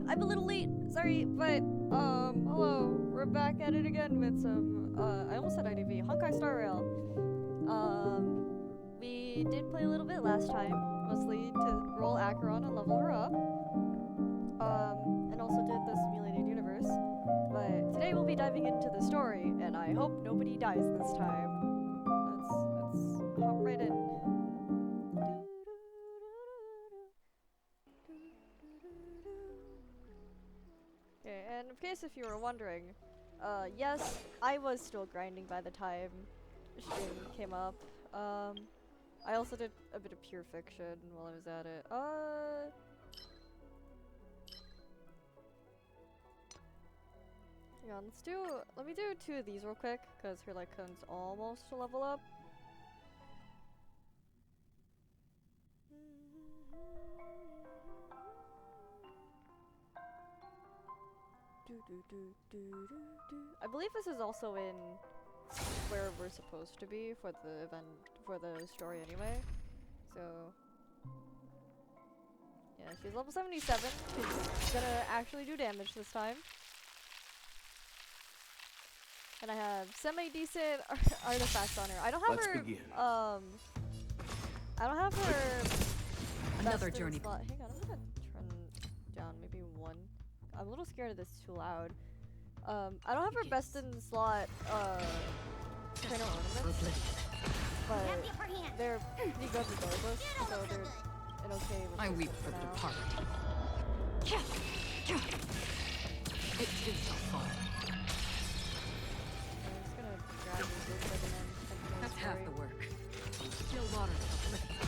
I'm a little late, sorry, but, hello. We're back at it again with some, I almost said IDV, Honkai Star Rail. We did play a little bit last time, mostly to roll Acheron and level her up. And also did the simulated universe. But today we'll be diving into the story, and I hope nobody dies this time. Let's hop right in. Okay, and in case if you were wondering, yes, I was still grinding by the time stream came up. I also did a bit of pure fiction while I was at it. Hang on, let me do 2 of these real quick, because her Lycan's almost to level up. I believe this is also in where we're supposed to be for the event, for the story anyway. So, yeah, she's level 77. She's gonna actually do damage this time. And I have semi-decent artifacts on her. I don't have Let's her, begin. I don't have her Another best in journey. slot. Hang on, I'm gonna turn down maybe 1. I'm a little scared of this too loud. I don't have her best in slot, trainer ornaments, but they're pretty good regardless, so they're an okay I replacement weep for the now. departed. It too shall fall. I'm just gonna grab these real quick and then continue That's half story. the work. Still water shall lift. You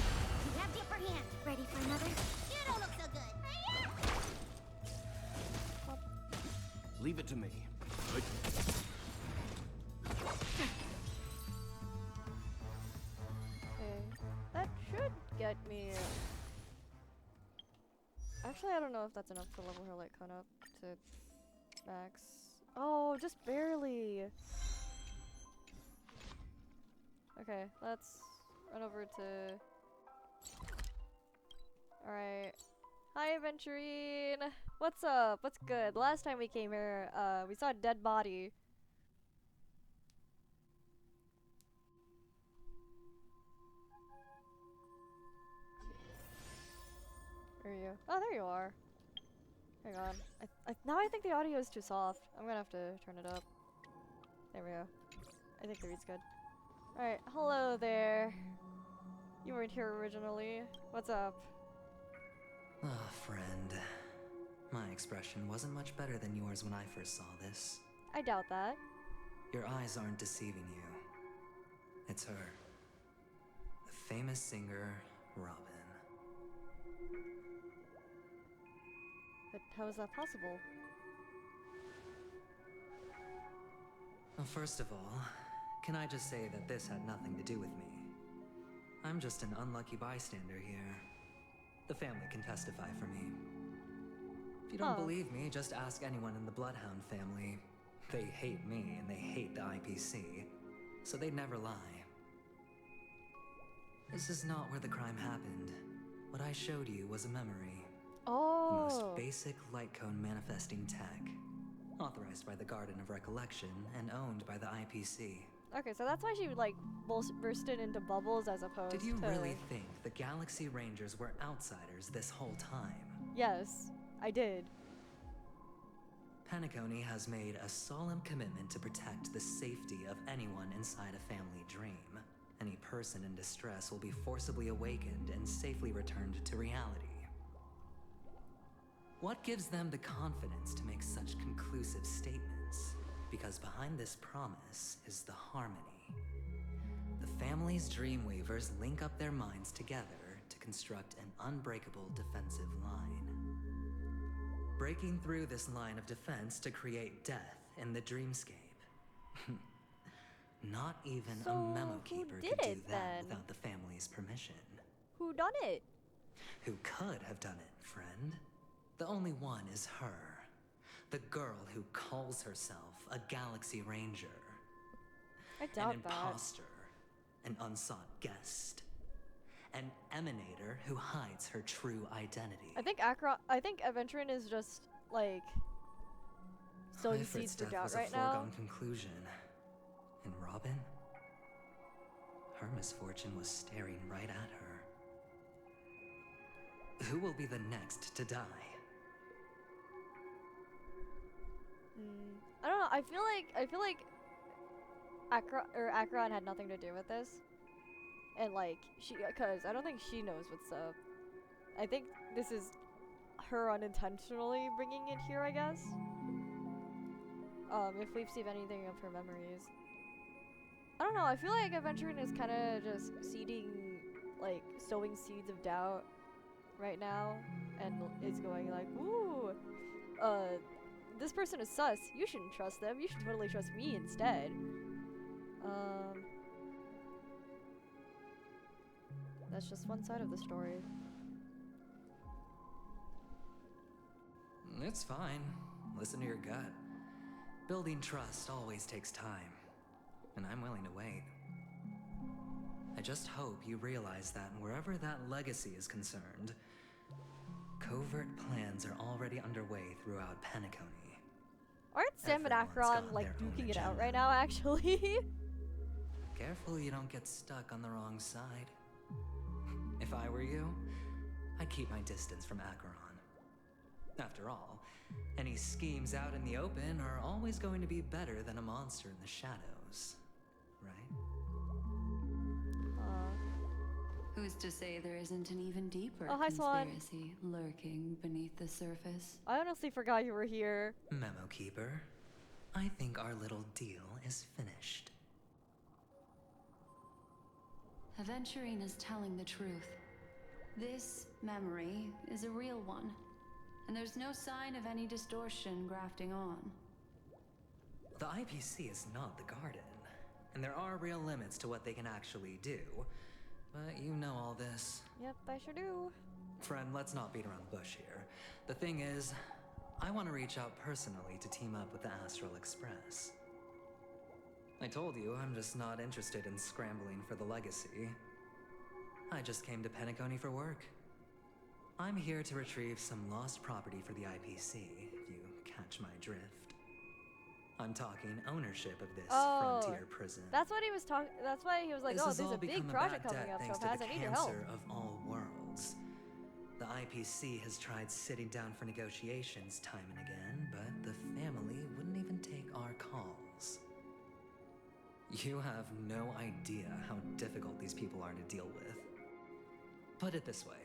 have the upper hand. Ready for another? You don't look so good. Leave it to me. Okay, that should get me. Actually, I don't know if that's enough to level her Lycan up to max. Oh, just barely. Okay, let's run over to. Alright. Hi, Aventurine! What's up? What's good? Last time we came here, we saw a dead body. Where are you? Oh, there you are. Hang on. Now I think the audio is too soft. I'm gonna have to turn it up. There we go. I think the read's good. Alright, hello there. You weren't here originally. What's up? Ah, friend. My expression wasn't much better than yours when I first saw this. I doubt that. Your eyes aren't deceiving you. It's her. The famous singer, Robin. But how is that possible? Well, first of all, can I just say that this had nothing to do with me? I'm just an unlucky bystander here. The family can testify for me. If you don't believe me, just ask anyone in the Bloodhound family. They hate me and they hate the IPC, so they'd never lie. This is not where the crime happened. What I showed you was a memory. The Oh. most basic light cone manifesting tech. Authorized by the Garden of Recollection and owned by the IPC. Okay, so that's why she like bursted into bubbles as opposed to. Did you really think the Galaxy Rangers were outsiders this whole time? Yes, I did. Penacony has made a solemn commitment to protect the safety of anyone inside a family dream. Any person in distress will be forcibly awakened and safely returned to reality. What gives them the confidence to make such conclusive statements? Because behind this promise is the harmony. The family's Dreamweavers link up their minds together to construct an unbreakable defensive line. Breaking through this line of defense to create death in the dreamscape. Not even So a memo who keeper did could do it that then? without the family's permission. Who done it? Who could have done it, friend? The only one is her. The girl who calls herself a Galaxy Ranger. I An doubt that. imposter. An unsought guest. An emanator who hides her true identity. I think Aventurine is just like sowing Ifrit's seeds for death doubt was right a now. foregone conclusion. And Robin? Her misfortune was staring right at her. Who will be the next to die? I don't know. I feel like Acheron had nothing to do with this, and like cause I don't think she knows what's up. I think this is her unintentionally bringing it here, I guess. If we've seen anything of her memories. I don't know, I feel like Aventurine is kind of just seeding like sowing seeds of doubt right now, and is going like, ooh, this person is sus. You shouldn't trust them. You should totally trust me instead. That's just one side of the story. It's fine. Listen to your gut. Building trust always takes time, and I'm willing to wait. I just hope you realize that wherever that legacy is concerned, covert plans are already underway throughout Penacony. Aren't Sam and Everyone's Acheron got like their own duking it out agenda. right now, actually? Careful you don't get stuck on the wrong side. If I were you, I'd keep my distance from Acheron. After all, any schemes out in the open are always going to be better than a monster in the shadows, right? Who's to say there isn't an even deeper Oh, hi, Swan. conspiracy lurking beneath the surface? I honestly forgot you were here. Memo Keeper, I think our little deal is finished. Aventurine is telling the truth. This memory is a real one, and there's no sign of any distortion grafting on. The IPC is not the Garden, and there are real limits to what they can actually do. But you know all this. Yep, I sure do. Friend, let's not beat around the bush here. The thing is, I want to reach out personally to team up with the Astral Express. I told you I'm just not interested in scrambling for the legacy. I just came to Penacony for work. I'm here to retrieve some lost property for the IPC, if you catch my drift. I'm talking ownership of this frontier prison. That's what he was talking. That's why he was like, This "Oh, has there's all a big become project bad coming debt up, thanks so to Paz, the I need your help." cancer of all worlds. The IPC has tried sitting down for negotiations time and again, but the family wouldn't even take our calls. You have no idea how difficult these people are to deal with. Put it this way.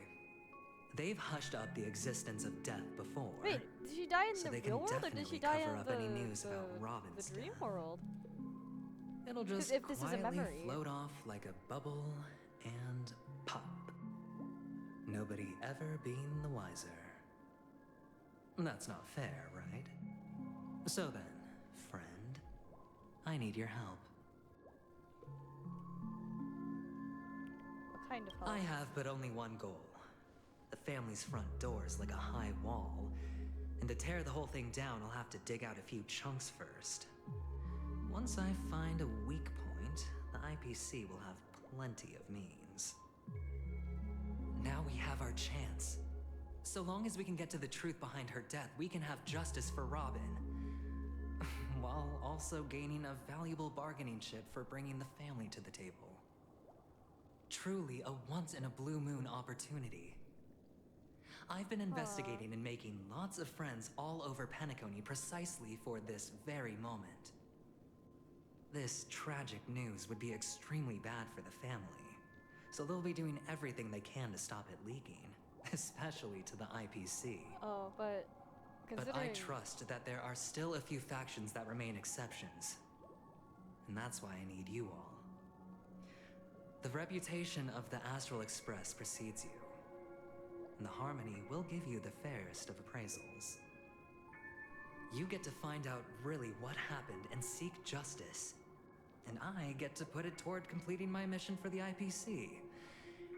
They've hushed up the existence of death before. Wait, did she die in so the they can real world, or did she definitely die cover in up the any news about Robin's the dream death. world? It'll just if this is a quietly memory. float off like a bubble and pop. Nobody ever being the wiser. That's not fair, right? So then, friend, I need your help. What kind of help? I have but only one goal. The family's front door is like a high wall, and to tear the whole thing down, I'll have to dig out a few chunks first. Once I find a weak point, the IPC will have plenty of means. Now we have our chance. So long as we can get to the truth behind her death, we can have justice for Robin. While also gaining a valuable bargaining chip for bringing the family to the table. Truly a once-in-a-blue-moon opportunity. I've been investigating and making lots of friends all over Penacony precisely for this very moment. This tragic news would be extremely bad for the family, so they'll be doing everything they can to stop it leaking, especially to the IPC. Oh, but But considering I trust that there are still a few factions that remain exceptions. And that's why I need you all. The reputation of the Astral Express precedes you. And the Harmony will give you the fairest of appraisals. You get to find out really what happened and seek justice. And I get to put it toward completing my mission for the IPC.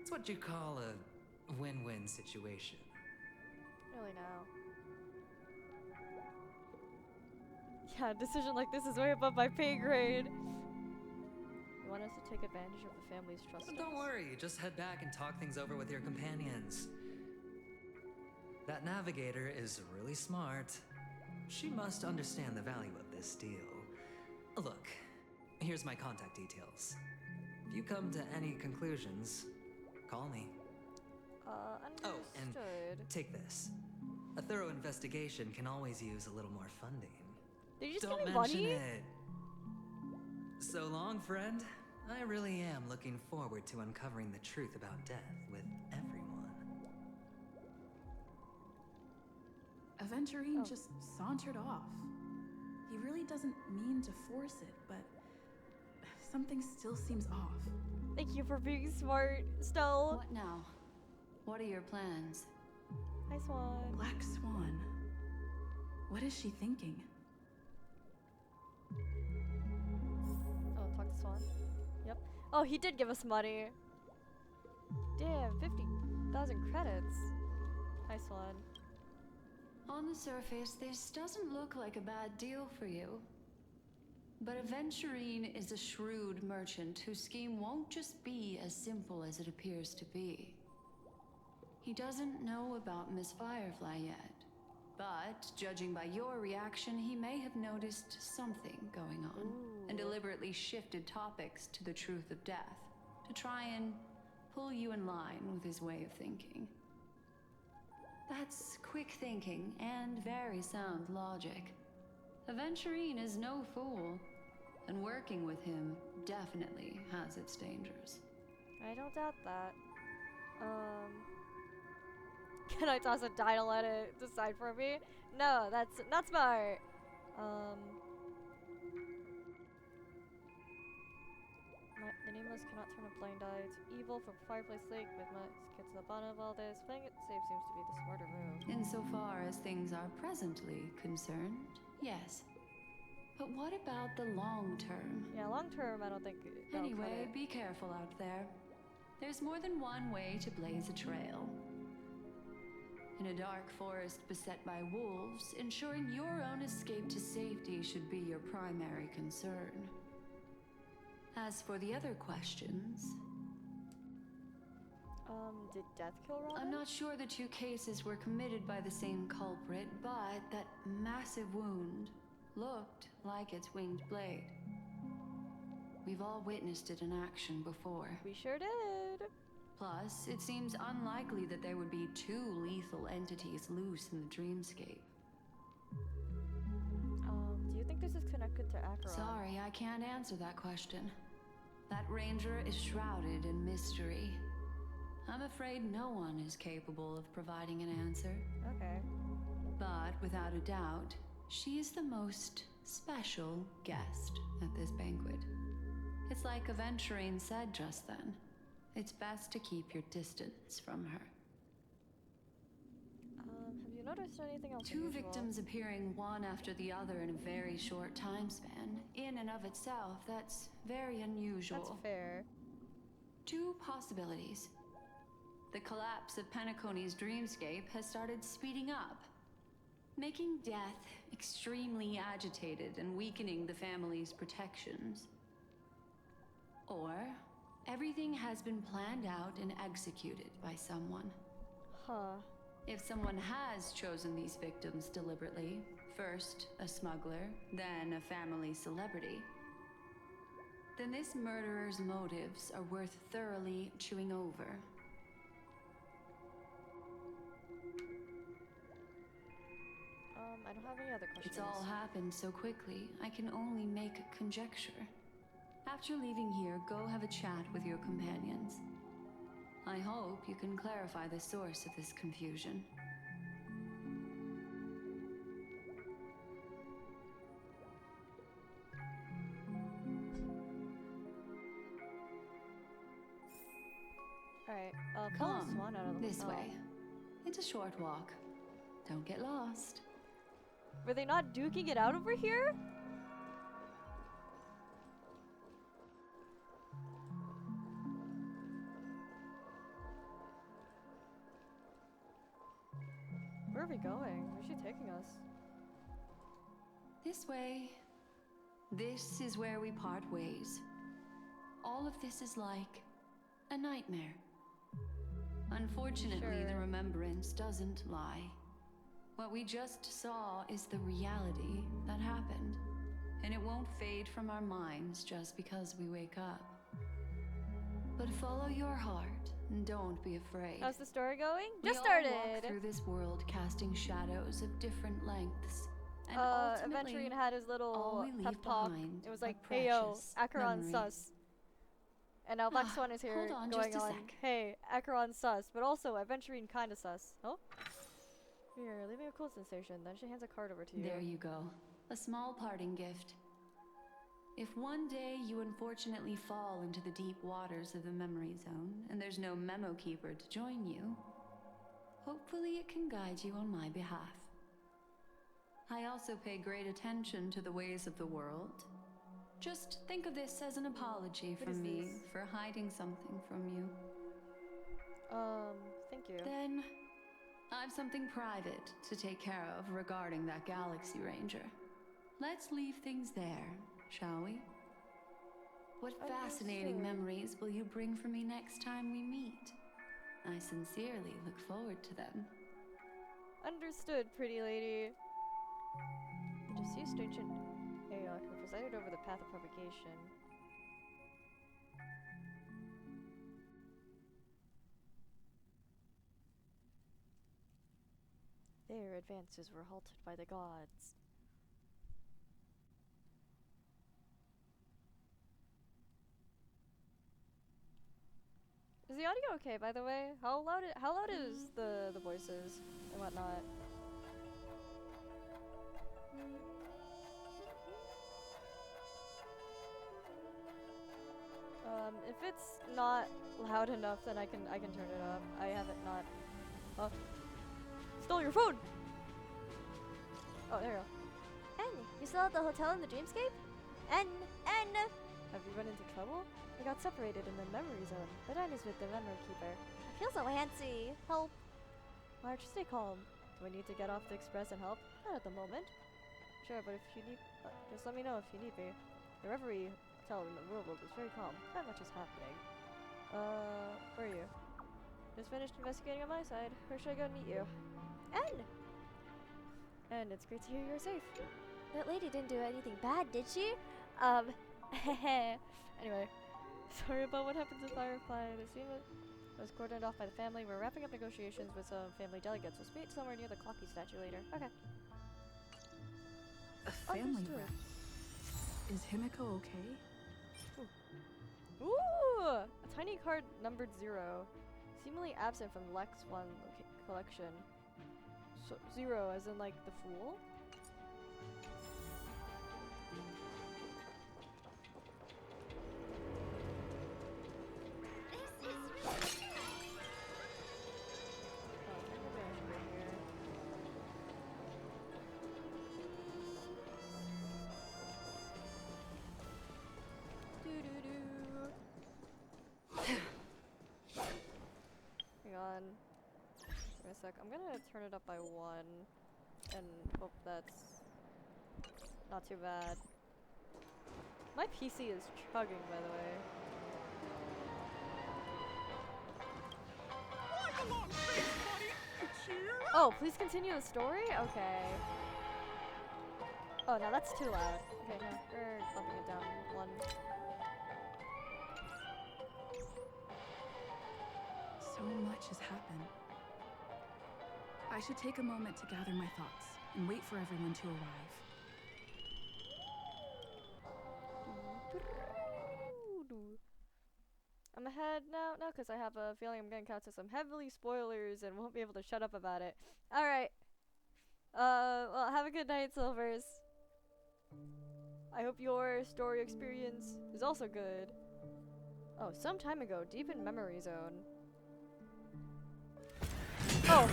It's what you call a win-win situation. really now. Yeah, a decision like this is way above my pay grade. You want us to take advantage of the family's trust? in Don't us? worry, just head back and talk things over with your companions. That navigator is really smart. She must understand the value of this deal. Look, here's my contact details. If you come to any conclusions, call me. Understood. Oh, and take this. A thorough investigation can always use a little more funding. Did you just Don't give me mention money? it. So long, friend. I really am looking forward to uncovering the truth about death with everyone. Aventurine Oh. just sauntered off. He really doesn't mean to force it, but something still seems off. Thank you for being smart, Stell. What now? What are your plans? Hi, Swan. Black Swan. What is she thinking? Oh, talk to Swan. Yep. Oh, he did give us money. Damn, 50,000 credits. Hi, Swan. On the surface, this doesn't look like a bad deal for you. But Aventurine is a shrewd merchant whose scheme won't just be as simple as it appears to be. He doesn't know about Miss Firefly yet, but judging by your reaction, he may have noticed something going on and deliberately shifted topics to the truth of death to try and pull you in line with his way of thinking. That's quick thinking and very sound logic. Aventurine is no fool, and working with him definitely has its dangers. I don't doubt that. Can I toss a die to let it decide for me? No, that's not smart. The nameless cannot turn a blind eye to evil for Firefly's sake. With my get to the bottom of all this, playing it safe seems to be the smarter move. Insofar as things are presently concerned, yes. But what about the long term? Yeah, long term, I don't think. That'll cut Anyway, it. be careful out there. There's more than one way to blaze a trail. In a dark forest beset by wolves, ensuring your own escape to safety should be your primary concern. As for the other questions, Did Death kill Robin? I'm not sure the two cases were committed by the same culprit, but that massive wound looked like its winged blade. We've all witnessed it in action before. We sure did. Plus, it seems unlikely that there would be two lethal entities loose in the dreamscape. Do you think this is connected to Acheron? Sorry, I can't answer that question. That ranger is shrouded in mystery. I'm afraid no one is capable of providing an answer. Okay. But without a doubt, she is the most special guest at this banquet. It's like Aventurine said just then. It's best to keep your distance from her. Have you noticed anything else Two unusual? victims appearing one after the other in a very short time span, in and of itself, that's very unusual. That's fair. Two possibilities. The collapse of Penacony's dreamscape has started speeding up, making death extremely agitated and weakening the family's protections. Or everything has been planned out and executed by someone. Huh. If someone has chosen these victims deliberately, first a smuggler, then a family celebrity, then this murderer's motives are worth thoroughly chewing over. I don't have any other questions. It's all happened so quickly, I can only make conjecture. After leaving here, go have a chat with your companions. I hope you can clarify the source of this confusion. Alright, pull Swan out of the This way. It's a short walk. Don't get lost. Were they not duking it out over here? Where are we going? Where's she taking us? This way. This is where we part ways. All of this is like a nightmare. Unfortunately, the Sure. remembrance doesn't lie. What we just saw is the reality that happened. And it won't fade from our minds just because we wake up. But follow your heart and don't be afraid. How's the story going? We Just all started! walk through this world casting shadows of different lengths. And ultimately, Aventurine had his all little we leave pep talk. behind It was are like, hey yo, precious Acheron memories. sus. And now Black Swan is here Hold on going just a on, sec. hey, Acheron sus, but also Aventurine kinda sus. Oh? Here, leave me a cool sensation. Then she hands a card over to you. There you go. A small parting gift. If one day you unfortunately fall into the deep waters of the memory zone and there's no memo keeper to join you, hopefully it can guide you on my behalf. I also pay great attention to the ways of the world. Just think of this as an apology What from is me this? for hiding something from you. Thank you. Then, I've something private to take care of regarding that Galaxy Ranger. Let's leave things there, shall we? What fascinating Understood. memories will you bring for me next time we meet? I sincerely look forward to them. Understood, pretty lady. The deceased ancient Aeon who presided over the path of propagation. Their advances were halted by the gods. Is the audio okay, by the way? How loud is the voices and whatnot? If it's not loud enough, then I can turn it up. I have it not. Oh, stole your phone. Oh, there you go. En, you still at the hotel in the dreamscape? En! Have you run into trouble? We got separated in the memory zone, but En is with the memory keeper. I feel so antsy. Help. March, stay calm. Do I need to get off the express and help? Not at the moment. Sure, but if you need, just let me know if you need me. The reverie hotel in the real world is very calm. Not much is happening. Where are you? Just finished investigating on my side. Where should I go and meet you? En! And it's great to hear you're safe. That lady didn't do anything bad, did she? Anyway, sorry about what happened to Firefly. The scene was cordoned off by the family. We're wrapping up negotiations with some family delegates. We'll meet somewhere near the Clocky statue later. Okay. A family Understood. rep. Is Himiko okay? Ooh! A tiny card numbered 0. Seemingly absent from the Lex 1 collection. So, 0 as in like the fool? This is really Oh, maybe I should go here. Hang on. Wait a sec. I'm gonna turn it up by 1 and hope that's not too bad. My PC is chugging, by the way. Oh, please continue the story? Okay. Oh, no, that's too loud. Okay, no, we're bumping it down 1. So much has happened. I should take a moment to gather my thoughts and wait for everyone to arrive. I'm ahead now, because I have a feeling I'm getting caught to some heavily spoilers and won't be able to shut up about it. Alright. Well, have a good night, Silvers. I hope your story experience is also good. Oh, some time ago, deep in Memory Zone. Oh,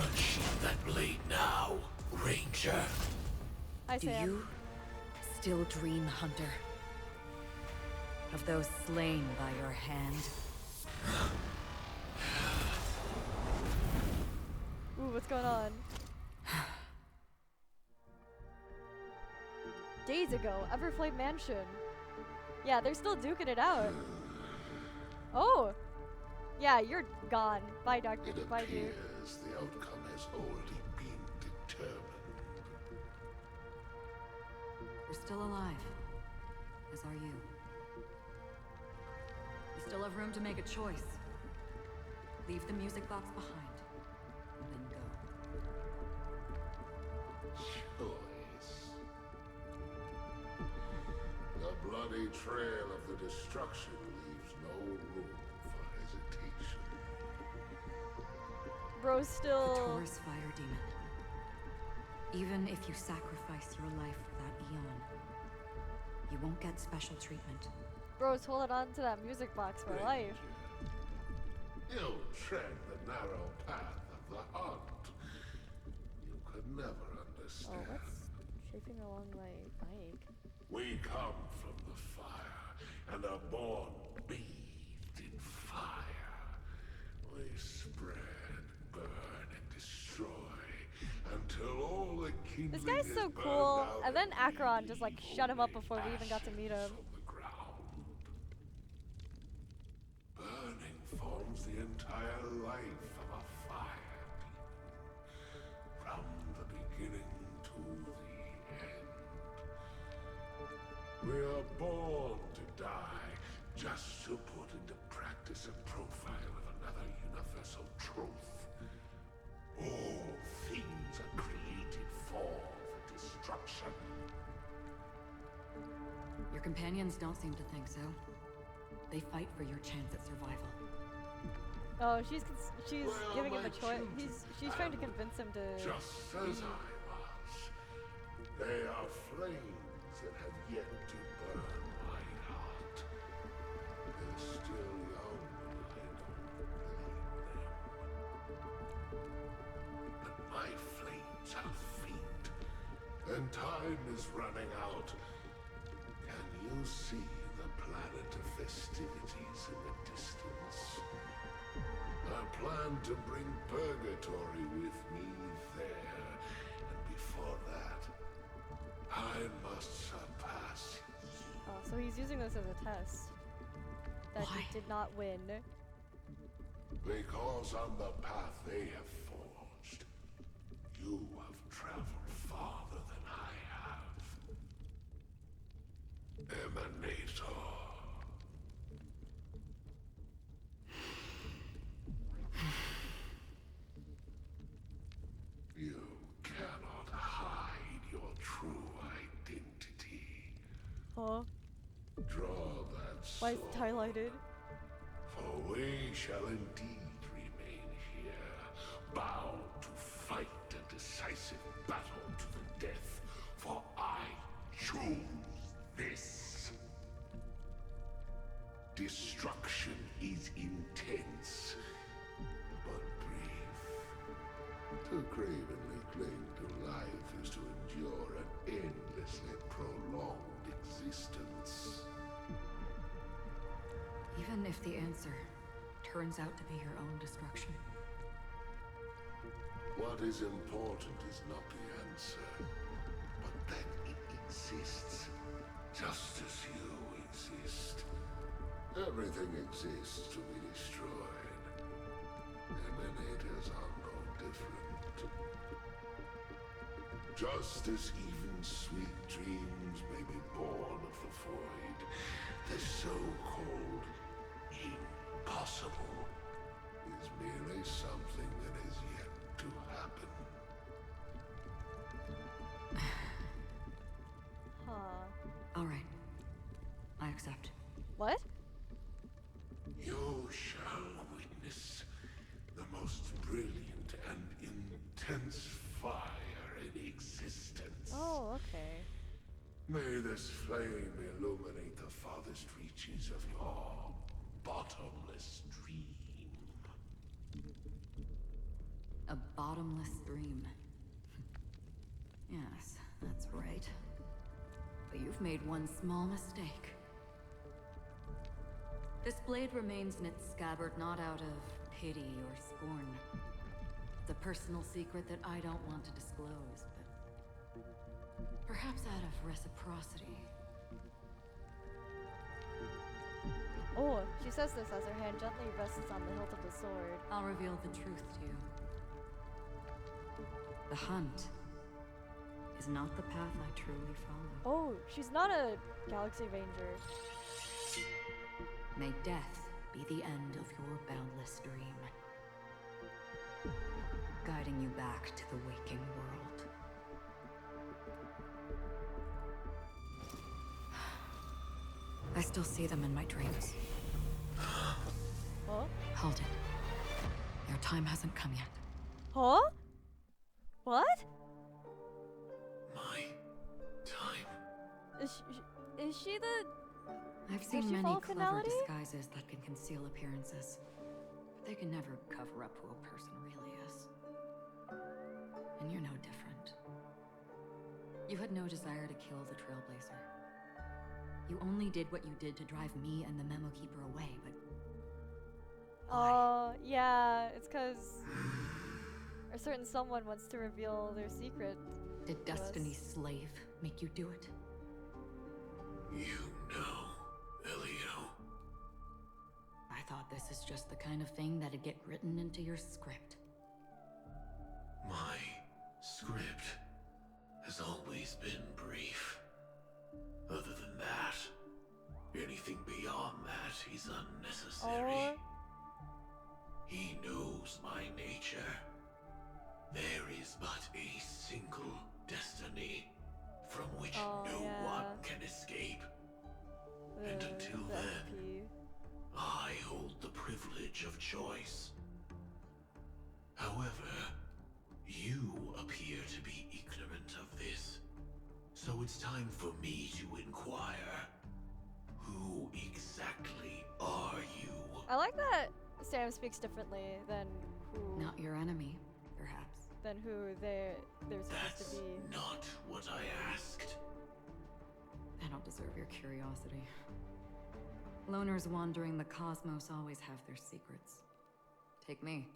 That blade now, Ranger. hi Do Sam. you still dream, Hunter? Of those slain by your hand? Ooh, what's going on? Days ago, Everflame Mansion. Yeah, they're still duking it out. Oh! Yeah, you're gone. Bye, Doctor. It Bye, dude. appears the outcome has already been determined. We're still alive. As are you. We still have room to make a choice. Leave the music box behind, and then go. Choice. The bloody trail of the destruction leaves no room for hesitation. Bro's The still... Taurus Fire Demon. Even if you sacrifice your life for that eon, You won't get special treatment. Bro's holding on to that music box for life. You tread the narrow path of the hunt. You could never Oh, understand. what's chafing along my bike? We come from the fire and are born bathed in fire. We spread, burn, and destroy until all the kindling This guy's is so burned cool. out And then we Acheron just like leave shut him up only before we even got to meet him. ashes on the ground. Burning forms the entire life of a fire demon, from the beginning to the end. We are born to die, just to put into practice a profile of another universal truth. All things are created for the destruction. Your companions don't seem to think so. They fight for your chance at survival. Oh, she's Well, giving him my a choice. children She's trying to convince him to. Just as I was. They are flames that have yet to burn my heart. They're still young, and I don't blame them. But my flames are faint, and time is running out. Can you see the planet of festivities in the distance? I plan to bring Purgatory with me there, and before that, I must surpass you. Oh, so he's using this as a test. That Why? he did not win. Because on the path they have forged, you have traveled farther than I have. Emanator. You cannot hide your true identity. Huh? Draw that Why is sword, it highlighted? for we shall indeed remain here, bound to fight a decisive battle to the death, for I choose this. Destruction is intense, but brief. To cravenly cling to life is to endure an endlessly prolonged existence. Even if the answer turns out to be your own destruction. What is important is not the answer, but that it exists, just as you exist. Everything exists to be destroyed. Emanators are no different. Just as even sweet dreams may be born of the void, the so-called impossible is merely something that is yet to happen. Huh. All right. I accept. What? You shall witness the most brilliant and intense fire in existence. Oh, okay. May this flame illuminate the farthest reaches of your bottomless dream. A bottomless dream. Yes, that's right. But you've made one small mistake. This blade remains in its scabbard not out of pity or scorn. It's a personal secret that I don't want to disclose, but perhaps out of reciprocity. Oh, she says this as her hand gently rests on the hilt of the sword. I'll reveal the truth to you. The hunt is not the path I truly follow. Oh, she's not a Galaxy Ranger. May death be the end of your boundless dream, guiding you back to the waking world. I still see them in my dreams. Huh? Hold it. Your time hasn't come yet. Huh? What? My time. Is she the... I've seen she many fall clever finality? disguises that can conceal appearances, but they can never cover up who a person really is. And you're no different. You had no desire to kill the Trailblazer. You only did what you did to drive me and the Memo Keeper away, but Oh, yeah, it's because a certain someone wants to reveal their secret. did Destiny's slave make you do it? You know, Elio. I thought this is just the kind of thing that'd get written into your script. My script has always been brief. Other than that, anything beyond that is unnecessary. Oh. He knows my nature. There is but a single destiny from which no one can escape. And until then, I hold the privilege of choice. However, you appear to be ignorant of this. So it's time for me to inquire. Who exactly are you? I like that Sam speaks differently than who... Not your enemy, perhaps. Than who they're supposed That's to be. not what I asked. I don't deserve your curiosity. Loners wandering the cosmos always have their secrets. Take me.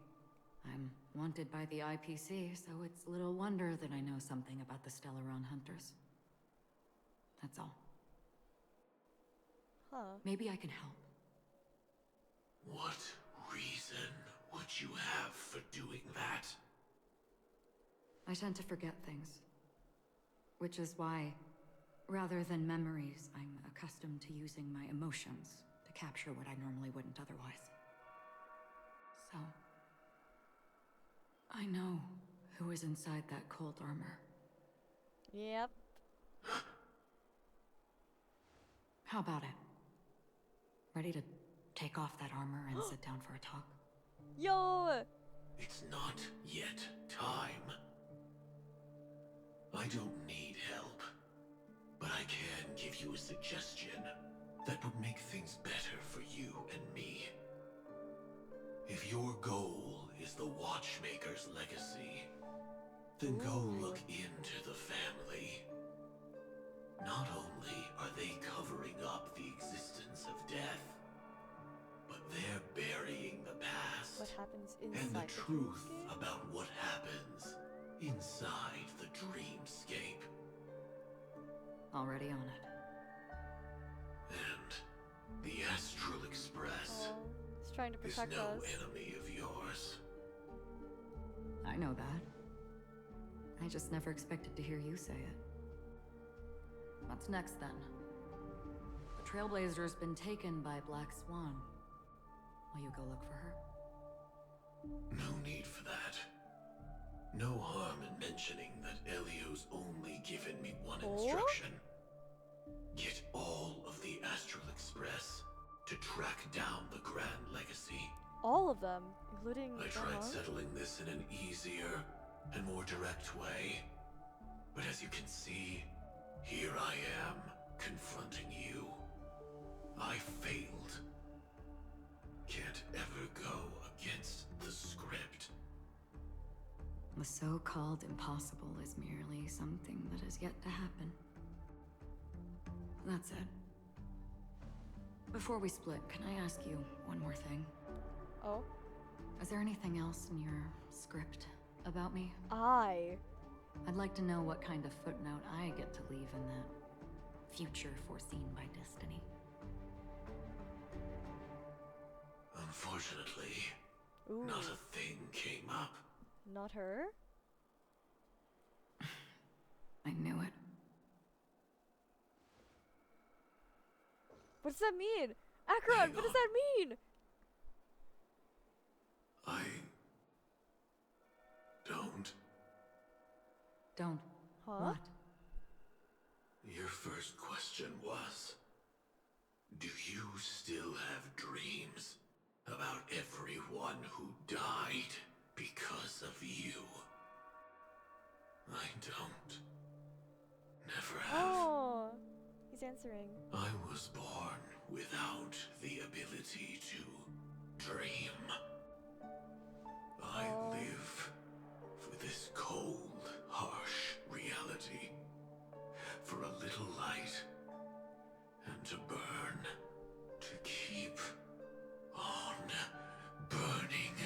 I'm wanted by the IPC, so it's little wonder that I know something about the Stellaron Hunters. That's all. Huh. Maybe I can help. What reason would you have for doing that? I tend to forget things. Which is why, rather than memories, I'm accustomed to using my emotions to capture what I normally wouldn't otherwise. So, I know who is inside that cold armor. Yep. How about it? Ready to take off that armor and sit down for a talk? Yo! It's not yet time. I don't need help, but I can give you a suggestion that would make things better for you and me. If your goal is the Watchmaker's legacy, then go look into the family. Not only are they covering up the existence of death, but they're burying the past What happens inside and the the truth dreamscape? about what happens inside the dreamscape. Already on it. And the Astral Express Oh, he's trying to is protect no us. enemy of yours. I know that. I just never expected to hear you say it. What's next, then? The Trailblazer's been taken by Black Swan. Will you go look for her? No need for that. No harm in mentioning that Elio's only given me one instruction. Get all of the Astral Express to track down the Grand Legacy. All of them, including I the tried monk? settling this in an easier and more direct way. But as you can see, here I am, confronting you. I failed. Can't ever go against the script. The so-called impossible is merely something that has yet to happen. That's it. Before we split, can I ask you one more thing? Oh? Is there anything else in your script about me? I'd like to know what kind of footnote I get to leave in that future foreseen by destiny. Unfortunately, Ooh. not a thing came up. Not her? I knew it. What does that mean? Acheron, what does that mean? I don't. Don't. Huh? What? Your first question was, do you still have dreams about everyone who died because of you? I don't. Never have. Oh. He's answering. I was born without the ability to dream. I live for this cold, harsh reality. For a little light, and to burn, to keep on burning,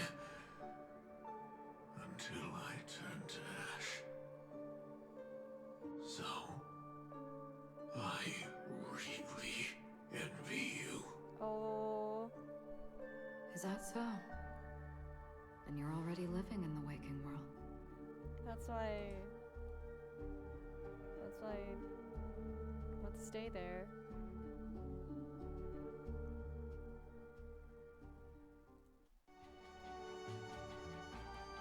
until I turn to ash. So, I really envy you. Oh. Is that so? Then you're already living in the waking world. That's why I want to stay there.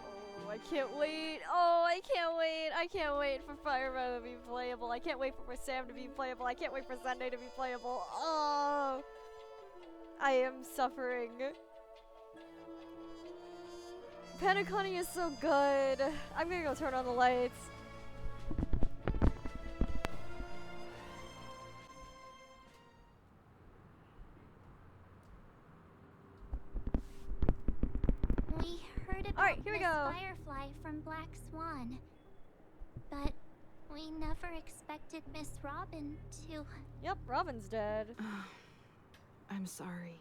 Oh, I can't wait. Oh, I can't wait. I can't wait for Fire Red to be playable. I can't wait for Sam to be playable. I can't wait for Sunday to be playable. Oh, I am suffering. Penacony is so good. I'm gonna go turn on the lights. We heard about Alright, here we Miss go. Firefly from Black Swan. But we never expected Miss Robin to... Yep, Robin's dead. I'm sorry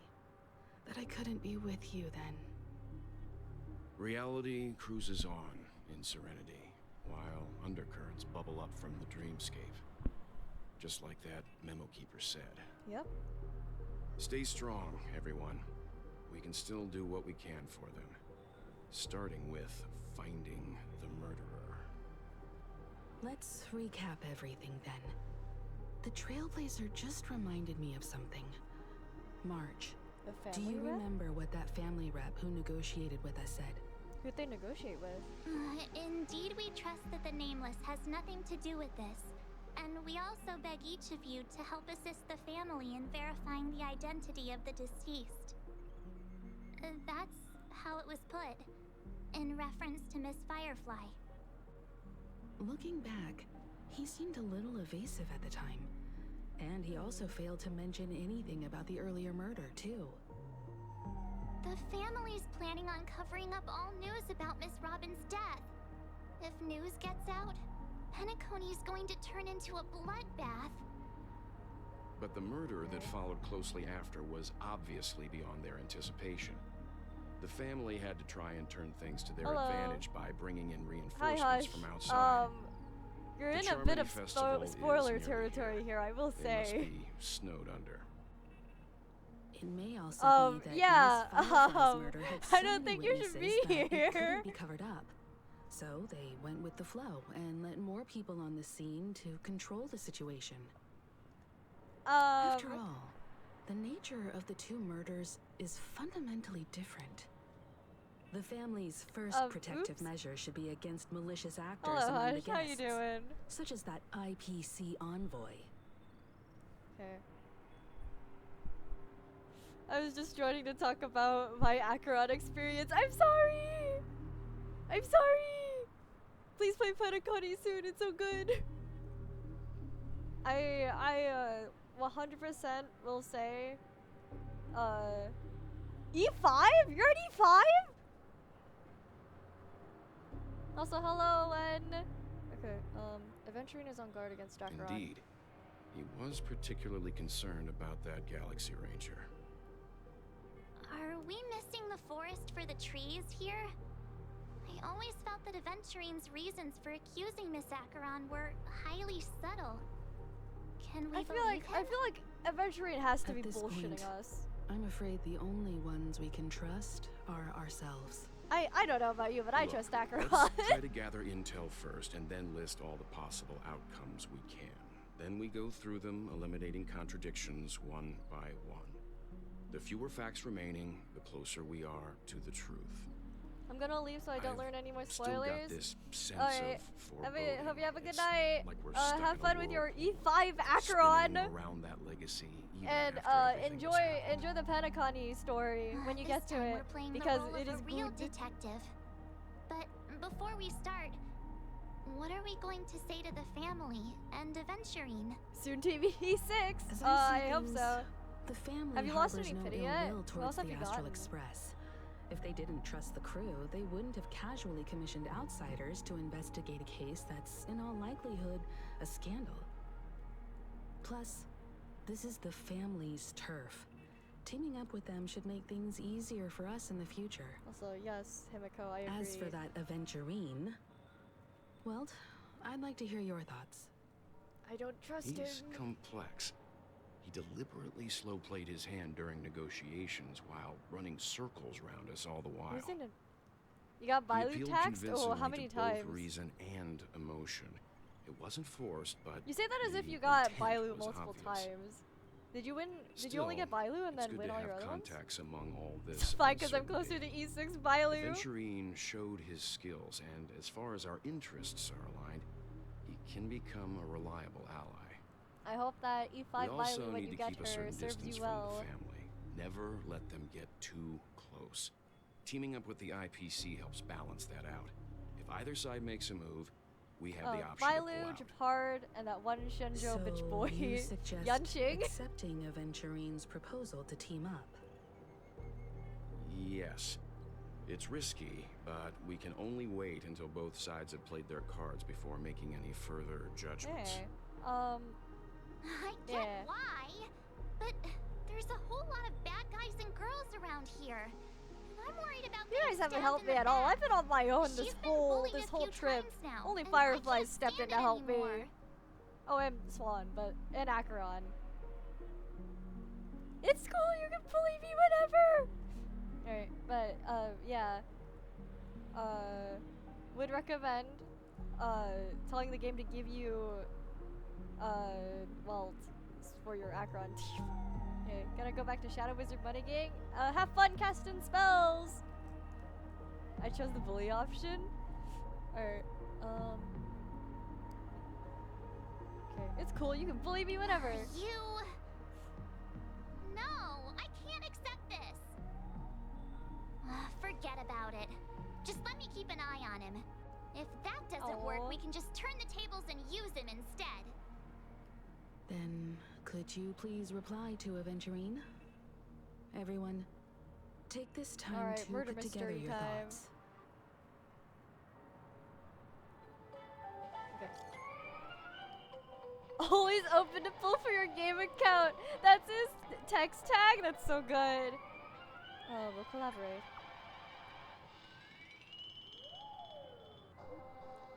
that I couldn't be with you then. Reality cruises on in serenity, while undercurrents bubble up from the dreamscape. Just like that memo keeper said. Yep. Stay strong, everyone. We can still do what we can for them. Starting with finding the murderer. Let's recap everything then. The Trailblazer just reminded me of something. Marge, The do family you rep? remember what that family rep who negotiated with us said? Who'd they negotiate with? Indeed, we trust that the Nameless has nothing to do with this. And we also beg each of you to help assist the family in verifying the identity of the deceased. That's how it was put, in reference to Miss Firefly. Looking back, he seemed a little evasive at the time. And he also failed to mention anything about the earlier murder, too. The family's planning on covering up all news about Miss Robin's death. If news gets out, Penacony's going to turn into a bloodbath. But the murder that followed closely after was obviously beyond their anticipation. The family had to try and turn things to their Hello. advantage by bringing in Hi, reinforcements Hush. from outside. You're The in a bit Charmony of Festival is spoiler nearly territory here, I will They must say. be snowed under. It may also be that yeah, Miss Firefly's murder had so I don't many think you should witnesses be that here. it couldn't be covered up. So they went with the flow and let more people on the scene to control the situation. After all, the nature of the two murders is fundamentally different. The family's first protective oops. measure should be against malicious actors Hello, among Hush. the guests, How you doing? such as that IPC envoy. Okay. I was just joining to talk about my Acheron experience. I'm sorry! I'm sorry! Please play Penacony soon, it's so good. I 100% will say, E5? You're at E5? Also, hello, Len. Okay, Aventurine is on guard against Acheron. Indeed. He was particularly concerned about that Galaxy Ranger. Are we missing the forest for the trees here? I always felt that Aventurine's reasons for accusing Miss Acheron were highly subtle. Can we I feel believe like him? Aventurine has to At be this bullshitting point, us. I'm afraid the only ones we can trust are ourselves. I don't know about you, but I Look, trust Acheron. Let's try to gather intel first and then list all the possible outcomes we can. Then we go through them, eliminating contradictions one by one. The fewer facts remaining, the closer we are to the truth. I'm gonna leave so I don't I've learn any more Still got spoilers. this sense Alright. of Hope you have a good It's night. like we're stuck Have in a fun with your whirlpool, E5 Acheron. spinning around that legacy, even And after everything has happened. enjoy the Penacony story when you This get to time it, we're playing because the role it of is a real good. detective. But before we start, What are we going to say to the family and Aventurine? Soon TV6. As I see hope things, so. The family Have you lost harbors any no pity ill yet? will What towards else have the you Astral gotten? Express. If they didn't trust the crew, they wouldn't have casually commissioned outsiders to investigate a case that's, in all likelihood, a scandal. Plus, this is the family's turf. Teaming up with them should make things easier for us in the future. Also, yes, Himiko, I agree. As for that Aventurine, well, I'd like to hear your thoughts. I don't trust He's him. complex. He deliberately slow-played his hand during negotiations while running circles around us all the while. Who's in it? You got He Bailu appealed taxed? Oh, convincingly how many to times? both reason and emotion. It wasn't forced, but You say that as if the you got intent Bailu was multiple obvious. times. Did you win? Did you only get Still, Bailu and it's then good win to all your have other ones? contacts among all this. It's fine because I'm closer uncertainty. to E6 Bailu. Aventurine showed his skills, and as far as our interests are aligned, he can become a reliable ally. I hope that E5 We also Bailu, when need you to get keep a her, certain serves distance you from well. the family. Never let them get too close. Teaming up with the IPC helps balance that out. If either side makes a move, we have the option to pull Bailu, out. Japard, and that one Shenzhou So bitch boy, you suggest Yanqing. accepting Aventurine's proposal to team up? Yes. It's risky, but we can only wait until both sides have played their cards before making any further judgments. Hey, I get Yeah. why, but there's a whole lot of bad guys and girls around here. And I'm worried about you guys getting haven't stabbed helped in me the at all. back. I've been on my own this She's been whole bullied a few trip. times now, Only and I Fireflies can't stepped in stand to it help anymore. me. Oh, and Swan, and Acheron. It's cool. You can bully me whenever. Alright, but yeah. Would recommend telling the game to give you well, it's for your Acheron team. Okay, gonna go back to Shadow Wizard Money Gang. Have fun casting spells. I chose the bully option. Alright, okay, it's cool. You can bully me whenever. You... No, I can't accept this. Forget about it. Just let me keep an eye on him. If that doesn't work, we can just turn the tables and use him instead. Then, could you please reply to Aventurine? Everyone, take this time Alright, to murder put together mystery your time. thoughts. Okay. Always open to pull for your game account. That's his text tag. That's so good. We'll collaborate.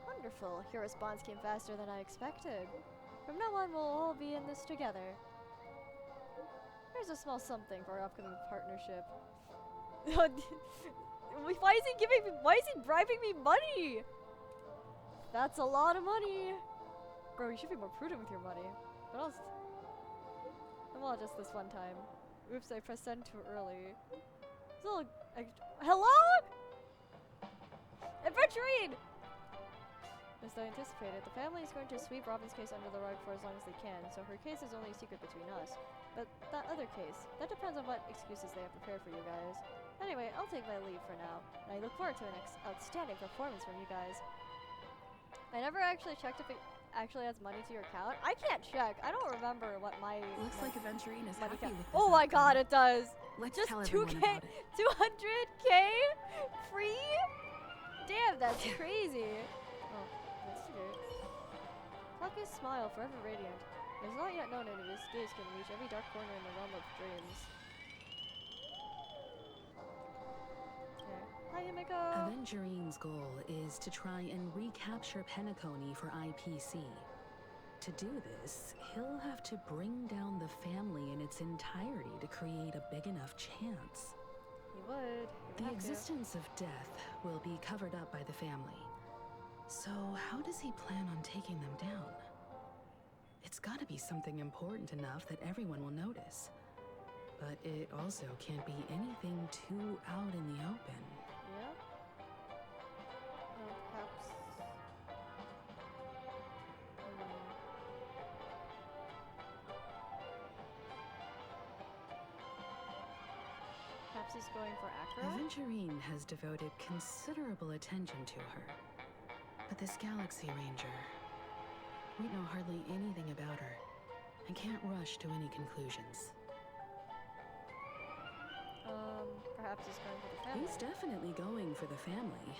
Wonderful. Your response came faster than I expected. From now on, we'll all be in this together. Here's a small something for our upcoming partnership. Why is he bribing me money? That's a lot of money. Bro, you should be more prudent with your money. What else? Well, just this one time. Oops, I pressed send too early. It's a little hello? Adventurine! As I anticipated, the family is going to sweep Robin's case under the rug for as long as they can, so her case is only a secret between us. But that other case, that depends on what excuses they have prepared for you guys. Anyway, I'll take my leave for now, and I look forward to an outstanding performance from you guys. I never actually checked if it actually adds money to your account. I can't check. I don't remember what my Looks like Aventurine is money happy count. with this Oh my outcome. god, it does. Let's Just tell 2K, everyone about it. 200K free? Damn, that's crazy. Oh, that's good. Lucky's smile, forever radiant. It is not yet known that his gaze can reach every dark corner in the realm of dreams. Okay. Hi, Himiko. Aventurine's goal is to try and recapture Penacony for IPC. To do this, he'll have to bring down the family in its entirety to create a big enough chance. He would. The existence of death will be covered up by the family. So how does he plan on taking them down? It's gotta be something important enough that everyone will notice. But it also can't be anything too out in the open. Yeah. Perhaps. Perhaps he's going for Acro? Aventurine has devoted considerable attention to her. But this Galaxy Ranger. We know hardly anything about her, and can't rush to any conclusions. Perhaps he's going for the family. He's definitely going for the family,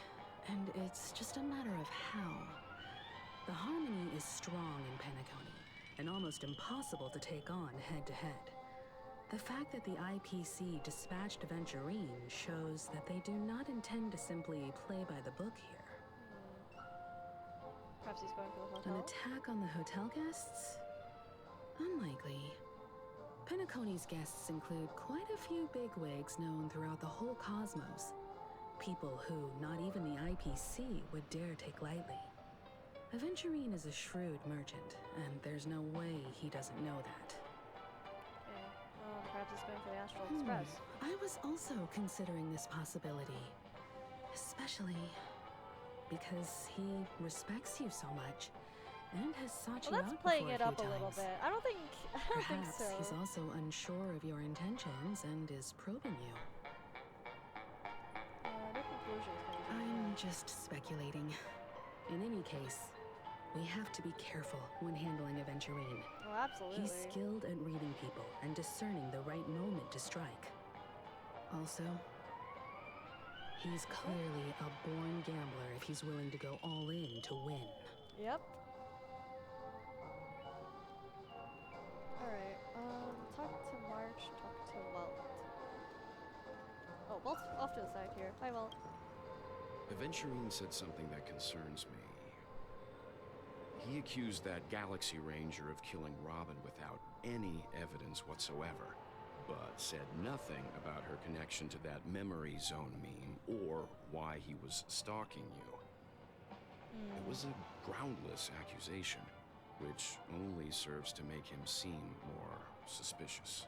and it's just a matter of how. The harmony is strong in Penacony, and almost impossible to take on head-to-head. The fact that the IPC dispatched Aventurine shows that they do not intend to simply play by the book here. Perhaps he's going for the An hotel. attack on the hotel guests? Unlikely. Penacony's guests include quite a few bigwigs known throughout the whole cosmos. People who not even the IPC would dare take lightly. Aventurine is a shrewd merchant, and there's no way he doesn't know that. Okay. Perhaps he's going for the Astral Express. I was also considering this possibility. Especially because he respects you so much and has sought Well, you that's out playing before it a up few a little times. bit. I don't think Perhaps so. he's also unsure of your intentions and is probing you. No conclusions, maybe. I'm just speculating. In any case, we have to be careful when handling Aventurine. Oh, absolutely. He's skilled at reading people and discerning the right moment to strike. Also, he's clearly a born gambler if he's willing to go all in to win. Yep. Alright, talk to March, talk to Welt. Oh, Welt's off to the side here. Hi, Welt. Aventurine said something that concerns me. He accused that Galaxy Ranger of killing Robin without any evidence whatsoever, but said nothing about her connection to that memory zone meme or why he was stalking you. It was a groundless accusation, which only serves to make him seem more suspicious.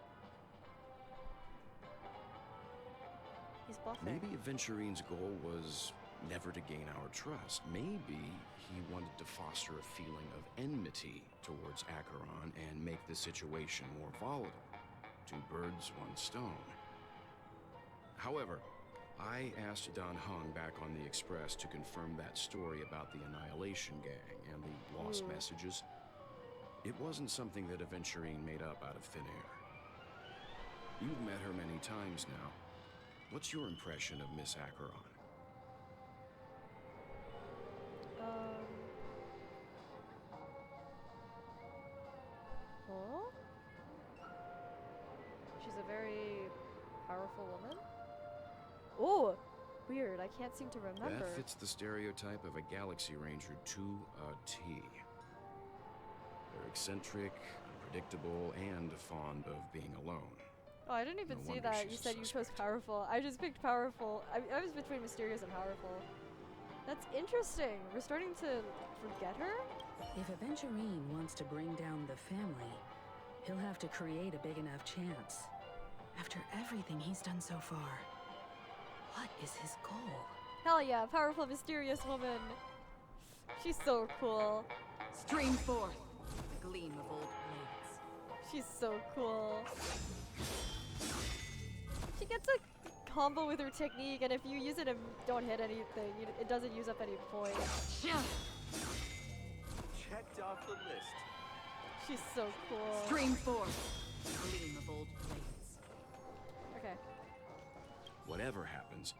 He's buffing. Maybe Aventurine's goal was never to gain our trust. Maybe he wanted to foster a feeling of enmity towards Acheron and make the situation more volatile. Two birds, one stone. However, I asked Don Hung back on the Express to confirm that story about the Annihilation Gang and the lost messages. It wasn't something that Aventurine made up out of thin air. You've met her many times now. What's your impression of Miss Acheron? Huh? She's a very powerful woman? Oh! Weird, I can't seem to remember. That fits the stereotype of a Galaxy Ranger to a T. They're eccentric, unpredictable, and fond of being alone. Oh, I didn't even No see wonder that. she's You a said you chose suspect. powerful. I just picked powerful. I was between mysterious and powerful. That's interesting. We're starting to forget her? If Aventurine wants to bring down the family, he'll have to create a big enough chance. After everything he's done so far, what is his goal? Hell yeah, powerful, mysterious woman. She's so cool. Stream forth the gleam of old blades. She's so cool. She gets a combo with her technique, and if you use it and don't hit anything, it doesn't use up any points. Checked off the list. She's so cool. Stream forth the gleam of old blades. Okay. Whatever happens,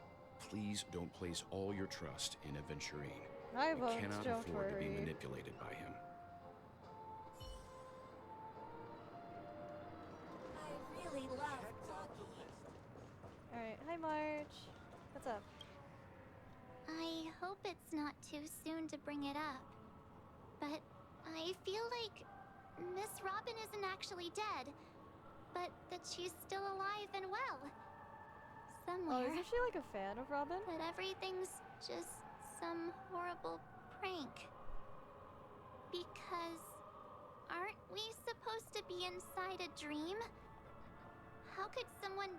please don't place all your trust in Aventurine. I You won't, cannot don't afford to be worry. manipulated by him. I really love Clocky. Alright, hi March. What's up? I hope it's not too soon to bring it up. But I feel like Miss Robin isn't actually dead, but that she's still alive and well. Oh, Somewhere. isn't she like a fan of Robin? But everything's just some horrible prank. Because aren't we supposed to be inside a dream? How could someone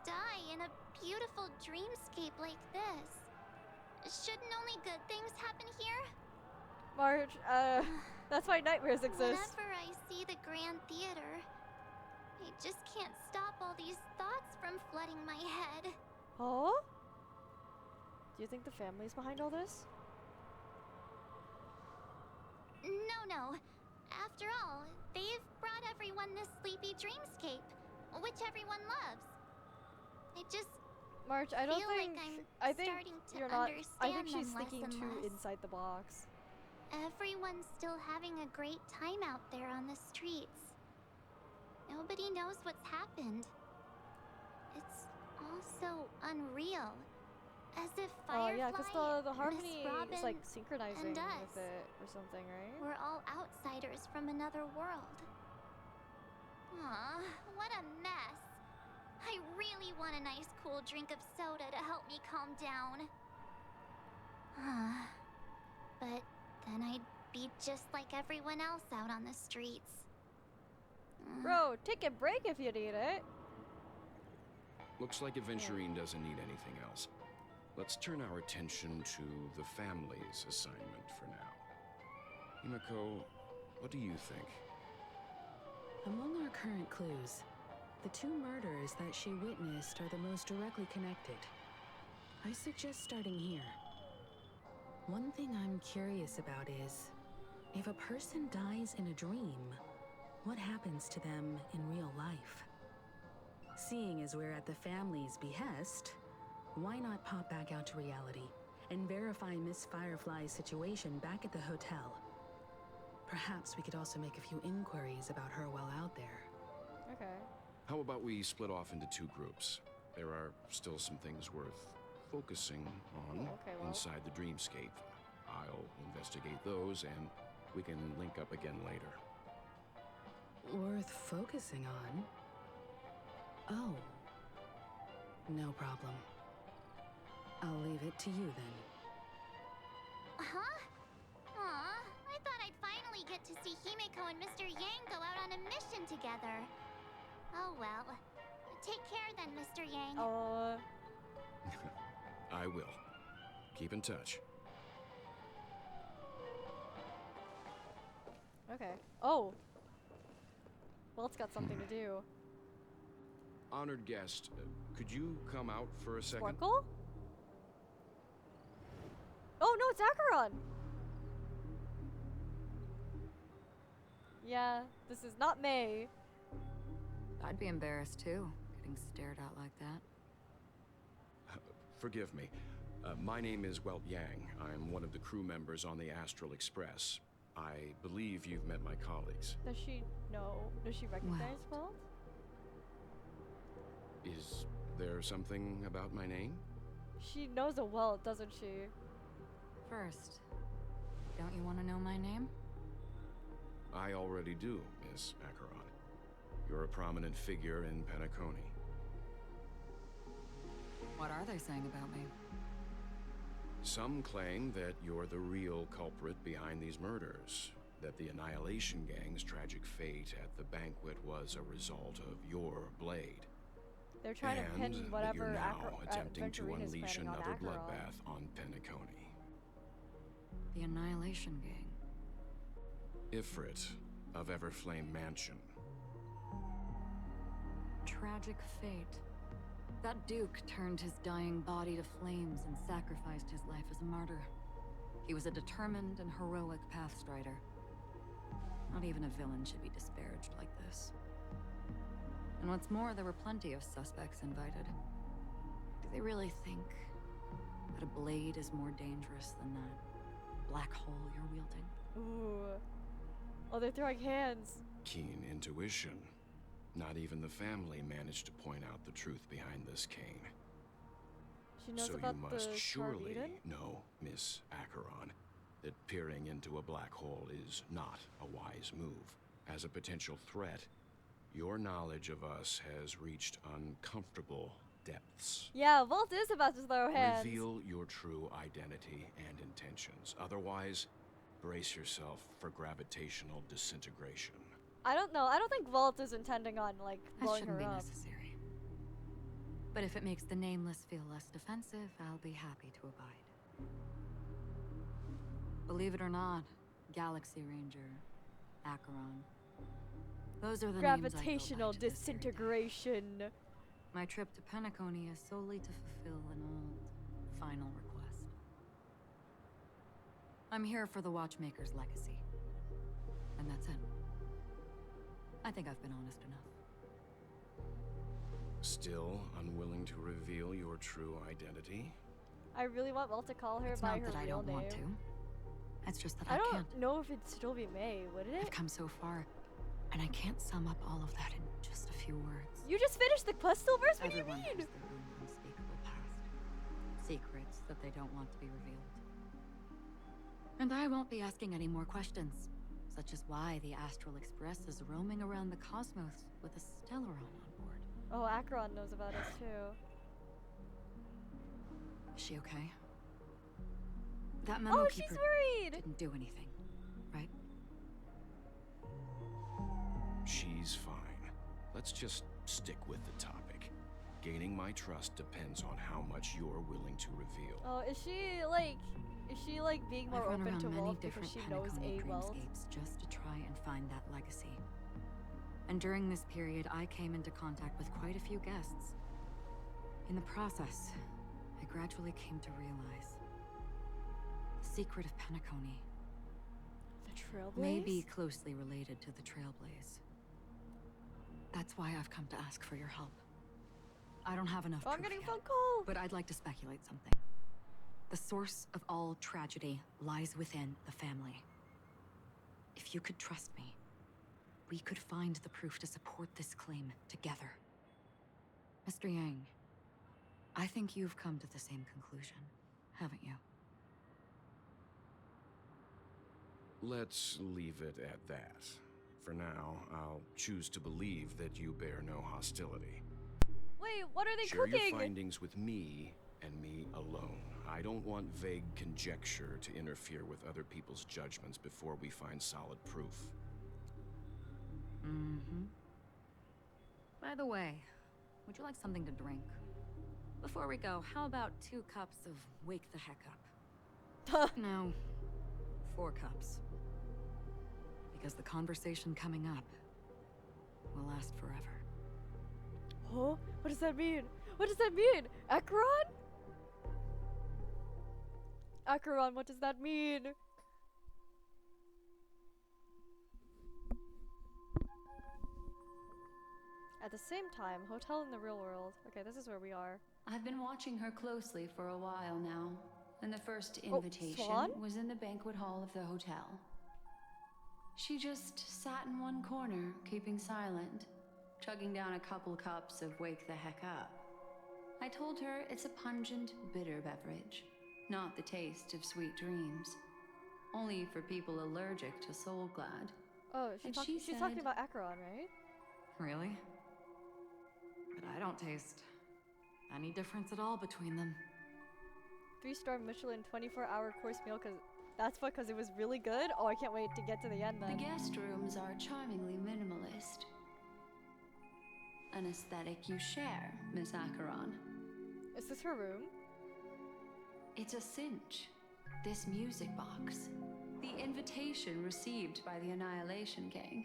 die in a beautiful dreamscape like this? Shouldn't only good things happen here? March, that's why nightmares exist. Whenever I see the Grand Theater, I just can't stop all these thoughts from flooding my head. Oh? Do you think the family's behind all this? After all, they've brought everyone this sleepy dreamscape, which everyone loves. I just March, I don't feel think like I'm I think starting to you're not. I think understand she's them less thinking and too less. inside the box. Everyone's still having a great time out there on the streets. Nobody knows what's happened. It's all so unreal. As if Oh Firefly, yeah, because the harmony Miss Robin, is like synchronizing and us with it or something, right? we're all outsiders from another world. Aw, what a mess. I really want a nice cool drink of soda to help me calm down. But then I'd be just like everyone else out on the streets. Bro, take a break if you need it. Looks like Aventurine doesn't need anything else. Let's turn our attention to the family's assignment for now. Himiko, what do you think? Among our current clues, the two murders that she witnessed are the most directly connected. I suggest starting here. One thing I'm curious about is, if a person dies in a dream, what happens to them in real life? Seeing as we're at the family's behest, why not pop back out to reality and verify Miss Firefly's situation back at the hotel? Perhaps we could also make a few inquiries about her while out there. Okay. How about we split off into two groups? There are still some things worth focusing on inside the dreamscape. I'll investigate those, and we can link up again later. Worth focusing on? Oh. No problem. I'll leave it to you then. Huh? Aw, I thought I'd finally get to see Himiko and Mr. Yang go out on a mission together. Oh well. Take care then, Mr. Yang. Oh. I will. Keep in touch. Okay. Oh. Well, it's got something to do. Honored guest, could you come out for a second? Sparkle? Oh no, it's Acheron! Yeah, this is not May. I'd be embarrassed too, getting stared at like that. Forgive me. My name is Welt Yang. I'm one of the crew members on the Astral Express. I believe you've met my colleagues. Does she know? Does she recognize Welt? Is there something about my name? She knows a Welt, doesn't she? First, don't you want to know my name? I already do, Miss Acheron. You're a prominent figure in Penacony. What are they saying about me? Some claim that you're the real culprit behind these murders, that the Annihilation Gang's tragic fate at the banquet was a result of your blade. They're trying to pin And that whatever you're now attempting to Aventurine is unleash planning on another Acheron. bloodbath on Penacony. The Annihilation Gang. Ifrit of Everflame Mansion. Tragic fate. That Duke turned his dying body to flames and sacrificed his life as a martyr. He was a determined and heroic pathstrider. Not even a villain should be disparaged like this. And what's more, there were plenty of suspects invited. Do they really think that a blade is more dangerous than that black hole you're wielding? Ooh. Oh, they're throwing hands. Keen intuition. Not even the family managed to point out the truth behind this cane. She knows So about you must the surely Eden? know, Miss Acheron, that peering into a black hole is not a wise move. As a potential threat, your knowledge of us has reached uncomfortable depths. Yeah, Volt is about to throw hands. Reveal your true identity and intentions. Otherwise, brace yourself for gravitational disintegration. I don't know. I don't think Volt is intending on, like, That blowing shouldn't her be up. necessary. But if it makes the Nameless feel less defensive, I'll be happy to abide. Believe it or not, Galaxy Ranger, Acheron. Those are the names I go by Gravitational to this very day. disintegration. My trip to Penacony is solely to fulfill an old, final request. I'm here for the Watchmaker's legacy. And that's it. I think I've been honest enough. Still unwilling to reveal your true identity? I really want Mel to call her It's by not her that I real don't name. want to. It's just that I I don't can't. know if it'd still be May, would it? I've come so far, and I can't sum up all of that in just a few words. You just finished the Questilverse? What do you Everyone mean? has their own unspeakable past. Secrets that they don't want to be revealed. And I won't be asking any more questions, such as why the Astral Express is roaming around the cosmos with a Stellaron on board. Oh, Acheron knows about us too. Is she okay? That memo Oh, keeper she's worried! didn't do anything, right? She's fine. Let's just stick with the topic. Gaining my trust depends on how much you're willing to reveal. Oh, is she like being more I've run open around to many Wolf because different she knows Penacony A well? dreamscapes just to try and find that legacy. And during this period, I came into contact with quite a few guests. In the process, I gradually came to realize the secret of Penacony The Trailblaze? may be closely related to the Trailblaze. That's why I've come to ask for your help. I don't have enough Oh, I'm proof getting a yet, phone call! but I'd like to speculate something. The source of all tragedy lies within the family. If you could trust me, we could find the proof to support this claim together. Mr. Yang, I think you've come to the same conclusion, haven't you? Let's leave it at that. For now, I'll choose to believe that you bear no hostility. Wait, what are they Share cooking? your findings with me, and me alone. I don't want vague conjecture to interfere with other people's judgments before we find solid proof. Mm-hmm. By the way, would you like something to drink? Before we go, how about 2 cups of Wake the Heck Up? No, 4 cups. Because the conversation coming up will last forever. Huh? What does that mean? What does that mean? Acheron? Acheron, what does that mean? At the same time, hotel in the real world. Okay, this is where we are. I've been watching her closely for a while now, and the first Oh, invitation Swan? was in the banquet hall of the hotel. She just sat in one corner, keeping silent, chugging down a couple cups of Wake the Heck Up. I told her it's a pungent, bitter beverage, not the taste of sweet dreams. Only for people allergic to Soul Glad. Oh, And she's she talking said- about Acheron, right? Really? But I don't taste any difference at all between them. 3-star Michelin 24-hour course meal, because it was really good. Oh, I can't wait to get to the end The then. guest rooms are charmingly minimalist. An aesthetic you share, Miss Acheron. Is this her room? It's a cinch. This music box. The invitation received by the Annihilation Gang.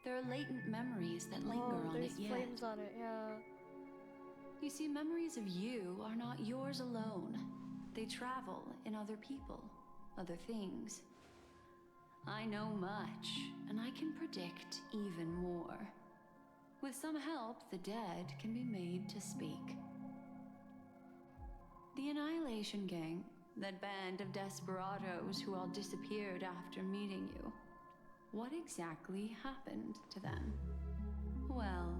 There are latent memories that linger Oh, on there's it yet. flames on it, yeah. You see, memories of you are not yours alone. They travel in other people, other things. I know much, and I can predict even more. With some help, the dead can be made to speak. The Annihilation Gang, that band of desperados who all disappeared after meeting you. What exactly happened to them? Well,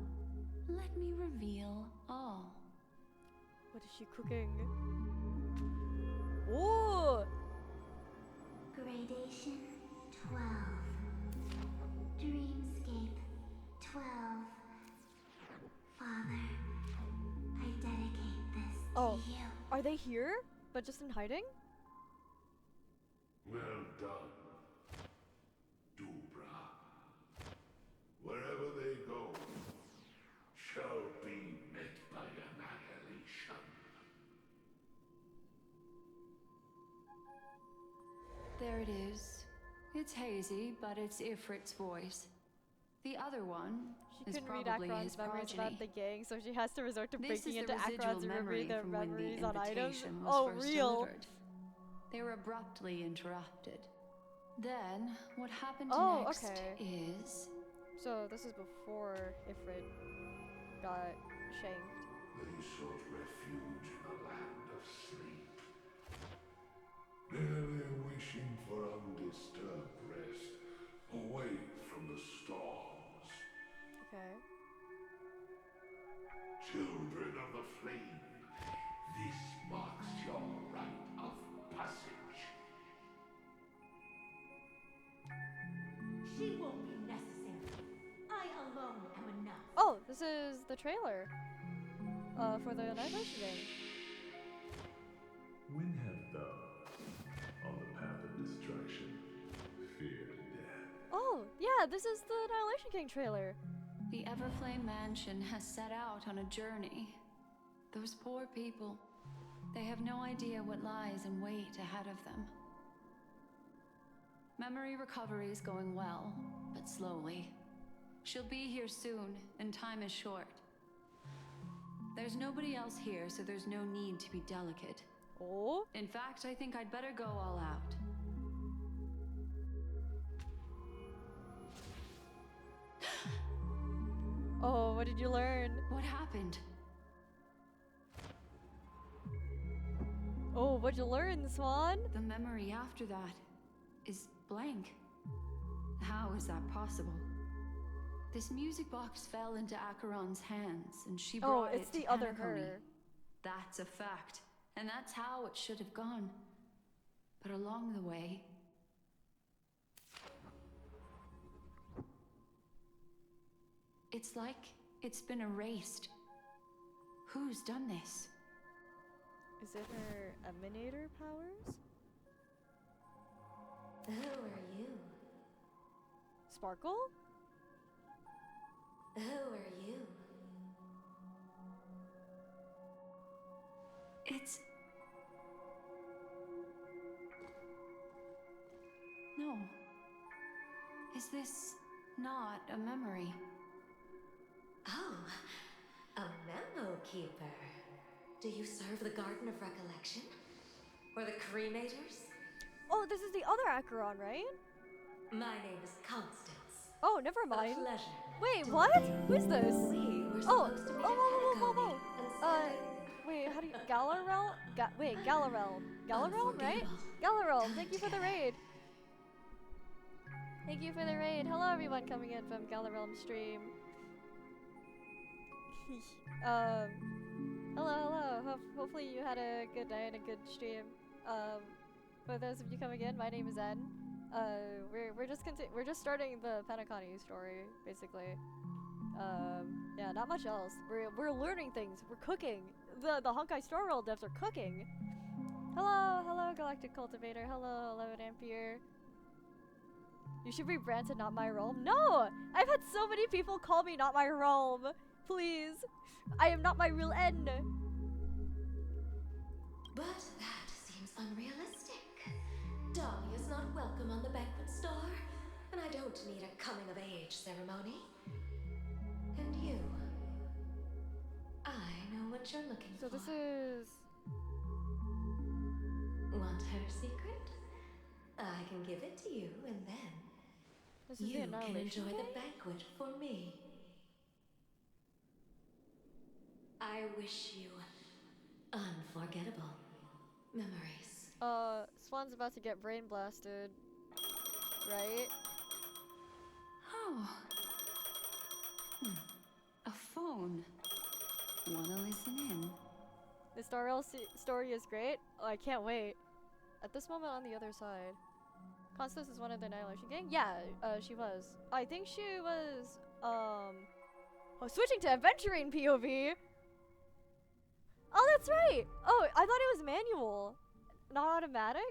let me reveal all. What is she cooking? Ooh! Gradation 12. Dreamscape 12. Father, I dedicate this Oh, to you. are they here? But just in hiding? Well done, Dubra. Wherever they go, shall be met by annihilation. There it is. It's hazy, but it's Ifrit's voice. The other one She is couldn't read probably Acheron's his memories progeny. about the gang, so she has to resort to This breaking is into the residual Acheron's room, reading their memory from when the memories on items. invitation was Oh, first real. delivered. They were abruptly interrupted. Then, what happened Oh, next okay. is... So this is before Ifrit got shanked. They sought refuge in the land of sleep, merely wishing for undisturbed rest, away from the storms. Okay. Children of the flame, this marks your rite of passage. She won't be necessary. I alone am enough. Oh, this is the trailer. For the Annihilation game. When have thou, on the path of destruction, feared death? Oh, yeah, this is the Annihilation King trailer. The Everflame Mansion has set out on a journey. Those poor people, they have no idea what lies in wait ahead of them. Memory recovery is going well, but slowly. She'll be here soon, and time is short. There's nobody else here, so there's no need to be delicate. Oh? In fact, I think I'd better go all out. Oh, what did you learn? What happened? Oh, what'd you learn, Swan? The memory after that is blank. How is that possible? This music box fell into Acheron's hands, and she brought it's it the to other Anacone. her. That's a fact, and that's how it should have gone. But along the way... it's like it's been erased. Who's done this? Is it her emanator powers? Who are you? Sparkle? Who are you? It's... no. Is this not a memory? Oh, a memo keeper. Do you serve the Garden of Recollection? Or the Cremators? Oh, this is the other Acheron, right? My name is Constance. Oh, never A mind. pleasure. Wait, to what? meet you. Who's this? We were Oh, supposed to meet whoa, at whoa, whoa, whoa, Patagonia, whoa. and Wait, how do you... Galarel? Wait, Galarel. Galarel, right? Galarel, thank you for the raid. Thank you for the raid. Hello, everyone coming in from Galarelm stream. Hello, hello. Hopefully you had a good night and a good stream. For those of you coming in, my name is Zen. We're just starting the Penacony story, basically. Yeah, not much else. We're learning things. We're cooking. The Honkai Star Rail devs are cooking. Hello, Galactic Cultivator. Hello, Ampere. You should rebrand to Not My Realm. No! I've had so many people call me Not My Realm. Please. I am not my real end. But that seems unrealistic. Dahlia's not welcome on the banquet star, and I don't need a coming-of-age ceremony. And you, I know what you're looking So for. this is... Want her secret? I can give it to you, and then This is you the can Annihilation enjoy game? the banquet for me. I wish you unforgettable memories. Swan's about to get brain blasted. Right? Oh. A phone. Wanna listen in? The Star Rail story is great. Oh, I can't wait. At this moment on the other side. Constance is one of the Annihilation gang? Yeah, she was. I think she was, switching to adventuring POV! Oh, that's right! Oh, I thought it was manual. Not automatic?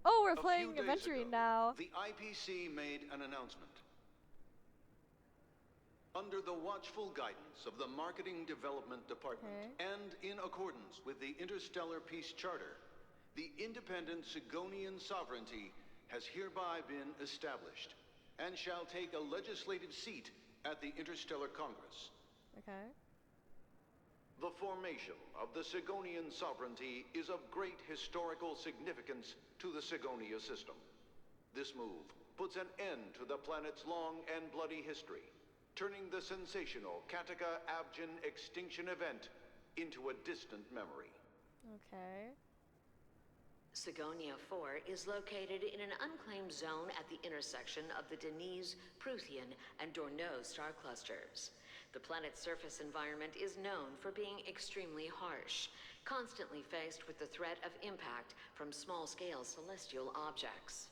Oh, we're playing adventuring now. The IPC made an announcement. Under the watchful guidance of the Marketing Development Department, and in accordance with the Interstellar Peace Charter, the independent Sigonian sovereignty has hereby been established, and shall take a legislative seat at the Interstellar Congress. Okay. The formation of the Sigonian sovereignty is of great historical significance to the Sigonia system. This move puts an end to the planet's long and bloody history, turning the sensational Kataka Abjin extinction event into a distant memory. Okay. Sigonia 4 is located in an unclaimed zone at the intersection of the Denise, Prothean, and Dorneau star clusters. The planet's surface environment is known for being extremely harsh, constantly faced with the threat of impact from small-scale celestial objects.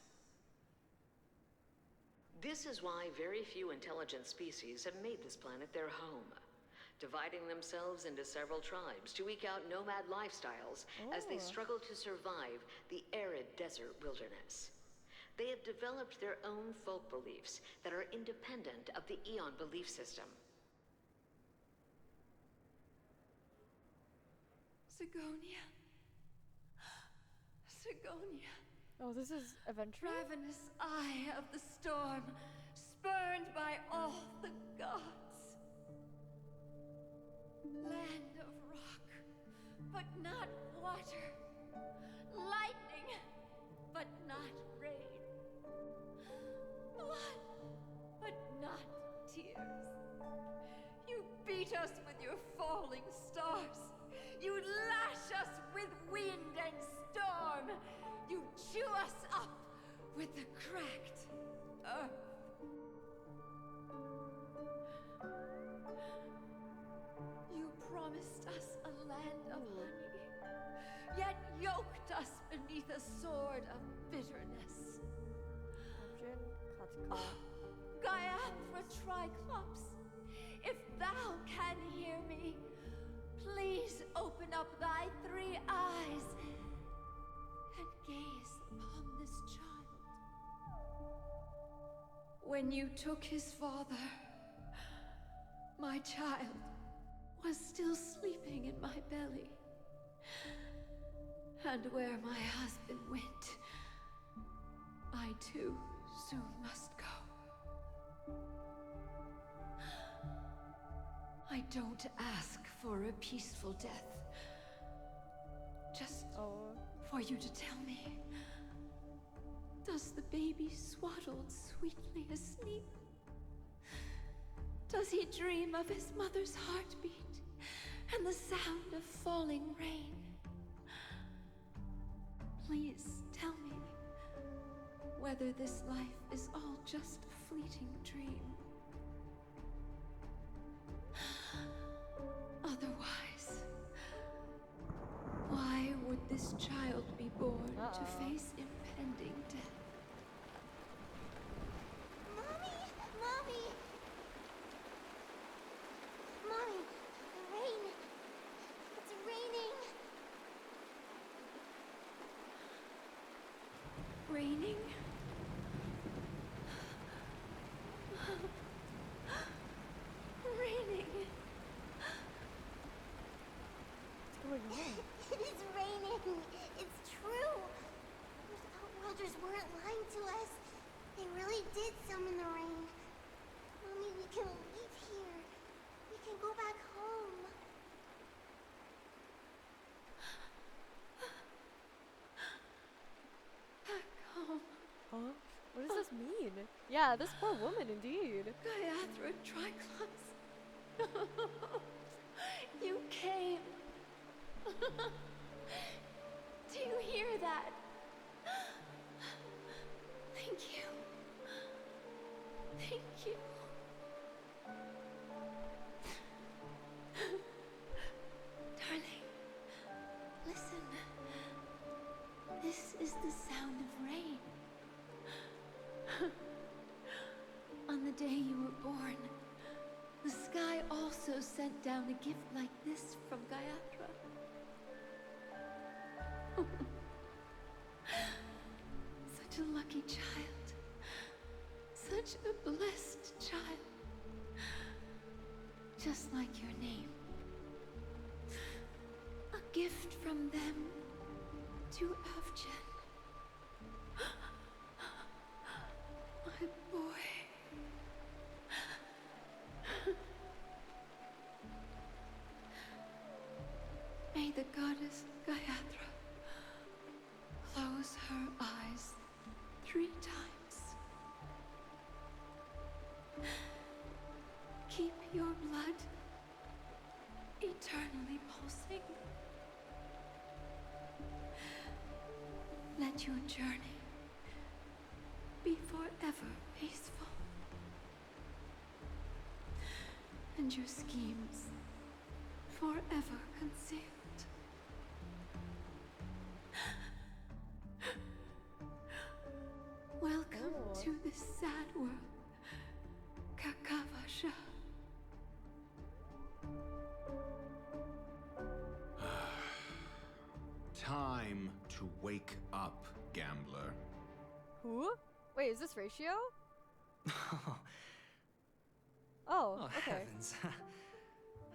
This is why very few intelligent species have made this planet their home, dividing themselves into several tribes to eke out nomad lifestyles as they struggle to survive the arid desert wilderness. They have developed their own folk beliefs that are independent of the Eon belief system. Sigonia. Sigonia. Oh, this is adventure? Ravenous eye of the storm, spurned by all the gods. Land of rock, but not water. Lightning, but not rain. Blood, but not tears. You beat us with your falling stars. You lash us with wind and storm. You chew us up with the cracked earth. You promised us a land of honey, yet yoked us beneath a sword of bitterness. Oh, Gaiathra Triclops, if thou can hear me, please open up thy 3 eyes and gaze upon this child. When you took his father, my child was still sleeping in my belly. And where my husband went, I too soon must go. I don't ask for a peaceful death. Just for you to tell me, does the baby swaddled sweetly asleep? Does he dream of his mother's heartbeat and the sound of falling rain? Please tell me whether this life is all just a fleeting dream. Otherwise, why would this child be born to face impending death? Mommy! Mommy! Mommy! Rain! It's raining! Raining? Raining. It is raining! It's true! Those outworlders weren't lying to us. They really did summon the rain. Mommy, we can leave here. We can go back home. Back home. Huh? What does this mean? Yeah, this poor woman indeed. Gaiathra Triclops. You came. Do you hear that? Thank you. Thank you. Darling, listen. This is the sound of rain. On the day you were born, the sky also sent down a gift like this from Gaiathra. Such a lucky child. Such a blessed child. Just like your name. A gift from them to Avjen. My boy. Your blood eternally pulsing. Let your journey be forever peaceful. And your schemes forever concealed. Welcome to this sad world, Kakavasha. Time to wake up, gambler. Who? Wait, is this Ratio? Oh, okay. Heavens.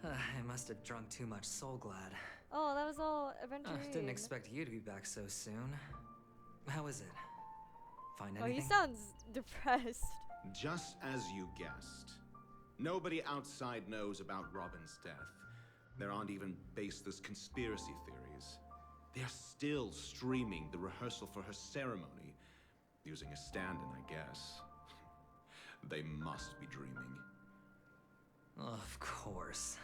I must have drunk too much Soul Glad. Oh, that was all Aventurine. Didn't expect you to be back so soon. How is it? Find anything? Oh, he sounds depressed. Just as you guessed. Nobody outside knows about Robin's death. There aren't even baseless conspiracy theories. They're still streaming the rehearsal for her ceremony, using a stand-in, I guess. They must be dreaming. Of course.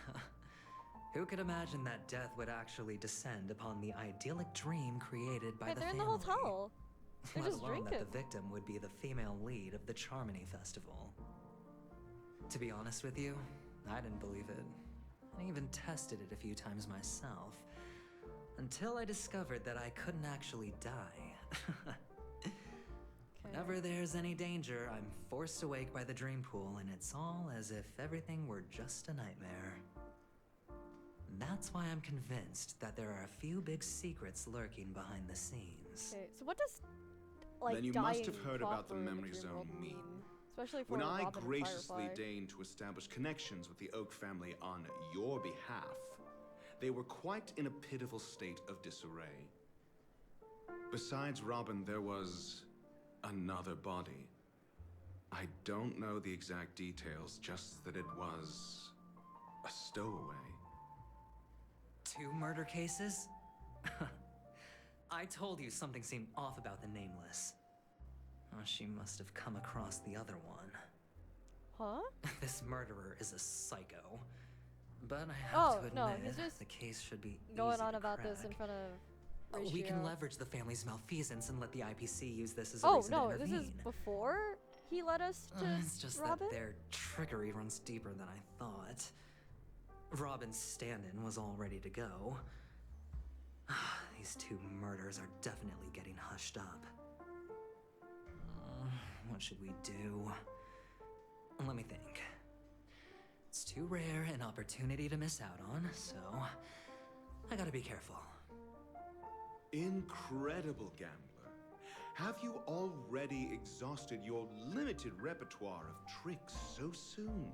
Who could imagine that death would actually descend upon the idyllic dream created by Wait, the they're family? in the hotel. They're Let just alone drinking. that the victim would be the female lead of the Charmony Festival. To be honest with you, I didn't believe it. I even tested it a few times myself. Until I discovered that I couldn't actually die. Whenever there's any danger, I'm forced awake by the dream pool, and it's all as if everything were just a nightmare. That's why I'm convinced that there are a few big secrets lurking behind the scenes. Okay, so what does, like, Then you dying must have heard about the proper in memory dream zone world mean. Especially for When I Robin and graciously Firefly. deigned to establish connections with the Oak family on your behalf, they were quite in a pitiful state of disarray. Besides Robin, there was another body. I don't know the exact details, just that it was a stowaway. 2 murder cases? I told you something seemed off about the Nameless. Oh, she must have come across the other one. Huh? This murderer is a psycho. But I have to admit, no, he's just the case should be going easy on to about crack. this in front of Ratio. We can leverage the family's malfeasance and let the IPC use this as a Oh reason to no, intervene. this is before he led us to It's just Robin? that their trickery runs deeper than I thought. Robin's stand-in was all ready to go. These 2 murders are definitely getting hushed up. What should we do? Let me think. It's too rare an opportunity to miss out on, so I gotta be careful. Incredible, gambler. Have you already exhausted your limited repertoire of tricks so soon?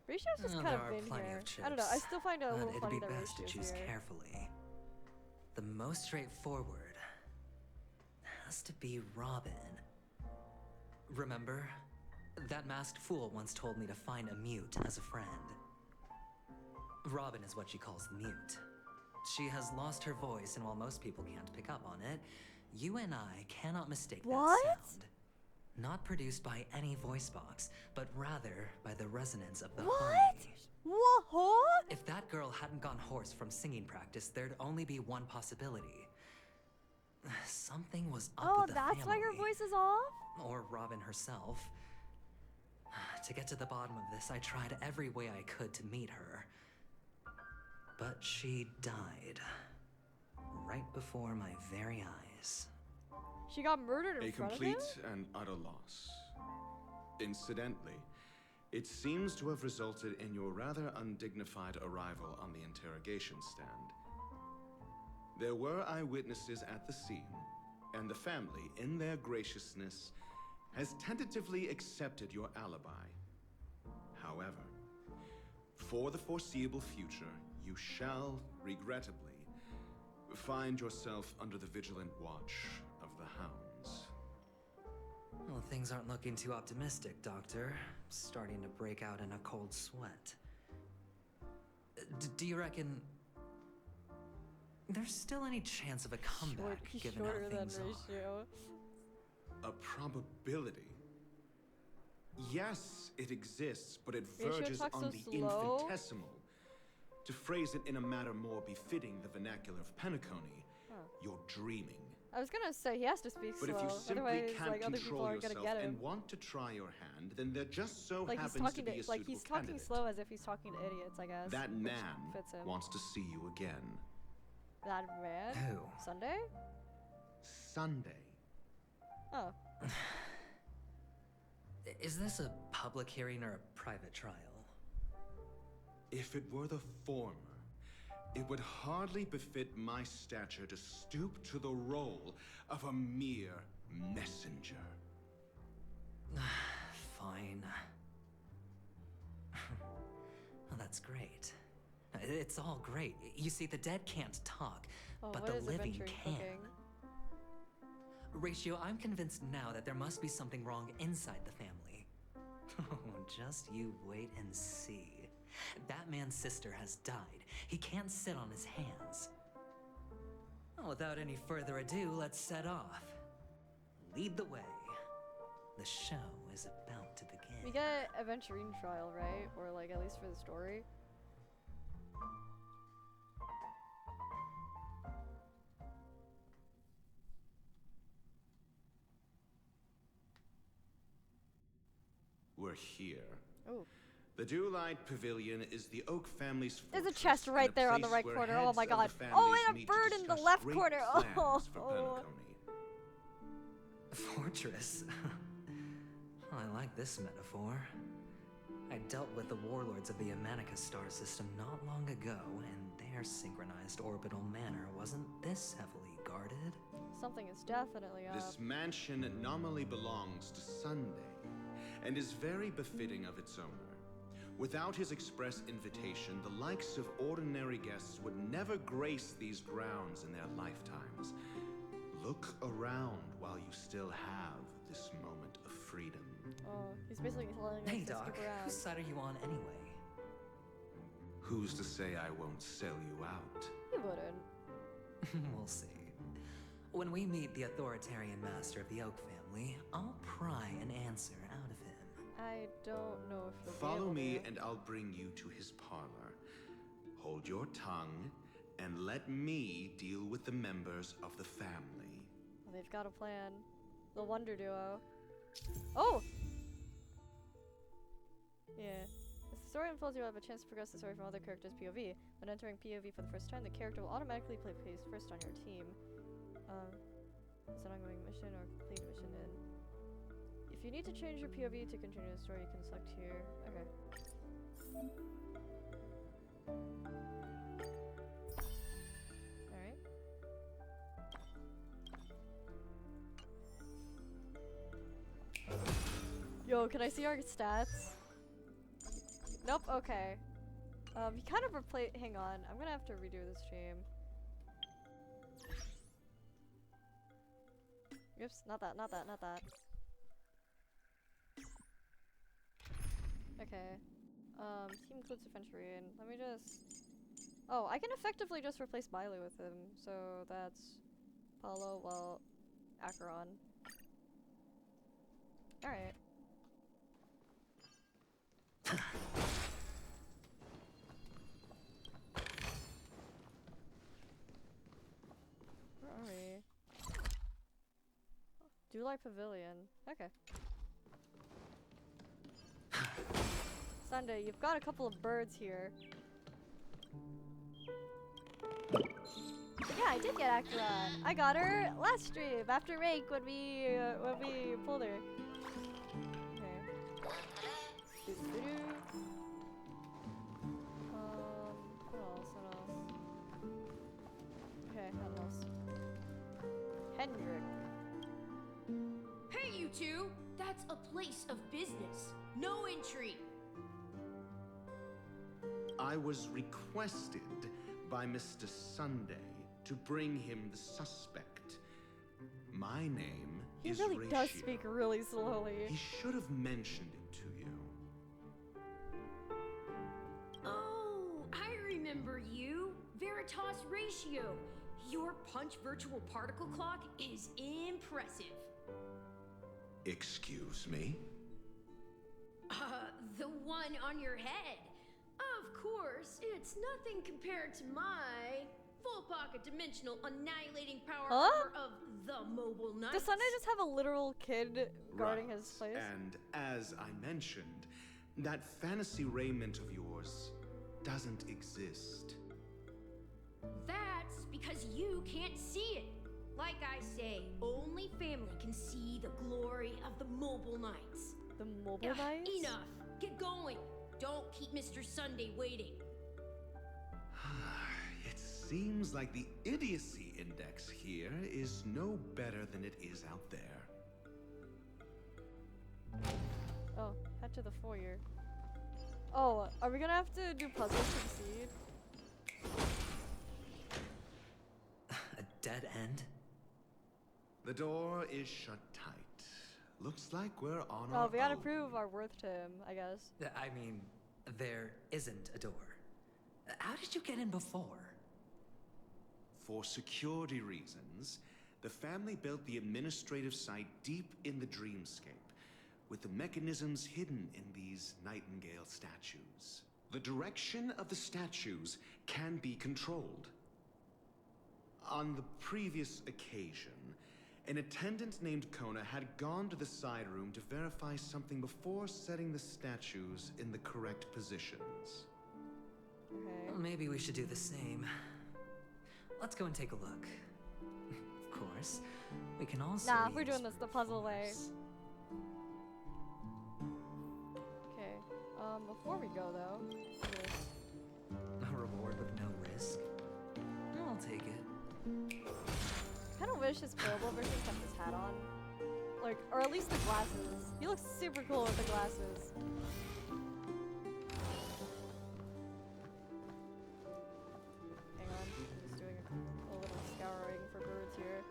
Ratio's just kind There of are been plenty here. of chips, I don't know, I still find it a but little it'd funny be that best to Ratio's choose here. carefully. The most straightforward has to be Robin. Remember? That masked fool once told me to find a mute as a friend. Robin is what she calls the mute. She has lost her voice, and while most people can't pick up on it, you and I cannot mistake What? that sound. Not produced by any voice box, but rather by the resonance of the harmony. What? If that girl hadn't gone hoarse from singing practice, there'd only be one possibility. Something was up Oh, with the that's why her family. voice is off? Or Robin herself. To get to the bottom of this, I tried every way I could to meet her. But she died. Right before my very eyes. She got murdered in A front of him? complete and utter loss. Incidentally, it seems to have resulted in your rather undignified arrival on the interrogation stand. There were eyewitnesses at the scene, and the family, in their graciousness, has tentatively accepted your alibi. However, for the foreseeable future, you shall, regrettably, find yourself under the vigilant watch of the hounds. Well, things aren't looking too optimistic, Doctor. I'm starting to break out in a cold sweat. Do you reckon there's still any chance of a comeback, He's given shorter how than things are? Ratio. A probability? Yes, it exists, but it Ratio verges talks on so the slow. infinitesimal. To phrase it in a manner more befitting the vernacular of Penacony, you're dreaming. I was gonna say he has to speak But slow, if you simply otherwise can't like other people control aren't gonna yourself get him. and want to try your hand, then there just so Like he's happens to talking be a to, suitable like he's talking candidate. slow as if he's talking to idiots, I guess. That which man fits him. wants to see you again. That man? Who? Sunday? Sunday. Oh. Is this a public hearing or a private trial? If it were the former, it would hardly befit my stature to stoop to the role of a mere messenger. Fine. Oh, that's great. It's all great. You see, the dead can't talk, Oh, but what the is living adventuring can. cooking? Ratio, I'm convinced now that there must be something wrong inside the family. Oh, just you wait and see. That man's sister has died. He can't sit on his hands. Well, without any further ado, let's set off. Lead the way. The show is about to begin. We get adventuring trial, right? Or like at least for the story. We're here. Oh. The Dewlight Pavilion is the Oak family's There's a fortress chest and right a there on the place right where corner. Oh heads my of the god. families Oh, and a meet to bird in the discuss left great corner. plans Oh. for Penacony. Fortress. I like this metaphor. I dealt with the warlords of the Amanicus star system not long ago, and their synchronized orbital manor wasn't this heavily guarded. Something is definitely up. This mansion nominally belongs to Sunday, and is very befitting of its owner. Without his express invitation, the likes of ordinary guests would never grace these grounds in their lifetimes. Look around while you still have this moment of freedom. Oh, he's basically telling us Hey, to Doc, skip around. whose side are you on anyway? Who's to say I won't sell you out? He wouldn't. We'll see. When we meet the authoritarian master of the Oak family, I'll pry an answer out of him. I don't know if he'll be Follow able me to. and I'll bring you to his parlor. Hold your tongue and let me deal with the members of the family. Well, they've got a plan. The Wonder Duo. Oh! Yeah. As the story unfolds, you'll have a chance to progress the story from other characters' POV. When entering POV for the first time, the character will automatically play first on your team. Is an ongoing mission or complete mission in. If you need to change your POV to continue the story, you can select here. Okay. Alright. Yo, can I see our stats? Nope, okay. He kind of replaced. Hang on, I'm gonna have to redo this stream. Oops, not that, not that, not that. Okay. Team includes Adventuring. Let me just... Oh, I can effectively just replace Miley with him, so that's... Paulo, well, Acheron. Alright. Where are we? Dewlight Pavilion. Okay. Sunday, you've got a couple of birds here. Yeah, I did get Acheron. I got her last stream after Rake when we pulled her. Okay. What else? What else? Okay, what else? Hendrik. Hey, you two! That's a place of business. No entry. I was requested by Mr. Sunday to bring him the suspect. My name is He really Ratio. does speak really slowly. He should have mentioned it to you. Oh, I remember you. Veritas Ratio. Your punch virtual particle clock is impressive. Excuse me? the one on your head. Of course, it's nothing compared to my full pocket dimensional annihilating power armor of the Mobile Knights. Does Sunday just have a literal kid guarding his place? And as I mentioned, that fantasy raiment of yours doesn't exist. That's because you can't see it. Like I say, only family can see the glory of the Mobile Knights. The Mobile Knights? Enough. Get going. Don't keep Mr. Sunday waiting. It seems like the idiocy index here is no better than it is out there. Oh, head to the foyer. Oh, are we gonna have to do puzzles to succeed? A dead end? The door is shut tight. Looks like we're on Oh, our we gotta own. prove our worth to him, I guess. I mean, there isn't a door. How did you get in before? For security reasons, the family built the administrative site deep in the dreamscape, with the mechanisms hidden in these Nightingale statues. The direction of the statues can be controlled. On the previous occasion, an attendant named Kona had gone to the side room to verify something before setting the statues in the correct positions. Okay. Well, maybe we should do the same. Let's go and take a look. Of course, we can also Nah, we're use doing this the puzzle way. force. Okay. Before we go though, this. A reward with no risk. I'll take it. Kind of wish his playable version kept his hat on, like, or at least the glasses. He looks super cool with the glasses. Hang on, I'm just doing a little scouring for birds here.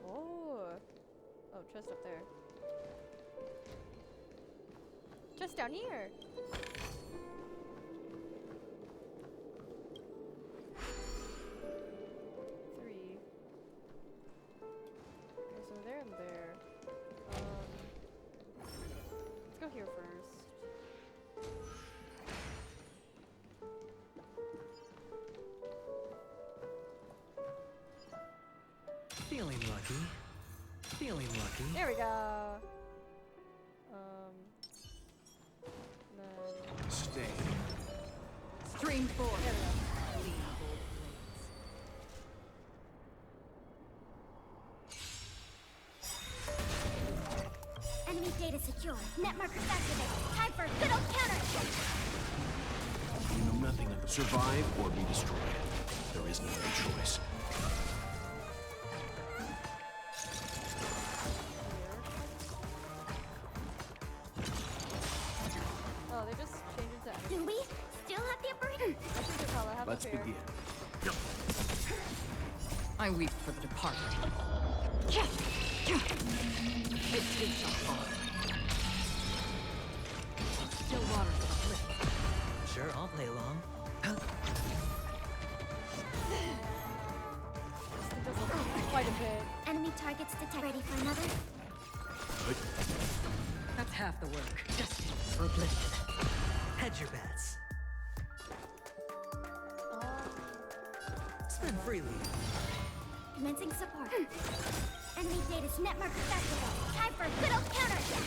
Oh, chest up there. Just down here. Three. Okay, so there and there. Let's go here first. Feeling lucky. Feeling lucky. There we go. Then Stay. Stream 4. there we go. Enemy data secure. Net markers activated. Time for a good old counterattack. You know nothing of survive or be destroyed. There is no other choice. Oh, they just changed it to. Do we still have the upper hand? I think that's all I have Let's up here. begin. I weep for the departed. It too shall fall. Still waters uplift. Sure, I'll play along. It does look quite a bit. Enemy targets detected. Ready for another? That's half the work. Destined for oblivion. Hedge your bets. Spend freely. Commencing support. Enemy data's net markers activated. Time for a good old counterattack.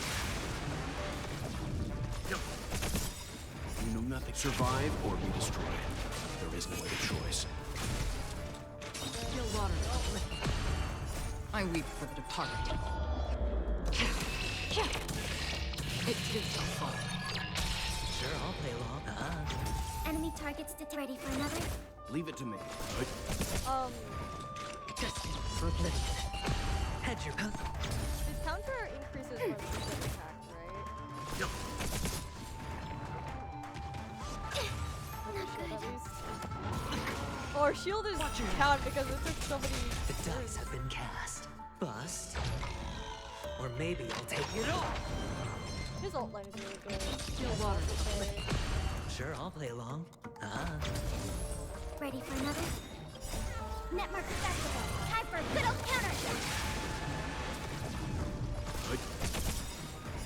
You know nothing. Survive or be destroyed. There is no other choice. Still waters uplift. I weep for the departed. It too shall fall. Sure, I'll play along. Enemy targets detected. Ready for another? Leave it to me. Destined for oblivion. Hedge your bets. His counter increases when he's attacked, right? Yep. Shield at least. Or shield is count because it took so many. The dice have been cast. Bust. Or maybe I'll take it all. His ult line is really good. Still waters uplift. Sure, I'll play along. Ready for another? Netmark Festival. Time for a good old counterattack. Good.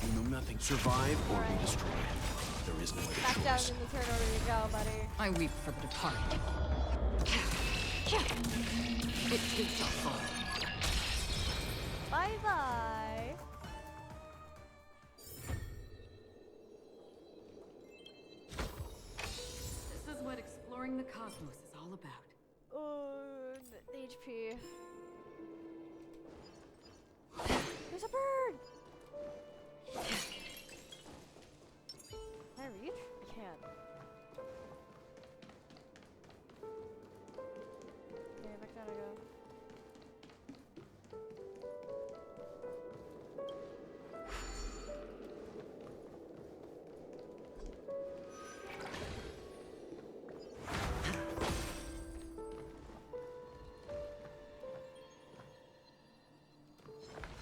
You know nothing. Survive or be destroyed. There is no Back other down choice. in the turn order you go, buddy. I weep for the departed. It too shall fall. Bye bye. This is what exploring the cosmos is all about. HP. There's a bird! Can I reach? I can't. Okay, back down I go.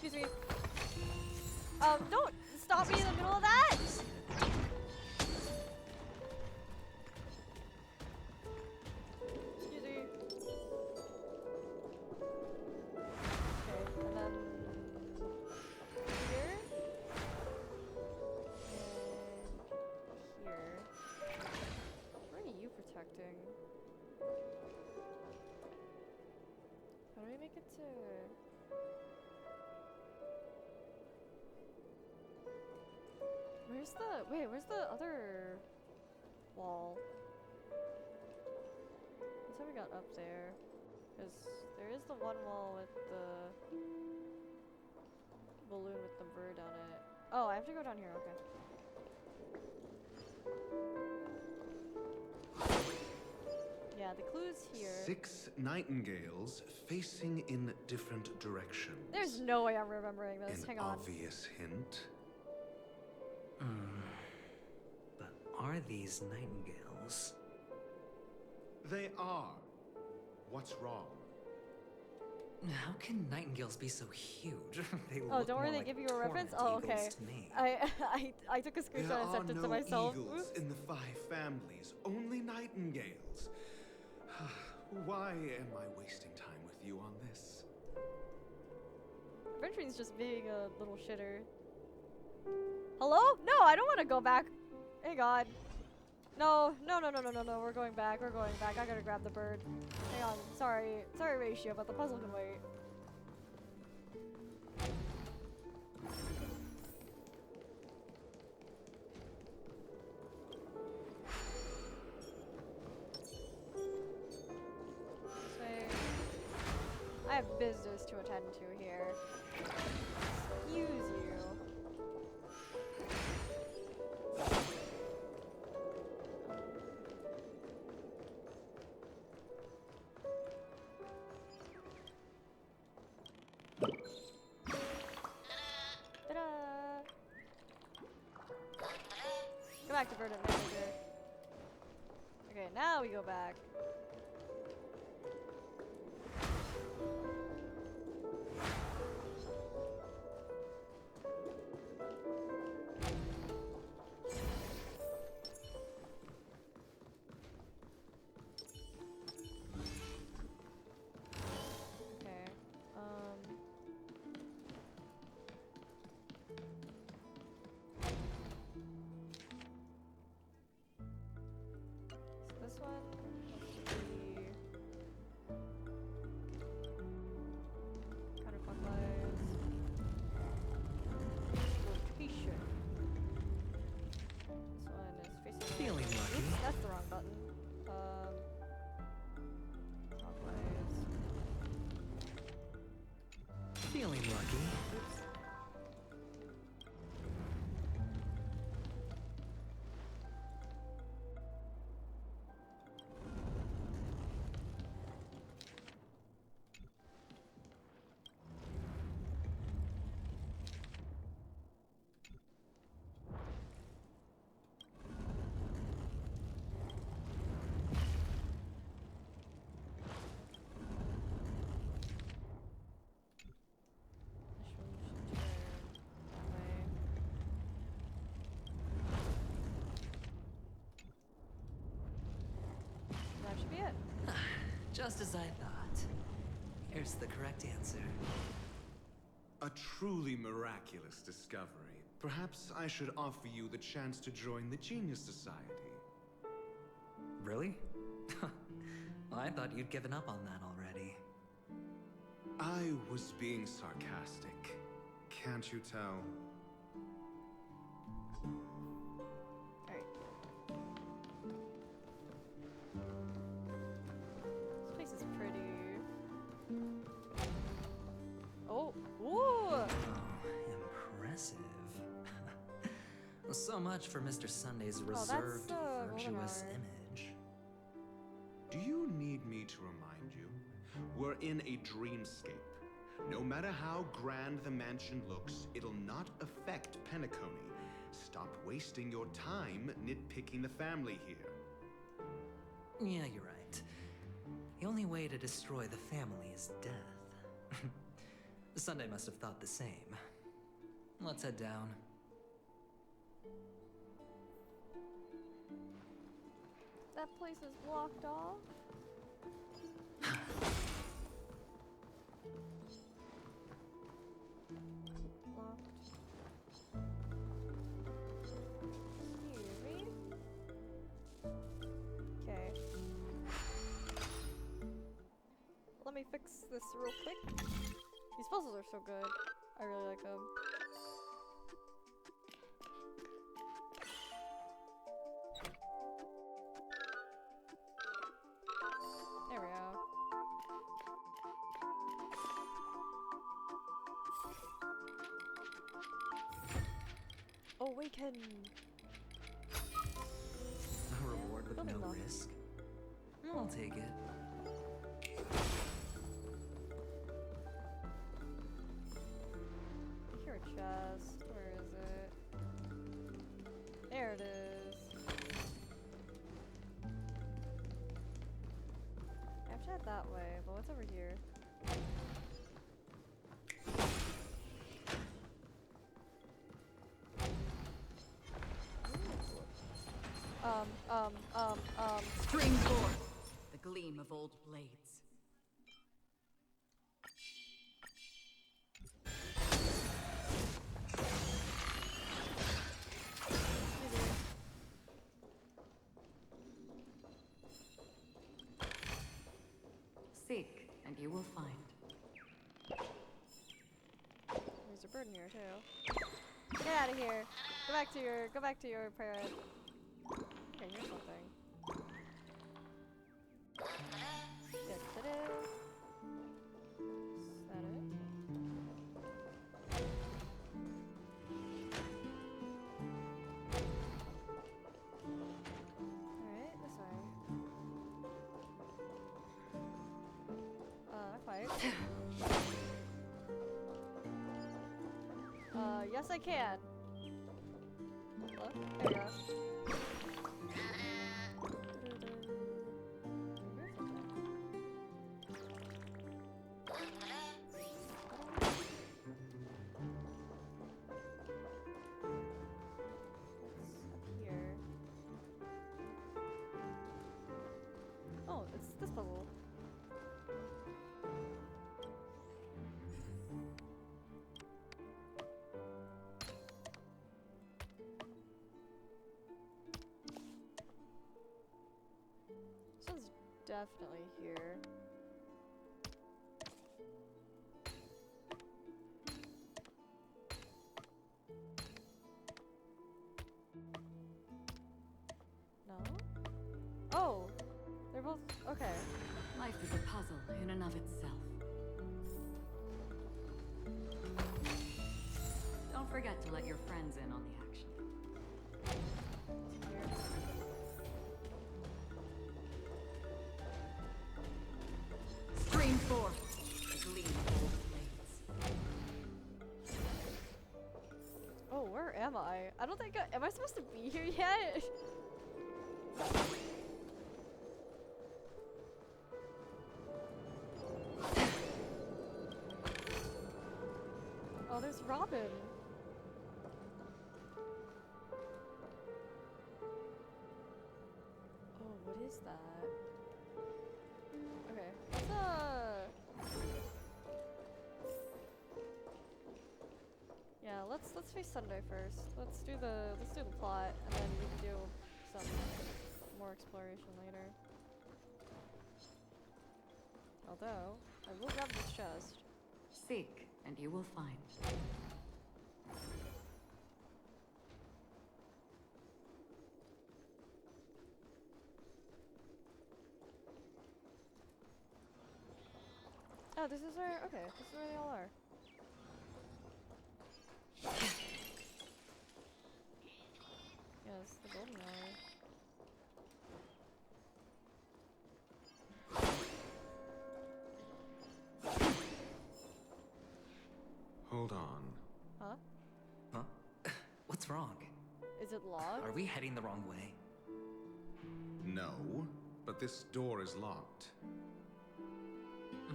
Excuse me. Don't stop me in the middle of that! Excuse me. Okay, and then here. And here. Where are you protecting? How do we make it to... where's the other wall? Let's say we got up there. Because there is the one wall with the balloon with the bird on it. Oh, I have to go down here, okay. Yeah, the clue's here. 6 nightingales facing in different directions. There's no way I'm remembering this. An Hang on. obvious hint. But are these nightingales? They are. What's wrong? How can nightingales be so huge? They Oh, look don't worry, more they like give you a reference? horned Oh, okay. eagles to me. I took a There screenshot and are sent it no to myself. eagles Oops. in the 5 families, only nightingales. Why am I wasting time with you on this? Venturing's just being a little shitter. Hello? No, I don't want to go back. Hang on. No, we're going back. We're going back. I gotta grab the bird. Hang on. Sorry, Ratio, but the puzzle can wait. This way. I have business to attend to here. Excuse you. Ta-da! Go back to Verdant Manager. Okay, now we go back. Okay. So this one has to be counterclockwise. Rotation. This one is facing the Feeling lucky. Oops, that's the wrong button. Clockwise. Feeling lucky. Oops. This one should turn that way. That should be it. Just as I thought. Here's the correct answer. A truly miraculous discovery. Perhaps I should offer you the chance to join the Genius Society. Really? Well, I thought you'd given up on that already. I was being sarcastic. Can't you tell? Alright. This place is pretty. Oh, ooh! Oh, impressive. So much for Mr. Sunday's reserved, virtuous image. Do you need me to remind you? We're in a dreamscape. No matter how grand the mansion looks, it'll not affect Penacony. Stop wasting your time nitpicking the family here. Yeah, you're right. The only way to destroy the family is death. Sunday must have thought the same. Let's head down. That place is blocked off. Locked. Excuse me. Okay. Let me fix this real quick. These puzzles are so good. I really like them. There we go. Awaken! A reward with Building no block. risk. I'll take it. I hear a chest. Where is it? There it is. I've tried that way, but what's over here? Stream forth the gleam of old blades. Seek, and you will find. There's a bird in here too. Get out of here! Go back to your parrot. Okay, here's something. Yes, it is. Is that it? Alright, this way. Fight. Yes I can. Look, there you go. Here. Oh, it's this puzzle. This one's definitely here. No? Oh! They're both... okay. Life is a puzzle in and of itself. Don't forget to let your friends in on the action. Stream forth the gleam of old blades. Oh, where am I? I don't think am I supposed to be here yet? Oh, there's Robin. Oh, what is that? Okay. Yeah, let's face Sunday first. Let's do the plot, and then we can do some more exploration later. Although, I will grab this chest. Seek, and you will find. Oh, this is where, okay, this is where they all are. Yes, the golden hour. Hold on. Huh? Huh? What's wrong? Is it locked? Are we heading the wrong way? No, but this door is locked.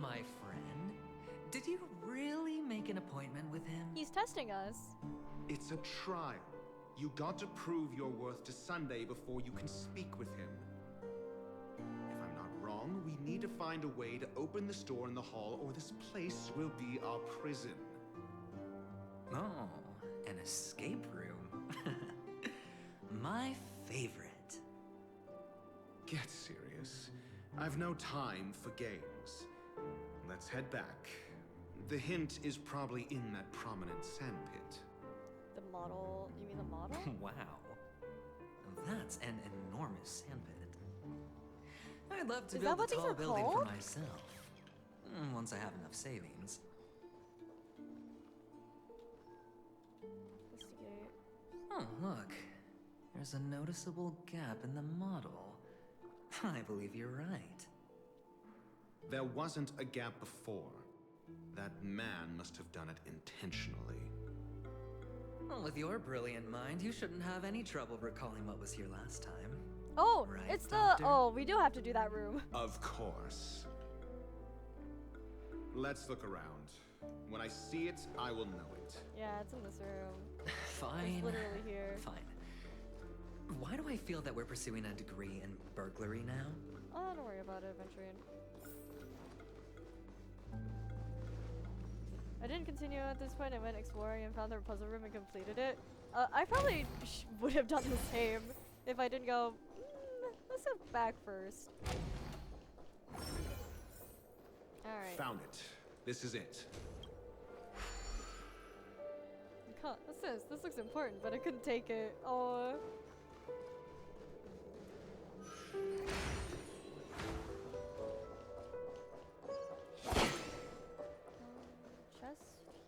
My friend? Did you really make an appointment with him? He's testing us. It's a trial. You got to prove your worth to Sunday before you can speak with him. If I'm not wrong, we need to find a way to open this door in the hall, or this place will be our prison. Oh, an escape room. My favorite. Get serious. I've no time for games. Let's head back. The hint is probably in that prominent sandpit. The model? You mean the model? Wow. That's an enormous sandpit. I'd love to build a tall building for myself. Once I have enough savings. Investigate. Oh, look. There's a noticeable gap in the model. I believe you're right. There wasn't a gap before. That man must have done it intentionally. Well, with your brilliant mind, you shouldn't have any trouble recalling what was here last time. Oh, Right, it's the, Doctor? oh, we do have to do that room. Of course. Let's look around. When I see it, I will know it. Yeah, it's in this room. Fine. It's literally here. Fine. Why do I feel that we're pursuing a degree in burglary now? Oh, don't worry about it, Adventuring. I didn't continue at this point. I went exploring and found the puzzle room and completed it. I probably would have done the same if I didn't go, let's go back first. Alright. Found it. This is it. What's this? This looks important, but I couldn't take it. Oh. Chest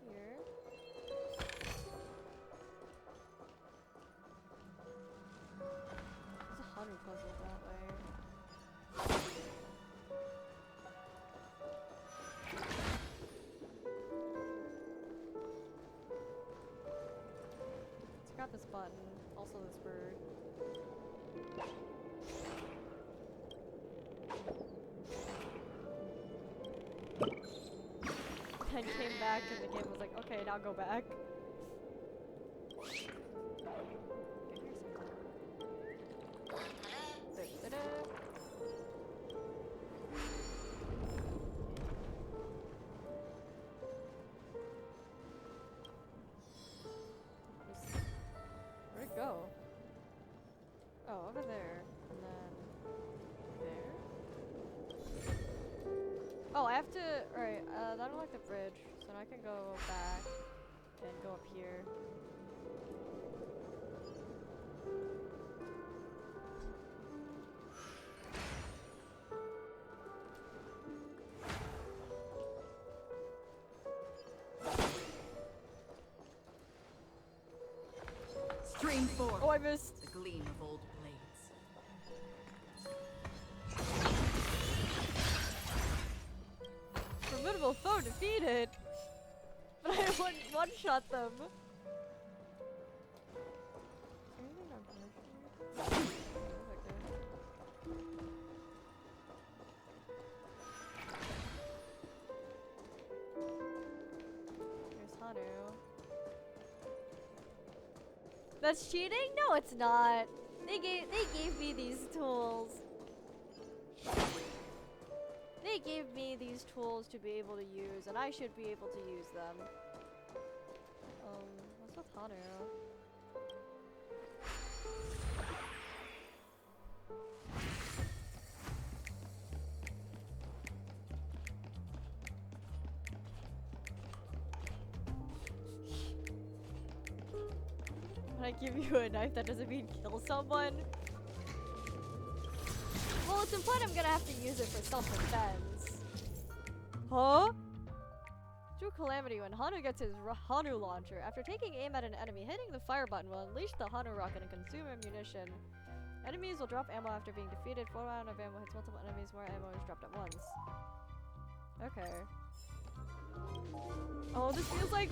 here. There's a hundred puzzles that way. Let's grab this button. Also this bird. Then came back and the game was like, okay, now go back. Okay, here's something. Da-da-da. Where'd it go? Oh, over there. And then there. Oh, I have to. Alright, that'll like the bridge. So now I can go back and go up here. Stream 4. Oh, I missed. The gleam of old blades. Formidable foe defeated! But I one-shot them. Anything down here? Here's Hanu. That's cheating? No, it's not. They gave me these tools. They gave me these tools to be able to use, and I should be able to use them. What's with Hanu? When I give you a knife, that doesn't mean kill someone. Well, it's implied I'm gonna have to use it for self-defense. Huh? True calamity when Hanu gets his Hanu launcher. After taking aim at an enemy, hitting the fire button will unleash the Hanu rocket and consume ammunition. Enemies will drop ammo after being defeated. 4 rounds of ammo hits multiple enemies, more ammo is dropped at once. Okay. Oh, this feels like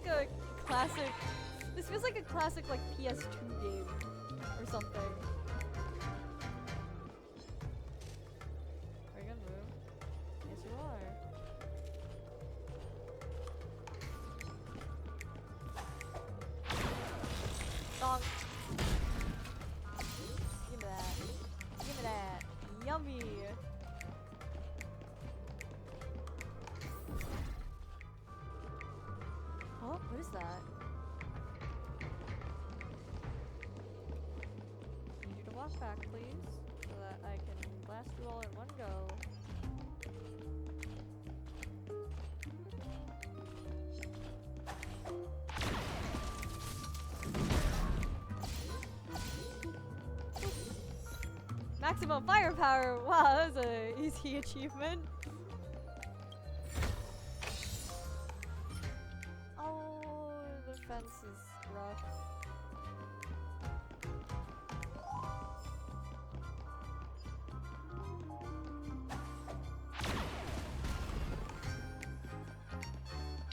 a classic. This feels like a classic like PS2 game or something. Are you gonna move? Yes, you are. Donk. Give me that. Give me that. Yummy. Huh? What is that? Need you to walk back, please, so that I can blast you all in one go. Maximum firepower! Wow, that was a easy achievement. Oh, the fence is rough.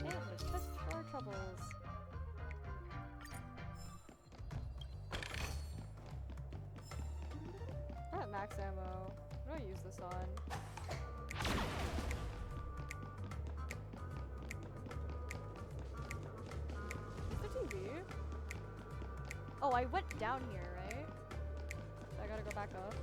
And the test for our troubles. I have max ammo. What do I use this on? Is the TV? Oh, I went down here, right? So I gotta go back up.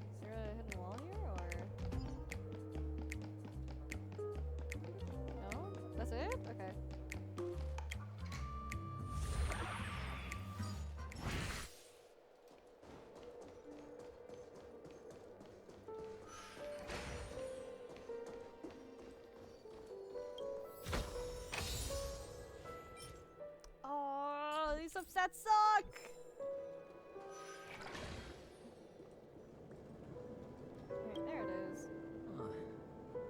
Is there a hidden wall here, or? No? That's it? Okay. Oh, these upsets suck! Right, there it is. Huh.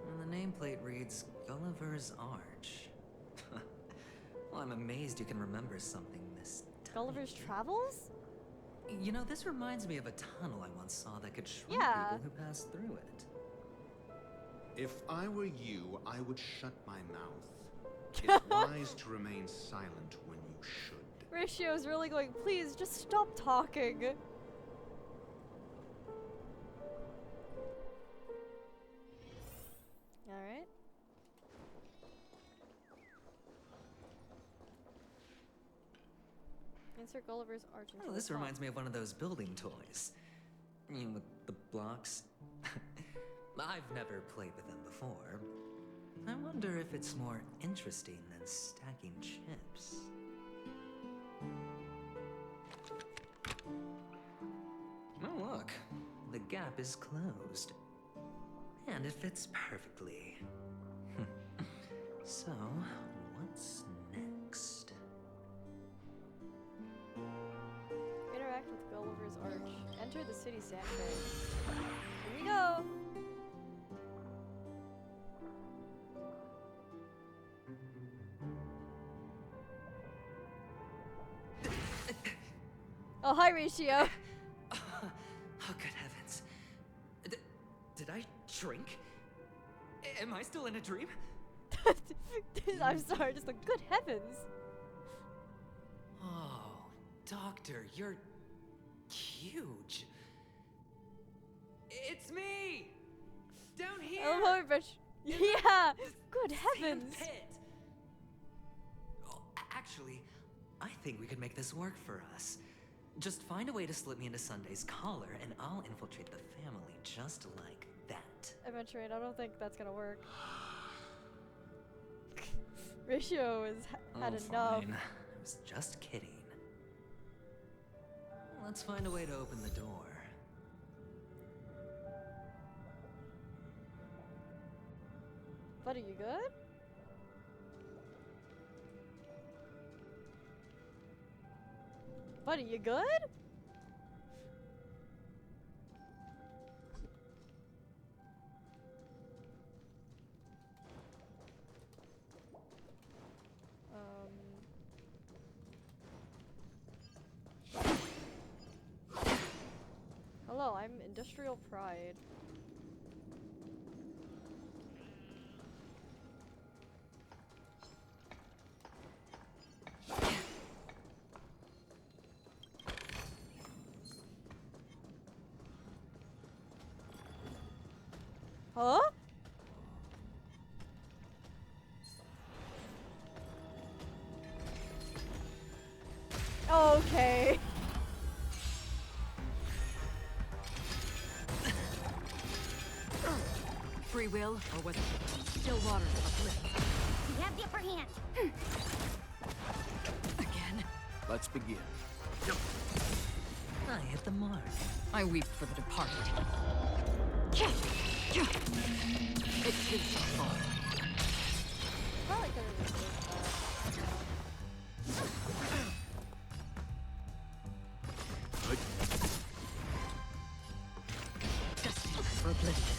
And the nameplate reads Gulliver's Arch. Well, I'm amazed you can remember something this tiny. Gulliver's Travels? You know, this reminds me of a tunnel I once saw that could shrink Yeah. people who passed through it. If I were you, I would shut my mouth. It's wise to remain silent when you should. Ratio is really going, please, just stop talking. Alright. Insert Gulliver's Arch into Oh, the this phone. reminds me of one of those building toys. You know, with the blocks. I've never played with them before. I wonder if it's more interesting than stacking chips. Oh, look. The gap is closed. And it fits perfectly. So, what's next? Interact with Gulliver's Arch. Enter the city sandbank. Here we go! Oh, hi, Ratio. Oh, good heavens. Did I shrink? Am I still in a dream? I'm sorry, just like, good heavens. Oh, Doctor, you're huge. It's me! Down here! Oh, bitch. Yeah! Good Sand heavens. pit. Actually, I think we could make this work for us. Just find a way to slip me into Sunday's collar, and I'll infiltrate the family just like that. Adventuring, I don't think that's gonna work. Ratio has had enough. Fine. I was just kidding. Let's find a way to open the door. Buddy, you good? Buddy, you good? Hello, I'm Industrial Pride. Huh? Okay. Free will, or was it still water uplift? We have the upper hand. Again? Let's begin. I hit the mark. I weep for the departed. It too shall fall. Probably could have resisted Destined for oblivion.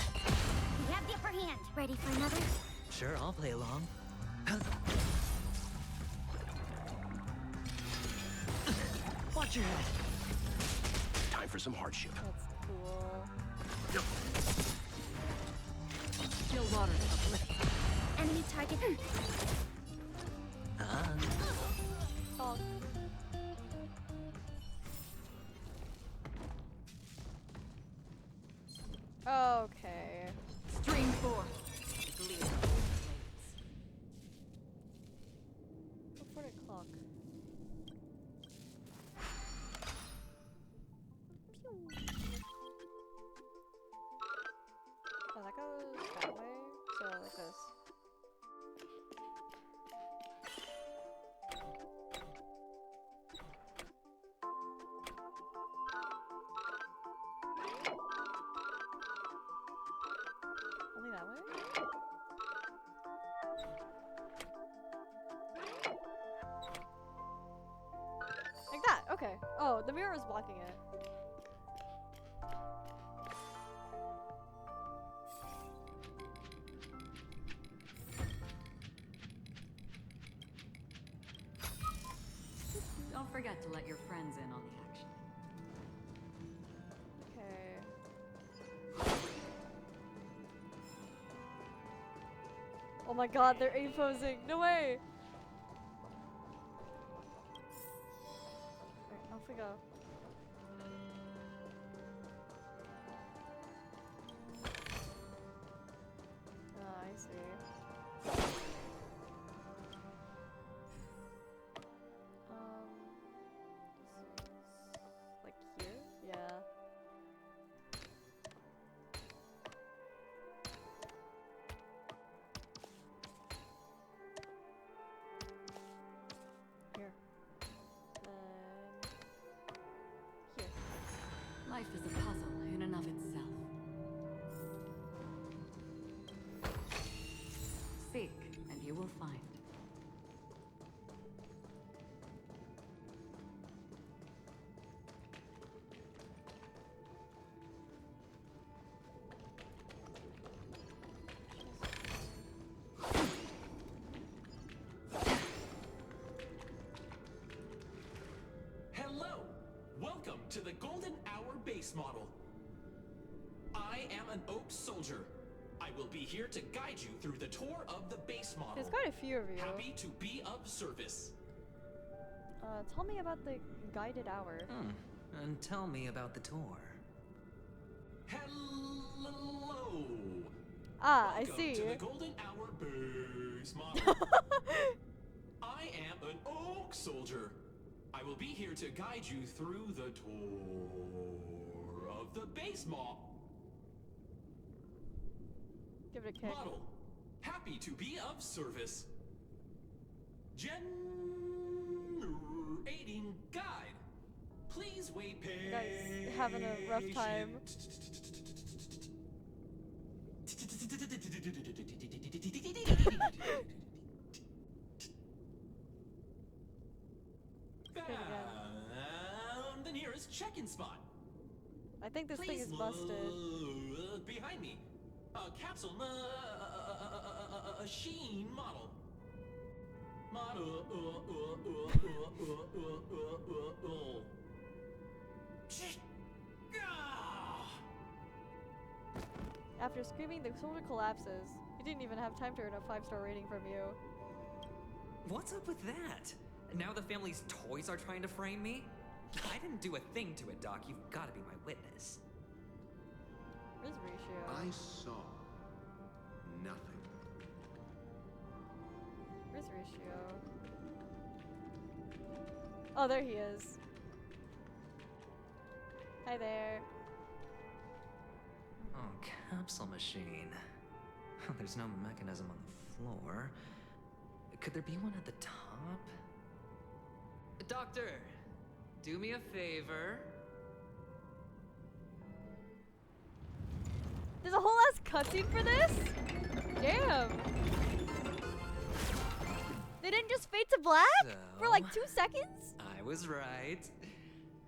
We have the upper hand. Ready for another? Sure, I'll play along. Watch your head. Time for some hardship. That's cool. Still water uplift. Enemy target. Oh. Okay. Stream 4. Gleam. 4 o'clock. Oh, that goes that way. So like this. Only that way? Like that, okay. Oh, the mirror is blocking it. Don't forget to let your friends in on the action. Okay. Oh my god, they're A-posing. No way! Alright, off we go. Ah, I see. Like here? Yeah. Here. Here. Life is a puzzle in and of itself. Seek, and you will find. Hello! Welcome to the Golden Hour base model. I am an Oak Soldier. I will be here to guide you through the tour of the base model. There's quite a few of you. Happy to be of service. Tell me about the guided hour. And tell me about the tour. Hello! Ah, Welcome I see. to the Golden Hour base model. I am am an oak soldier. I will be here to guide you through the tour of the base model. Give it a kick. Model, happy to be of service. Generating guide. Please wait You guys having a rough time. Found the nearest check-in spot. I think this thing is Please busted. look behind me. A capsule machine model. After screaming, the soldier collapses. He didn't even have time to earn a 5-star rating from you. What's up with that? Now the family's toys are trying to frame me? I didn't do a thing to it, Doc. You've got to be my witness. Where's Ratio? I saw nothing. Where's Ratio? Oh, there he is. Hi there. Oh, capsule machine. There's no mechanism on the floor. Could there be one at the top? Doctor, do me a favor. There's a whole ass cutscene for this? Damn. They didn't just fade to black? For like 2 seconds? I was right.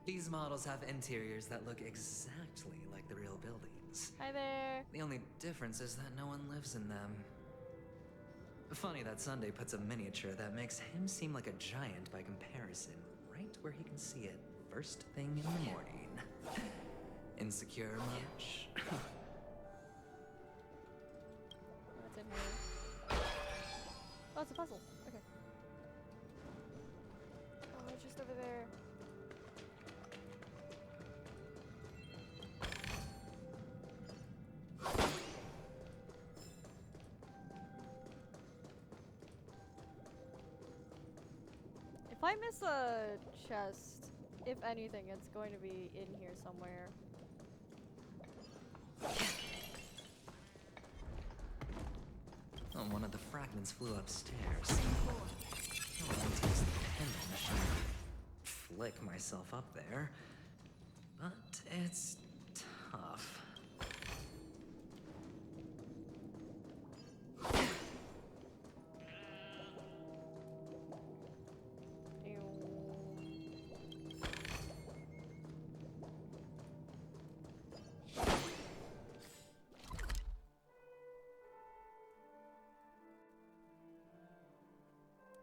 These models have interiors that look exactly like the real buildings. Hi there. The only difference is that no one lives in them. Funny that Sunday puts a miniature that makes him seem like a giant by comparison, right where he can see it first thing in the morning. Insecure much? What's in here? Oh, it's a puzzle. Okay. Oh, it's just over there. If I miss a chest, if anything, it's going to be in here somewhere. Oh, one of the fragments flew upstairs. No one takes the pinball machine. Flick myself up there. But it's tough.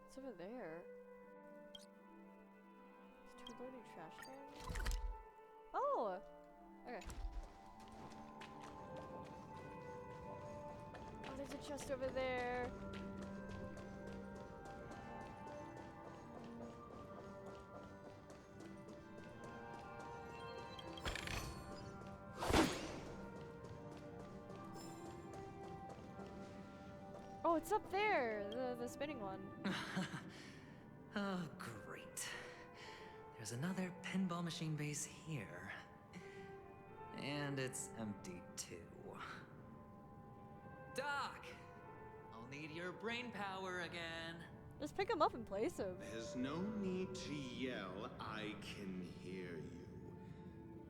It's over there. It's 2 loading trash cans. Oh! Okay. Oh, there's a chest over there. Oh, it's up there, the spinning one. Oh, great. There's another pinball machine base here. And it's empty too. Doc! I'll need your brain power again. Just pick him up and place him. There's no need to yell. I can hear you.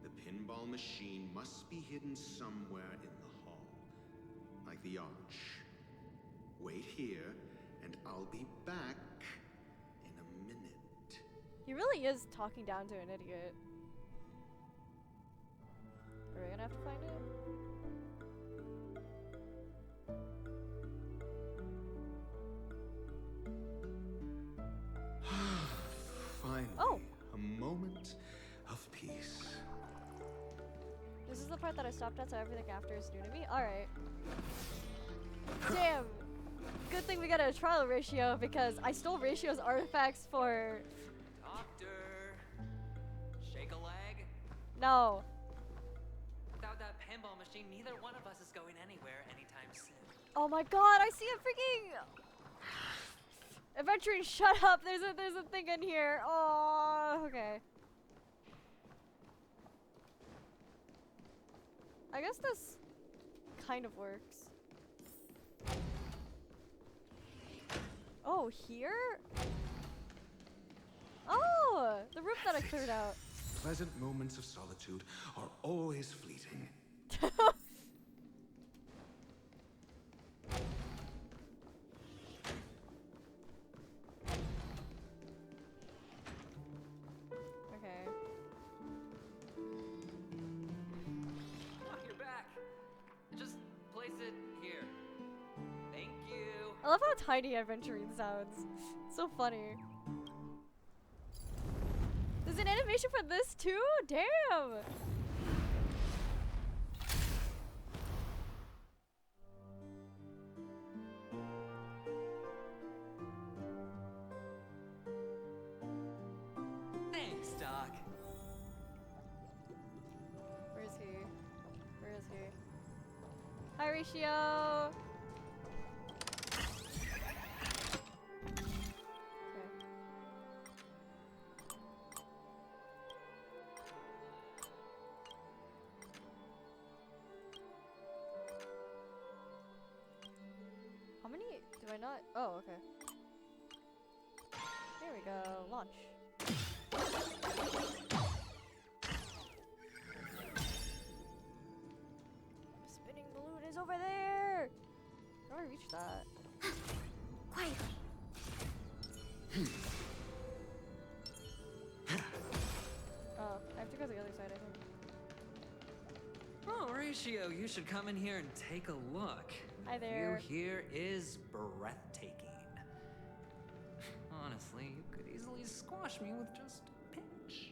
The pinball machine must be hidden somewhere in the hall. Like the arch. Wait here, and I'll be back in a minute. He really is talking down to an idiot. Are we gonna have to find it? Finally, a moment of peace. This is the part that I stopped at, so everything after is new to me? Alright. Damn! Good thing we got a trial Ratio because I stole Ratio's artifacts for... Doctor! Shake a leg? No. Without that pinball machine, neither one of us is going anywhere anytime soon. Oh my god, I see a freaking... Adventuring, shut up! There's a thing in here. Oh, okay. I guess this kind of works. Oh, here? Oh, the room that I cleared out. Pleasant moments of solitude are always fleeting. Okay. Oh, you're back. Just place it here. Thank you. I love how tiny Adventuring sounds. So funny. There's an animation for this too? Damn! Thanks, Doc. Where is he? Where is he? Hi, Ratio! How many do I not? Oh, okay. There we go. Launch. The spinning balloon is over there! How do I reach that? Quietly. Oh, I have to go to the other side, I think. Oh, Ratio, you should come in here and take a look. Hi The there. view here is breathtaking. Honestly, you could easily squash me with just a pinch.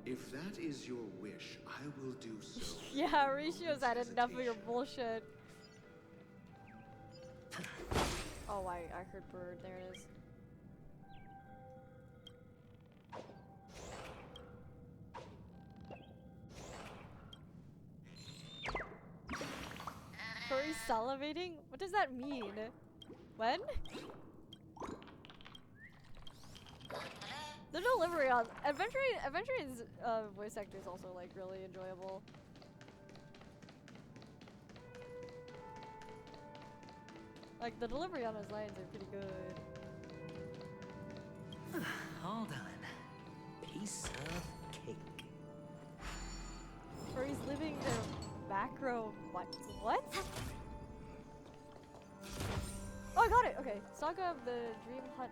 If that is your wish, I will do so. Yeah, Ratio's had enough of your bullshit. Oh, I heard bird. There it is. Furry salivating? What does that mean? When? The delivery on Adventuring's voice actor is also like really enjoyable. Like the delivery on his lines are pretty good. All done. Piece of cake. Furry's living their macro. What? What? Oh, I got it. Okay, Saga of the Dream Hut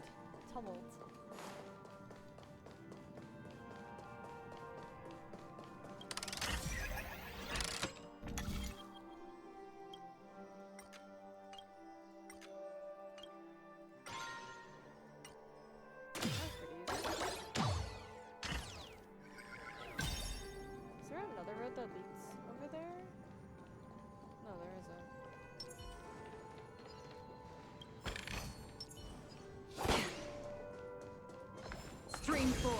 Tumult. Is there another road that leads over there? No, there isn't. Stream 4.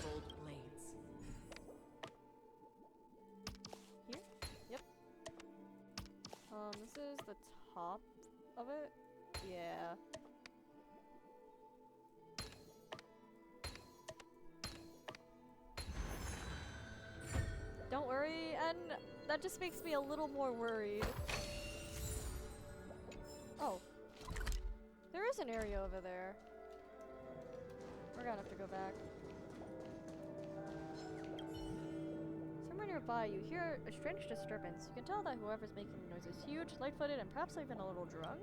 Bold blades. Here? Yep. This is the top of it? Yeah. Don't worry, and that just makes me a little more worried. Oh. There is an area over there. We're gonna have to go back. Somewhere nearby, you hear a strange disturbance. You can tell that whoever's making the noise is huge, light-footed, and perhaps even a little drunk.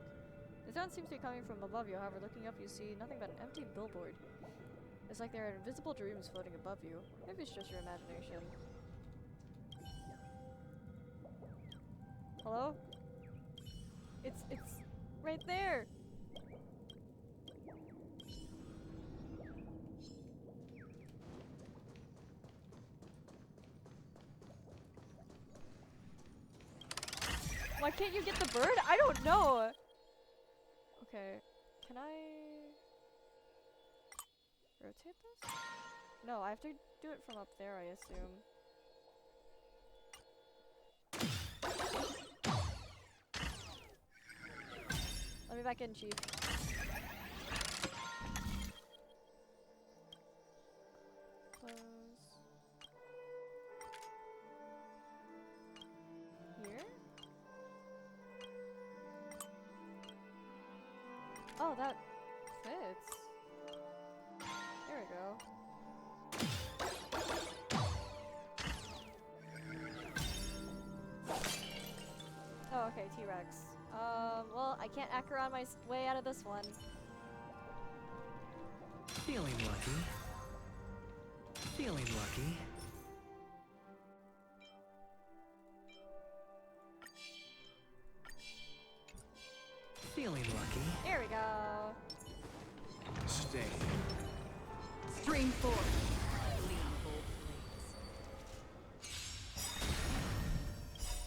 The sound seems to be coming from above you, however, looking up you see nothing but an empty billboard. It's like there are invisible dreams floating above you. Maybe it's just your imagination. Hello? It's right there! Why can't you get the bird? I don't know! Okay, can I rotate this? No, I have to do it from up there, I assume. Let me back in, Chief. Oh, that fits. There we go. Oh, okay, T-Rex. Well, I can't Acheron my way out of this one. Feeling lucky. Feeling lucky. Feeling lucky. There we go. Stay. Stream 4.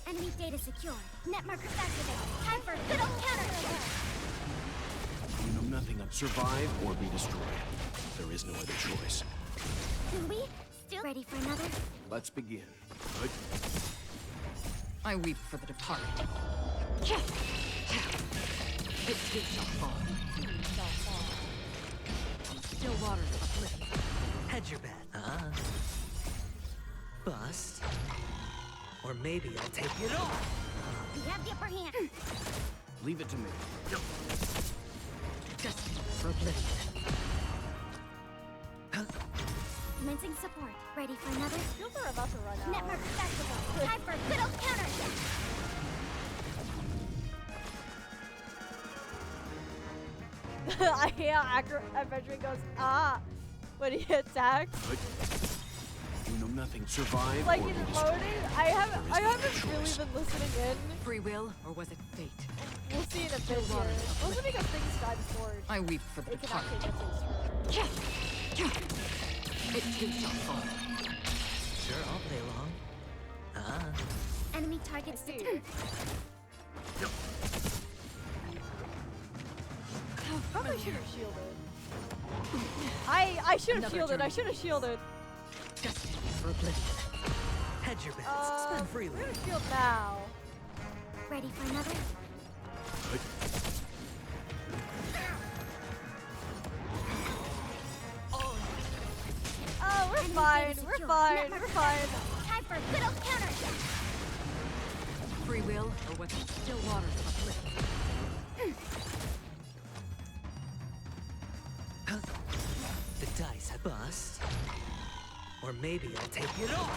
Enemy data secure. Net markers activated. Time for good old counterattack. You know nothing of survive or be destroyed. There is no other choice. Do we still ready for another? Let's begin. I weep for the departed. It too shall fall. Still waters of oblivion. Hedge your bet. Bust. Or maybe I'll take it all. We have the upper hand. Leave it to me. Destiny for oblivion. Commencing support. Ready for another? Feels like we're about to run out. Net markers activated. Time for good old counterattack. Adventuring goes, ah, when he attacks. You know nothing. Survive Like or he's be destroyed. emoting. I haven't really been listening in. Free will, or was it fate? We'll see in a bit here. Mostly because things died before. I weep for the It can departed. actually get to his turn. It too shall fall. Sure, I'll play along. Enemy targets I see. Probably should have shielded. I should have Another shielded. I turn. should have shielded. Destiny for oblivion. Hedge your bets. Spend freely. We're gonna shield now. Ready for another? Oh, we're Enemy fine. data We're secure. fine. Net We're markers fine. activated. Time for good old counterattack. Free will, or was it still waters of oblivion? The dice have bust. Or maybe I'll take it all.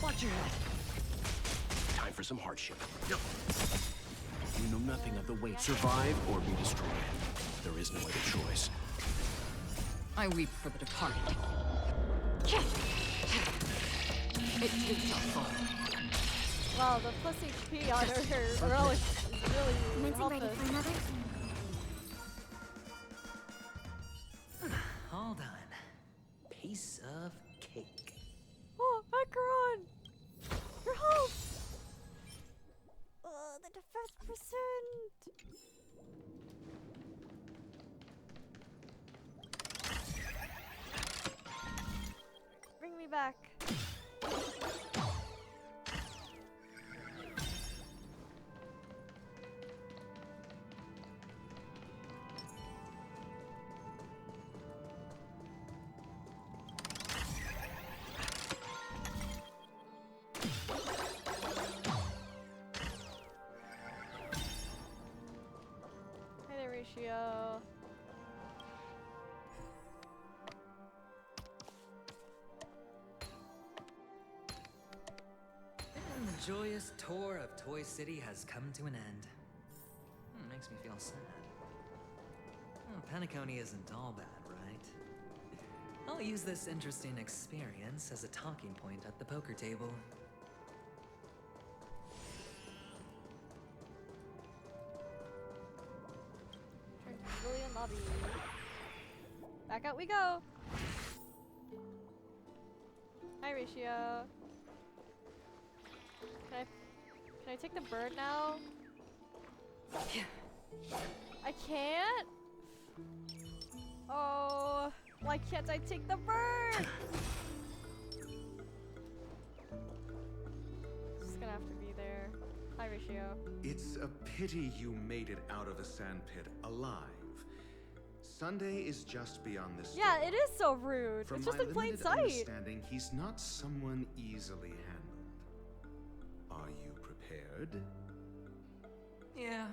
Watch your head. Time for some hardship. You know nothing of the weight. Survive or be destroyed. There is no other choice. I weep for the departed. It too shall fall. Wow, the plus HP on her relic is really Commencing ready helping. for another? All done. Piece of cake. Oh, Acheron! Your health! The defense percent! Bring me back. Hey there, Ratio. And the joyous tour of Toy City has come to an end. Makes me feel sad. Penacony isn't all bad, right? I'll use this interesting experience as a talking point at the poker table. Turn to civilian lobby. Back out we go. Hi, Ratio. Can I take the bird now? I can't? Oh, why can't I take the bird? Just gonna have to be there. Hi, Ratio. It's a pity you made it out of a sandpit alive. Sunday is just beyond this. Yeah, it is so rude. From It's just my in plain limited sight. understanding, he's not someone easily handled. Are you prepared? Yeah.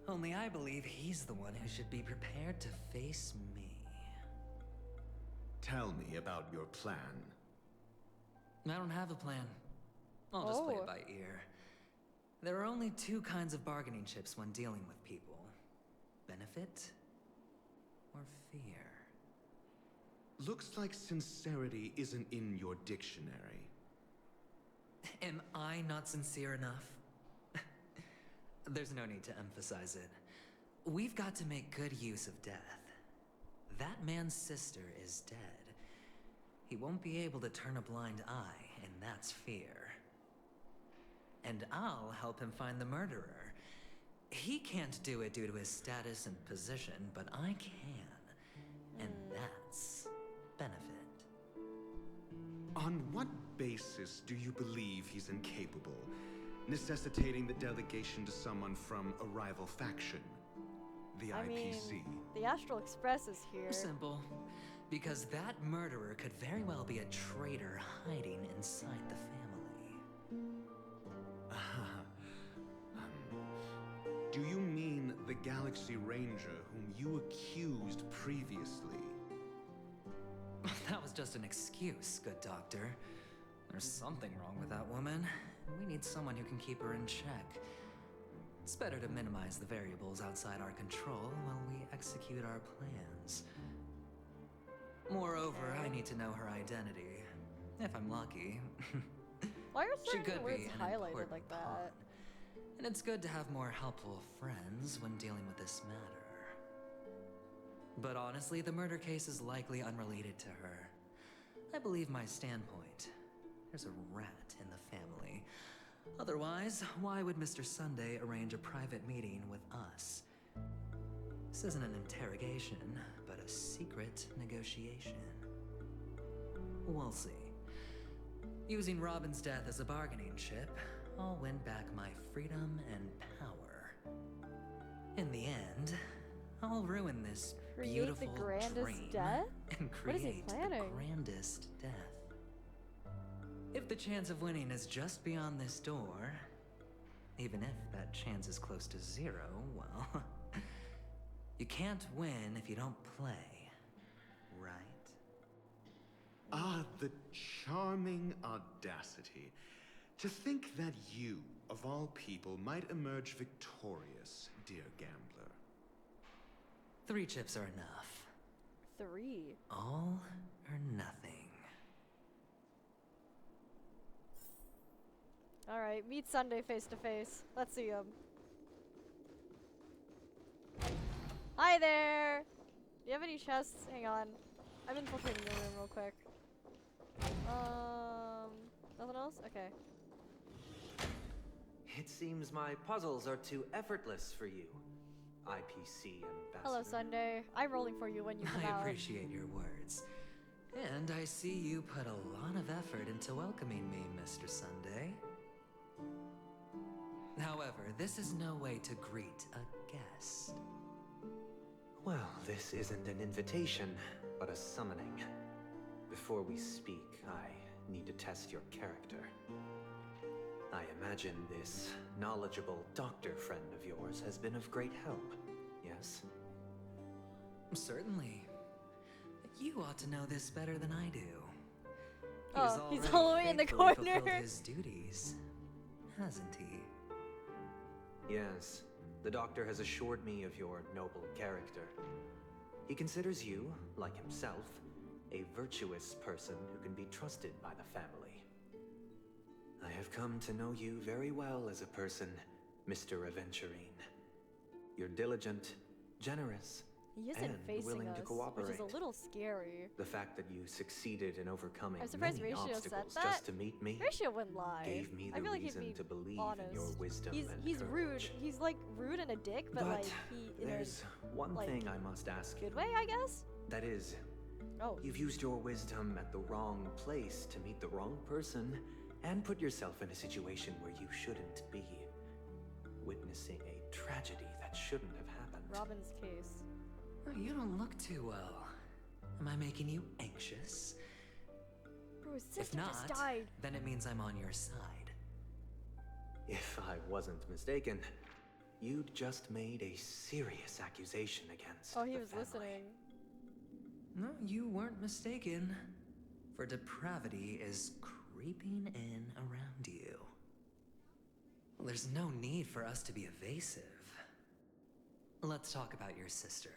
Only I believe he's the one who should be prepared to face me. Tell me about your plan. I don't have a plan. I'll just play it by ear. There are only two kinds of bargaining chips when dealing with people. Benefit or fear. Looks like sincerity isn't in your dictionary. Am I not sincere enough? There's no need to emphasize it. We've got to make good use of death. That man's sister is dead. He won't be able to turn a blind eye, and that's fear. And I'll help him find the murderer. He can't do it due to his status and position, but I can. And that's benefit. On what basis do you believe he's incapable, necessitating the delegation to someone from a rival faction? The IPC. Mean, the Astral Express is here. Simple. Because that murderer could very well be a traitor hiding inside the family. Do you mean the Galaxy Ranger whom you accused previously? That was just an excuse, good doctor. There's something wrong with that woman. We need someone who can keep her in check. It's better to minimize the variables outside our control while we execute our plans. Moreover, I need to know her identity. If I'm lucky. Why are She certain could words be an highlighted important like that? pawn. And it's good to have more helpful friends when dealing with this matter. But honestly, the murder case is likely unrelated to her. I believe my standpoint. There's a rat in the family. Otherwise, why would Mr. Sunday arrange a private meeting with us? This isn't an interrogation, but a secret negotiation. We'll see. Using Robin's death as a bargaining chip, I'll win back my freedom and power. In the end, I'll ruin this beautiful the grandest dream death? and What is he create the planning? grandest death. If the chance of winning is just beyond this door, even if that chance is close to zero, well, you can't win if you don't play, right? Ah, the charming audacity. To think that you, of all people, might emerge victorious, dear gambler. 3 chips are enough. 3. All or nothing. Alright, meet Sunday face to face. Let's see him. Hi there! Do you have any chests? Hang on. I'm infiltrating your room real quick. Nothing else? Okay. It seems my puzzles are too effortless for you, IPC ambassador. Hello, Sunday. I'm rolling for you when you come I out. appreciate your words. And I see you put a lot of effort into welcoming me, Mr. Sunday. However, this is no way to greet a guest. Well, this isn't an invitation, but a summoning. Before we speak, I need to test your character. I imagine this knowledgeable doctor friend of yours has been of great help, yes? Certainly. You ought to know this better than I do. Oh, he's already all the way in the faithfully corner. fulfilled his duties, hasn't he? Yes, the doctor has assured me of your noble character. He considers you, like himself, a virtuous person who can be trusted by the family. I have come to know you very well as a person, Mr. Aventurine. You're diligent, generous, He isn't and facing willing us, to cooperate. which is a little scary. The fact that you succeeded in overcoming I'm surprised many Ratio said obstacles that. just to meet me Ratio wouldn't lie. gave me I the feel like he'd reason be to believe honest. in your wisdom he's and he's rude. courage. He's like rude and a dick, but like he in there's one like, thing I must ask good you. way, I guess. That is, Oh. you've used your wisdom at the wrong place to meet the wrong person and put yourself in a situation where you shouldn't be. Witnessing a tragedy that shouldn't have happened. Robin's case. You don't look too well. Am I making you anxious? Bro, his If sister not, just died. then it means I'm on your side. If I wasn't mistaken, you'd just made a serious accusation against Oh, he the was family. listening. No, you weren't mistaken. For depravity is creeping in around you. There's no need for us to be evasive. Let's talk about your sister.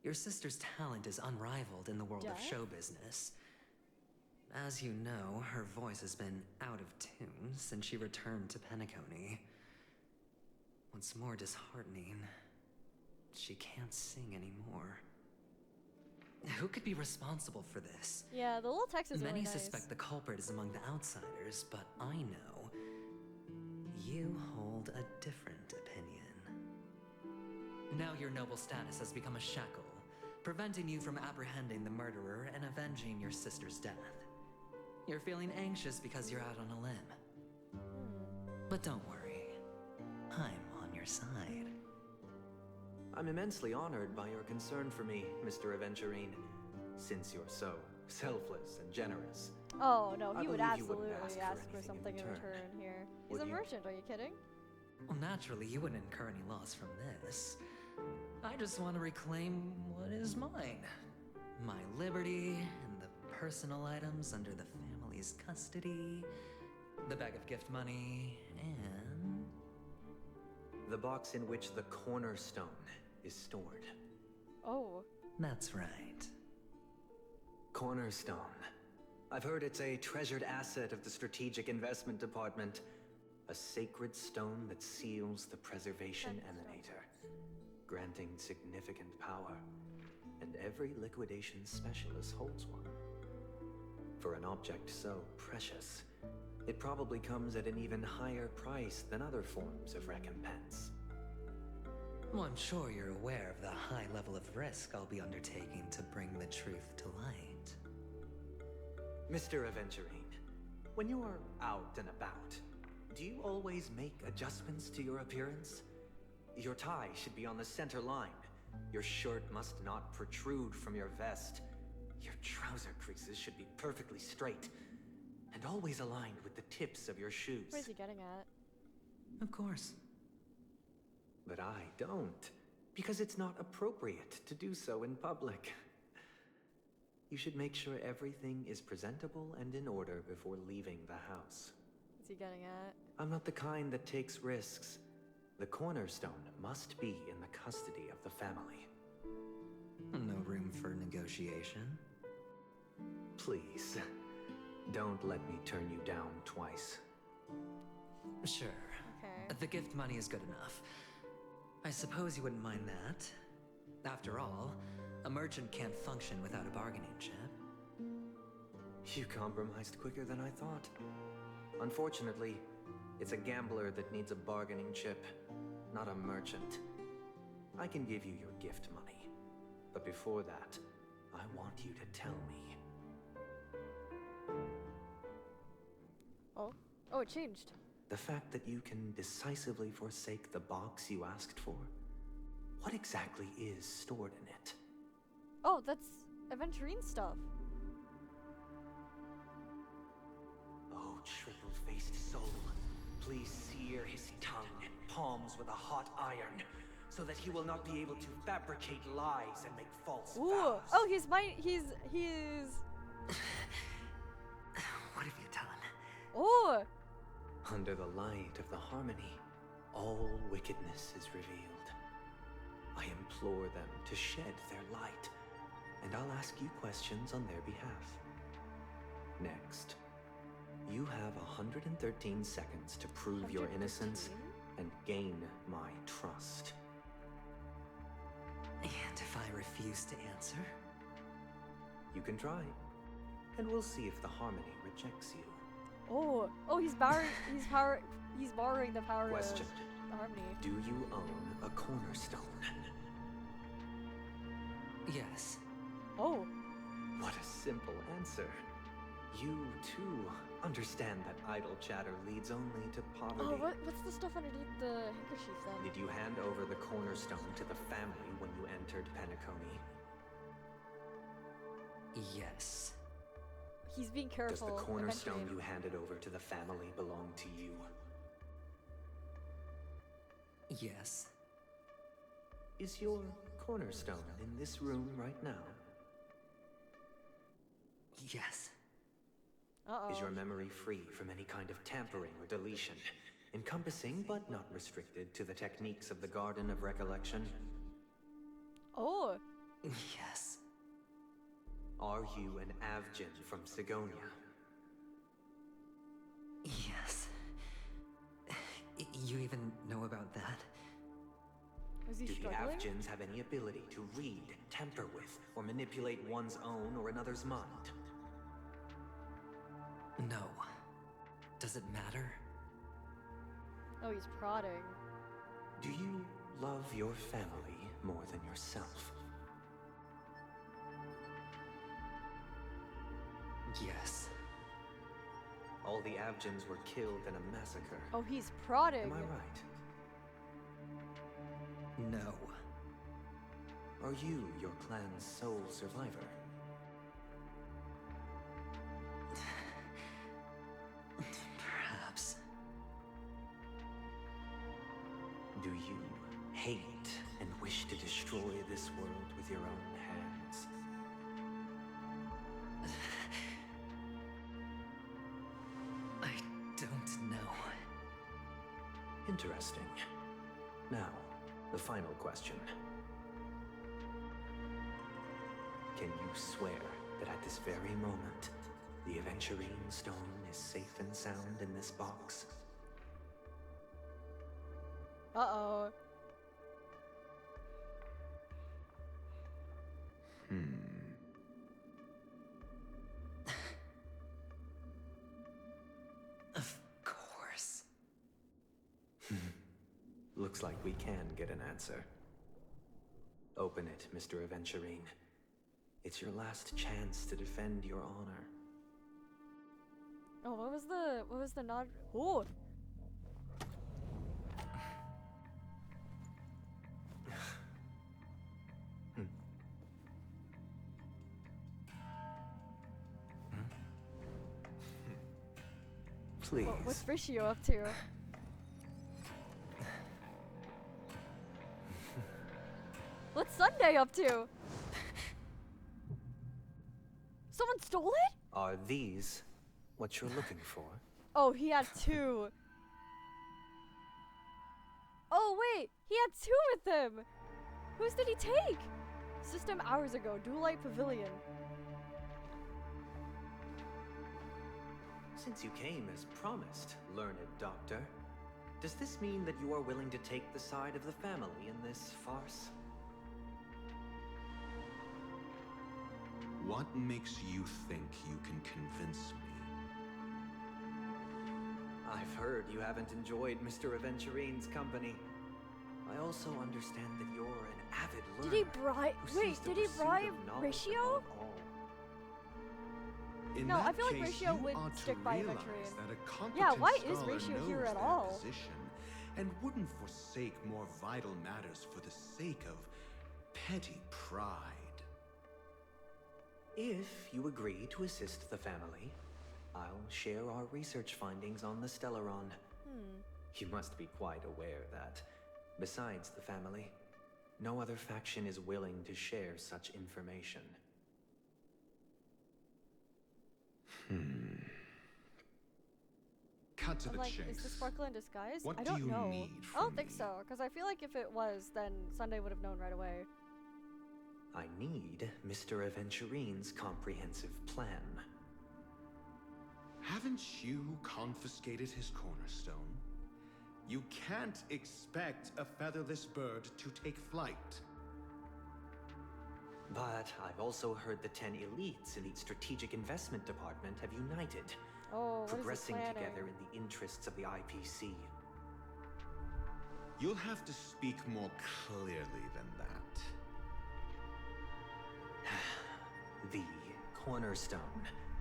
Your sister's talent is unrivaled in the world of show business. As you know, her voice has been out of tune since she returned to Penacony. What's more disheartening, she can't sing anymore. Who could be responsible for this? Yeah, the little text is really Many nice. suspect the culprit is among the outsiders, but I know you hold a different opinion. Now your noble status has become a shackle, preventing you from apprehending the murderer and avenging your sister's death. You're feeling anxious because you're out on a limb. But don't worry, I'm on your side. I'm immensely honored by your concern for me, Mr. Aventurine, since you're so selfless and generous. Oh, no, I he would believe you absolutely wouldn't ask ask for for something anything in in return. return here. He's Would a you? merchant, are you kidding? Well, naturally, you wouldn't incur any loss from this. I just want to reclaim what is mine. My liberty and the personal items under the family's custody, the bag of gift money, and... the box in which the cornerstone is stored. Oh. That's right. Cornerstone. I've heard it's a treasured asset of the Strategic Investment Department. A sacred stone that seals the Preservation Emanator, granting significant power. And every liquidation specialist holds one. For an object so precious, it probably comes at an even higher price than other forms of recompense. Well, I'm sure you're aware of the high level of risk I'll be undertaking to bring the truth to light. Mr. Aventurine, when you are out and about, do you always make adjustments to your appearance? Your tie should be on the center line. Your shirt must not protrude from your vest. Your trouser creases should be perfectly straight and always aligned with the tips of your shoes. What is he getting at? Of course. But I don't, because it's not appropriate to do so in public. You should make sure everything is presentable and in order before leaving the house. What's he getting at? I'm not the kind that takes risks. The cornerstone must be in the custody of the family. No room for negotiation. Please, don't let me turn you down twice. Sure. Okay. The gift money is good enough. I suppose you wouldn't mind that. After all, a merchant can't function without a bargaining chip. You compromised quicker than I thought. Unfortunately, it's a gambler that needs a bargaining chip, not a merchant. I can give you your gift money, but before that, I want you to tell me. Oh. Oh, it changed. The fact that you can decisively forsake the box you asked for, what exactly is stored in it? Oh, that's Aventurine stuff. Oh, triple-faced soul, please sear his tongue and palms with a hot iron, so that he will not be able to fabricate lies and make false Ooh. vows. Oh, he's. What have you done? Oh. Under the light of the harmony, all wickedness is revealed. I implore them to shed their light, and I'll ask you questions on their behalf. Next, you have 113 seconds to prove your innocence and gain my trust. And if I refuse to answer? You can try, and we'll see if the harmony rejects you. Oh. Oh, he's borrowing the power Question. of the harmony. Do you own a cornerstone? Yes. Oh. What a simple answer. You, too, understand that idle chatter leads only to poverty. Oh, what's the stuff underneath the handkerchief then? Did you hand over the cornerstone to the family when you entered Penacony? Yes. He's being Does careful. the cornerstone Aventurine. you handed over to the family belong to you? Yes. Is your cornerstone in this room right now? Yes. Uh-oh. Is your memory free from any kind of tampering or deletion, encompassing but not restricted to the techniques of the Garden of Recollection? Oh. Yes. Are you an Avgin from Sigonia? Yes. You even know about that? Is he Do struggling? the Avgins have any ability to read, tamper with, or manipulate one's own or another's mind? No. Does it matter? Oh, he's prodding. Do you love your family more than yourself? Yes. All the Avgins were killed in a massacre. Oh, he's prodding. Am I right? No. Are you your clan's sole survivor? Perhaps. Do you hate and wish to destroy this world with your own hands? I don't know. Interesting. Now, the final question. Can you swear that at this very moment, the Aventurine Stone is safe and sound in this box? Uh-oh. Of course. Looks like we can get an answer. Open it, Mr. Aventurine. It's your last chance to defend your honor. Oh, what was the nod? Oh. Please. What's Ratio up to? What's Sunday up to? Someone stole it? Are these what you're looking for? Oh, he had two. Oh, wait. He had two with him. Whose did he take? System hours ago. Duelite Pavilion. Since you came as promised, learned doctor, does this mean that you are willing to take the side of the family in this farce? What makes you think you can convince me? I've heard you haven't enjoyed Mr. Aventurine's company. I also understand that you're an avid learner. Did he bribe? who Wait, sees the did he pursuit bribe of knowledge Ratio? above all. In No, that I feel like case, Ratio you would ought stick to by realize Aventurine. that a competent Yeah, why is scholar Ratio knows here at their all? position and wouldn't forsake more vital matters for the sake of petty pride. If you agree to assist the family, I'll share our research findings on the Stellaron. You must be quite aware that, besides the family, no other faction is willing to share such information. Cut to the Like, chase. is the sparkle in disguise? What I do don't you know. need I don't from think me? so, because I feel like if it was, then Sunday would have known right away. I need Mr. Aventurine's comprehensive plan. Haven't you confiscated his cornerstone? You can't expect a featherless bird to take flight. But I've also heard the 10 elites in the Strategic Investment Department have united, Oh, what is he progressing planning? together in the interests of the IPC. You'll have to speak more clearly than that. The cornerstone,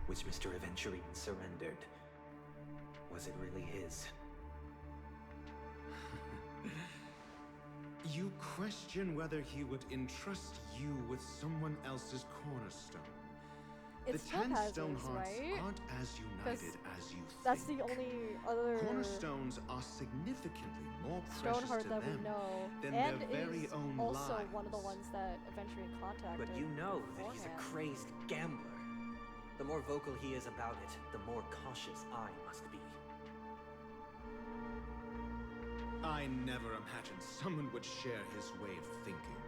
which Mr. Aventurine surrendered. Was it really his? You question whether he would entrust you with someone else's cornerstone. It's the 10 topazes, stone hearts right? aren't as united as you think. That's the only other Cornerstones are significantly more stone precious heart to that we them know, than and their very is own also lives. one of the ones that Aventurine contacted. But you know that he's a beforehand. crazed gambler. The more vocal he is about it, the more cautious I must be. I never imagined someone would share his way of thinking.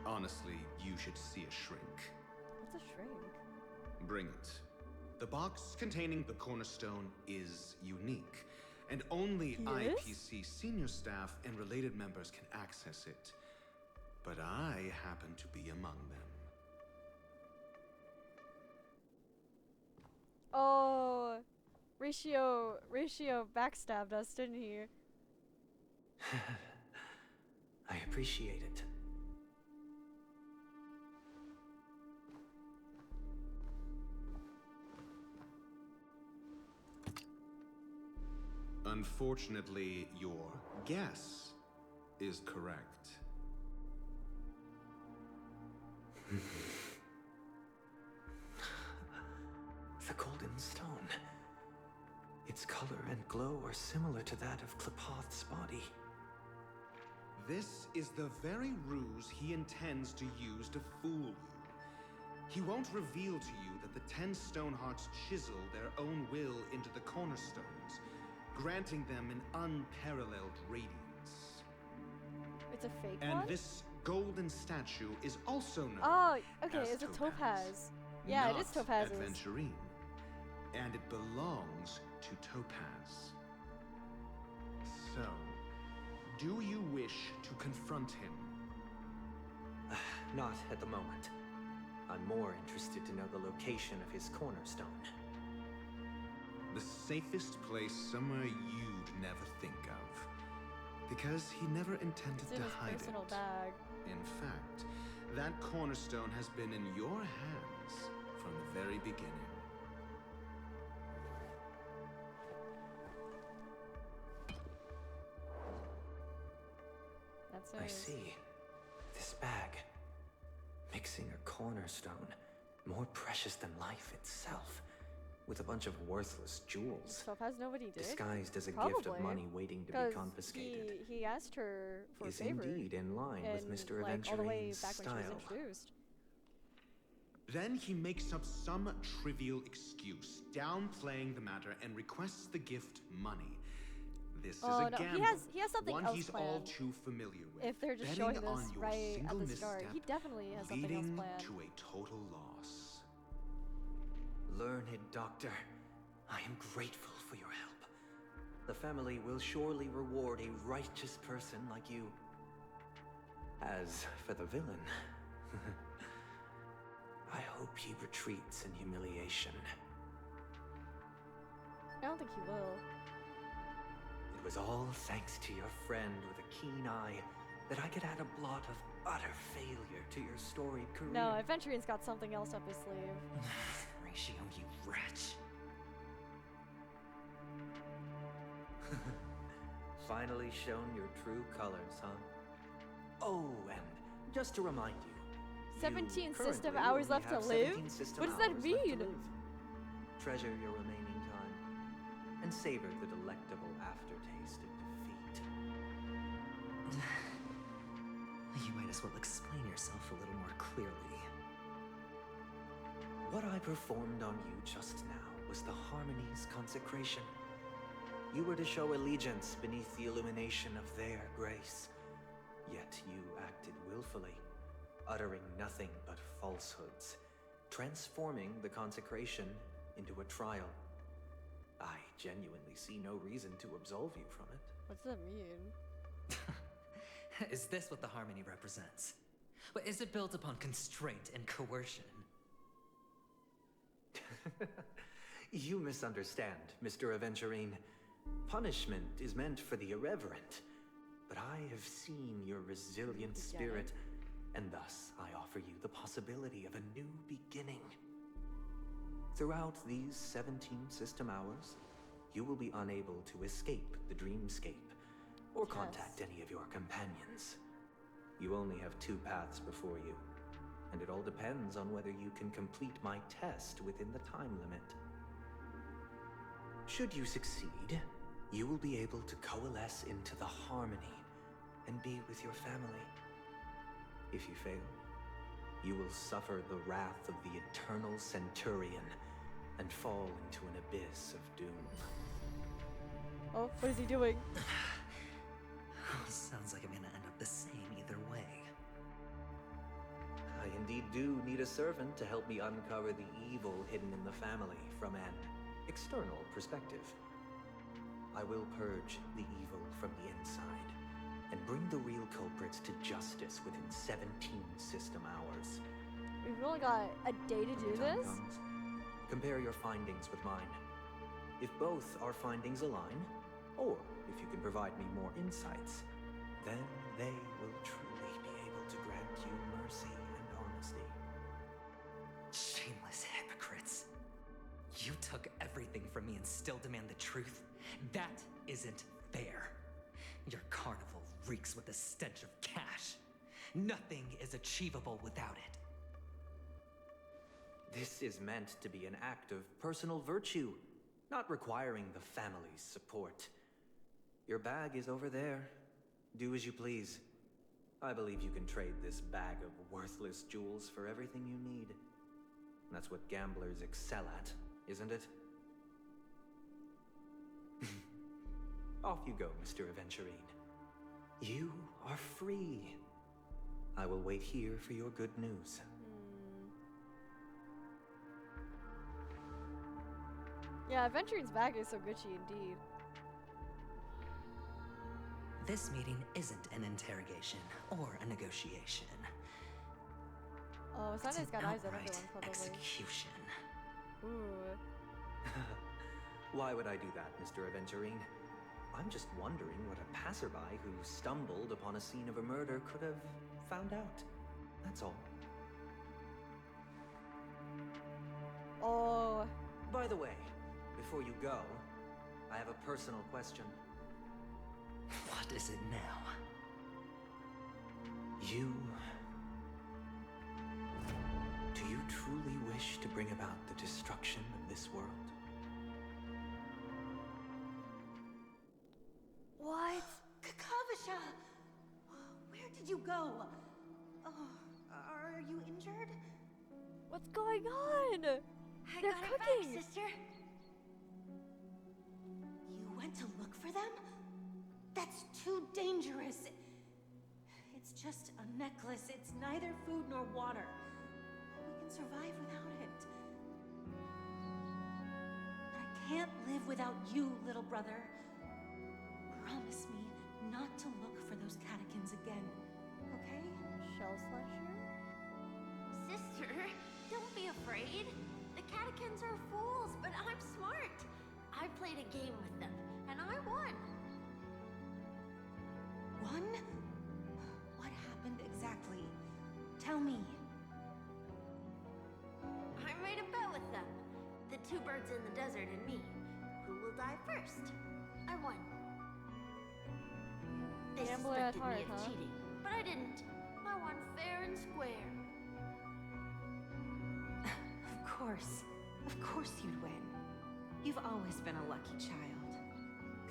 Honestly, you should see a shrink. What's a shrink? Bring it. The box containing the cornerstone is unique, and only IPC senior staff and related members can access it. But I happen to be among them. Oh, Ratio backstabbed us, didn't he? I appreciate it. Unfortunately, your guess is correct. The golden stone. Its color and glow are similar to that of Klepoth's body. This is the very ruse he intends to use to fool you. He won't reveal to you that the 10 stone hearts chisel their own will into the cornerstones, granting them an unparalleled radiance. It's a fake And one? this golden statue is also known Oh, okay, as it's a Topaz. topaz. Yeah, it is topazes. Aventurine. And it belongs to Topaz. So, do you wish to confront him? Not at the moment. I'm more interested to know the location of his cornerstone. The safest place somewhere you'd never think of. Because he never intended It's in to his hide personal it. bag. In fact, that cornerstone has been in your hands from the very beginning. That's I see. This bag. Mixing a cornerstone. More precious than life itself. With a bunch of worthless jewels. Topaz nobody did. Disguised as a Probably. gift of money waiting to be 'Cause confiscated. He asked her for a Is favor. indeed in line with and, Mr. like, all the way Aventurine's back when she was style. introduced. Then he makes up some trivial excuse, downplaying the matter, and requests the gift money. This is a no, gamble. he has something one else he's all planned. too familiar with. If they're just betting showing on this your right at single the start, he misstep, definitely has something else leading planned. to a total loss. Learned doctor, I am grateful for your help. The family will surely reward a righteous person like you. As for the villain, I hope he retreats in humiliation. I don't think he will. It was all thanks to your friend with a keen eye that I could add a blot of utter failure to your storied career. No, Aventurine's got something else up his sleeve. Ratio, you wretch. Finally shown your true colors, huh? Oh, and just to remind you, 17 you system currently hours only left to have live? 17 system What does that hours left to mean? live. Treasure your remaining time and savor the delectable aftertaste of defeat. You might as well explain yourself a little more clearly. What I performed on you just now was the Harmony's consecration. You were to show allegiance beneath the illumination of their grace. Yet you acted willfully, uttering nothing but falsehoods, transforming the consecration into a trial. I genuinely see no reason to absolve you from it. What's that mean? Is this what the harmony represents? But is it built upon constraint and coercion? You misunderstand, Mr. Aventurine. Punishment is meant for the irreverent. But I have seen your resilient spirit, and thus I offer you the possibility of a new beginning. Throughout these 17 system hours, you will be unable to escape the dreamscape or contact any of your companions. You only have two paths before you. and it all depends on whether you can complete my test within the time limit. Should you succeed, you will be able to coalesce into the harmony and be with your family. If you fail, you will suffer the wrath of the eternal Centurion and fall into an abyss of doom. Oh, what is he doing? Sounds like I'm gonna end up the same either way. I indeed do need a servant to help me uncover the evil hidden in the family from an external perspective. I will purge the evil from the inside and bring the real culprits to justice within 17 system hours. We've only got a day to do this? Compare your findings with mine. If both our findings align, or if you can provide me more insights, then they will truly be able to grant you mercy and honesty. Shameless hypocrites. You took everything from me and still demand the truth? That isn't fair. Your carnival reeks with the stench of cash. Nothing is achievable without it. This is meant to be an act of personal virtue, not requiring the family's support. Your bag is over there. Do as you please. I believe you can trade this bag of worthless jewels for everything you need. That's what gamblers excel at, isn't it? Off you go, Mr. Aventurine. You are free. I will wait here for your good news. Yeah, Aventurine's bag is so Gucci indeed. This meeting isn't an interrogation or a negotiation. Oh, Sunday's got eyes on everyone, probably. Execution. Ooh. Why would I do that, Mr. Aventurine? I'm just wondering what a passerby who stumbled upon a scene of a murder could have found out. That's all. Oh. By the way, before you go, I have a personal question. What is it now? Do you truly wish to bring about the destruction of this world? What? Kakavasha! Where did you go? Oh, are you injured? What's going on? I They're got cooking. it back, sister. You went to look for them? That's too dangerous. It's just a necklace. It's neither food nor water. We can survive without it. But I can't live without you, little brother. Promise me not to look for those catechins again, okay? Shell slasher? Sister, don't be afraid. The catechins are fools, but I'm smart. I played a game with them, and I won. Won? What happened exactly? Tell me. I made a bet with them. The two birds in the desert and me. Who will die first? I won. They Gambler at suspected heart, me of huh? cheating, but I didn't. I won fair and square. Of course you'd win. You've always been a lucky child.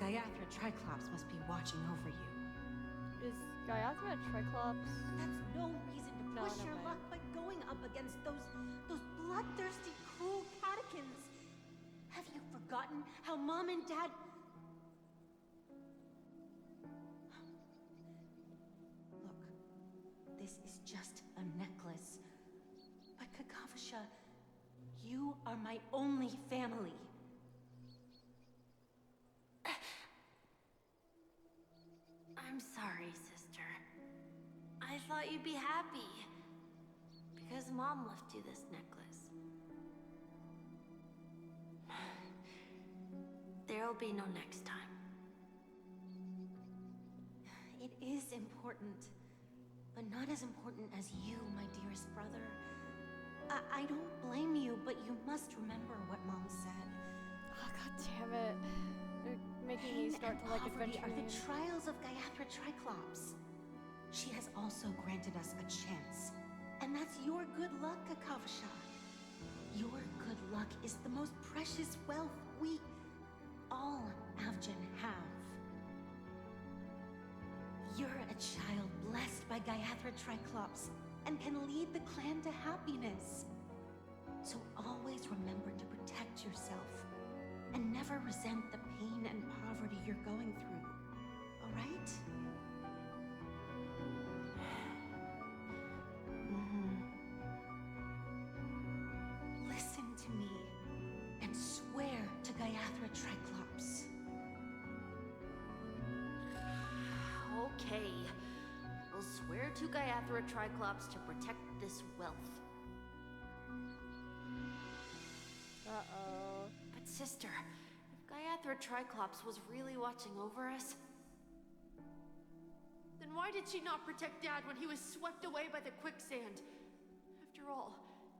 Gaiathra Triclops must be watching over you. Is Gaiathra Triclops? That's no reason to No, push no your way. luck by going up against those bloodthirsty, cruel catechins. Have you forgotten how Mom and Dad... Look, this is just a necklace. But Kakavasha, you are my only family. I'm sorry, sister. I thought you'd be happy. Because Mom left you this necklace. There'll be no next time. It is important, but not as important as you, my dearest brother. I don't blame you, but you must remember what Mom said. Oh, God damn it. They're making me start to like Poverty are the Adventurine. trials of Gaiathra Triclops. She has also granted us a chance, and that's your your good luck, Akavasha. Your good luck is the most precious wealth we, all Avgin, have. You're a child blessed by Gayathra Triclops and can lead the clan to happiness. So always remember to protect yourself and never resent the pain and poverty you're going through, all right? Listen to me and swear to Gayathra Triclops. Okay. We'll swear to Gayathra Triclops to protect this wealth. Uh-oh. But sister, if Gayathra Triclops was really watching over us, then why did she not protect Dad when he was swept away by the quicksand? After all,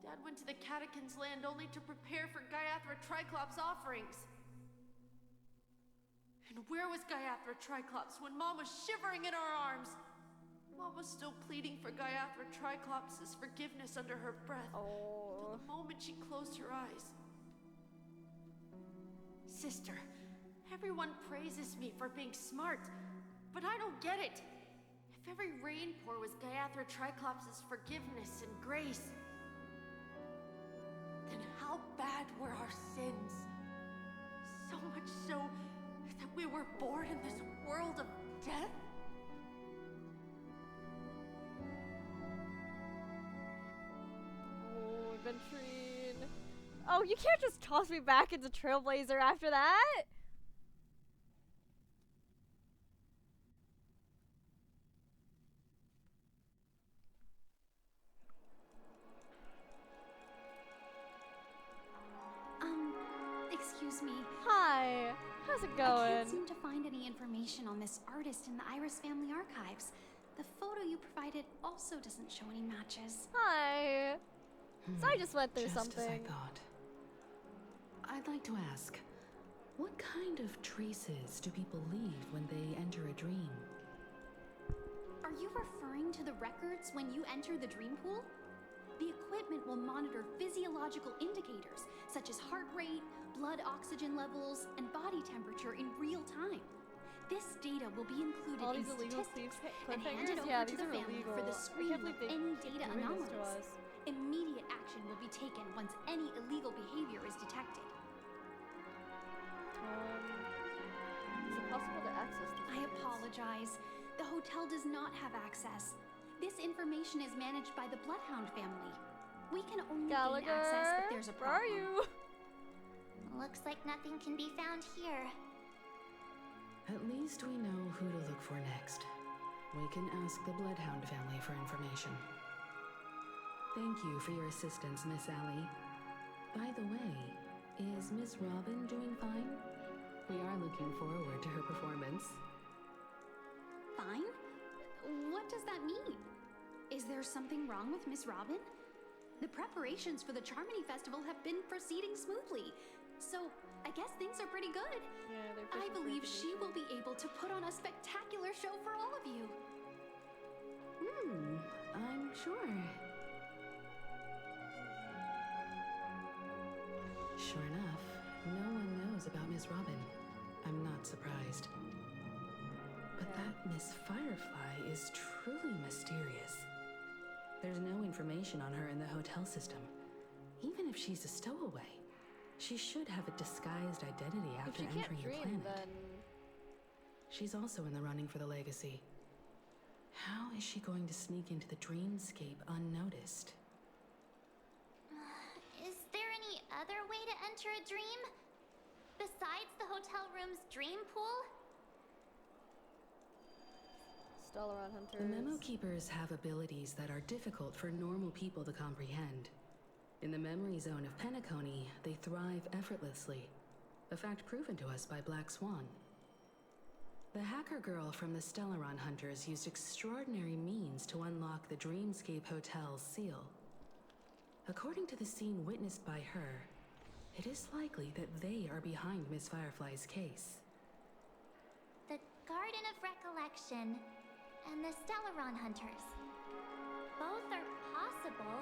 Dad went to the Catechins' land only to prepare for Gayathra Triclops' offerings. And where was Gayathra Triclops when Mom was shivering in our arms? Mom was still pleading for Gayathra Triclops' forgiveness under her breath, till the moment she closed her eyes. Sister, everyone praises me for being smart, but I don't get it. If every rainpour was Gayathra Triclops' forgiveness and grace, then how bad were our sins? So much so that we were born in this world of death? Oh, Ventrine. Oh, you can't just toss me back into Trailblazer after that! Excuse me. Hi. How's it I going? can't seem to find any information on this artist in the Iris family archives. The photo you provided also doesn't show any matches. Hi. So I just went through Just something. as I thought. I'd like to ask, what kind of traces do people leave when they enter a dream? Are you referring to the records when you enter the dream pool? The equipment will monitor physiological indicators such as heart rate, blood oxygen levels, and body temperature in real time. This data will be included All in these illegal statistics thieves and handed over yeah, to these the are family illegal. for the I screening can't of believe any they data keep doing this to anomalies. us. Immediate action will be taken once any illegal behavior is detected. Is it possible to access these I records? apologize. The hotel does not have access. This information is managed by the Bloodhound family. We can only gain access if there's a where problem. are you? Looks like nothing can be found here. At least we know who to look for next. We can ask the Bloodhound family for information. Thank you for your assistance, Miss Allie. By the way, is Miss Robin doing fine? We are looking forward to her performance. Fine? What does that mean? Is there something wrong with Miss Robin? The preparations for the Charmony Festival have been proceeding smoothly, so I guess things are pretty good. Yeah, they're I fishing for believe she information. will be able to put on a spectacular show for all of you. I'm sure. Sure enough, no one knows about Miss Robin. I'm not surprised. But that Miss Firefly is truly mysterious. There's no information on her in the hotel system. Even if she's a stowaway, she should have a disguised identity If after she can't entering the dream, planet. then She's also in the running for the legacy. How is she going to sneak into the dreamscape unnoticed? Is there any other way to enter a dream? Besides the hotel room's dream pool? Stellaron Hunters. The Memo Keepers have abilities that are difficult for normal people to comprehend. In the memory zone of Penacony, they thrive effortlessly, a fact proven to us by Black Swan. The hacker girl from the Stellaron Hunters used extraordinary means to unlock the Dreamscape Hotel's seal. According to the scene witnessed by her, it is likely that they are behind Miss Firefly's case. The Garden of Recollection and the Stellaron Hunters. Both are possible,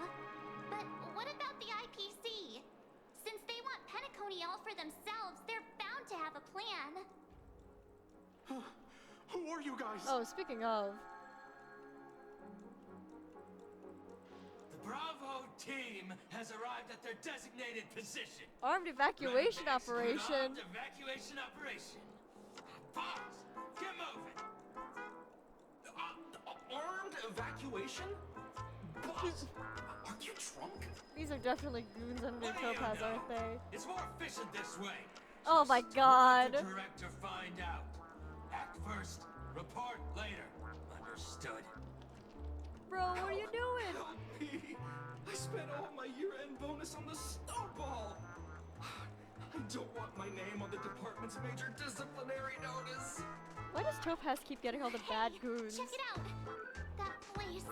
you guys? Oh, speaking of. The Bravo team has arrived at their designated position. Armed evacuation operation. Armed evacuation operation. Fox, get moving. Armed evacuation? Boss, aren't you drunk? These are definitely goons under Topaz, aren't they? It's more efficient this way. Oh my god. Let the director find out. Act first, report later. Understood. Bro, what are you doing? Help me! I spent all my year-end bonus on the snowball. I don't want my name on the department's major disciplinary notice. Why does Topaz keep getting all the bad goons? Check it out. That place.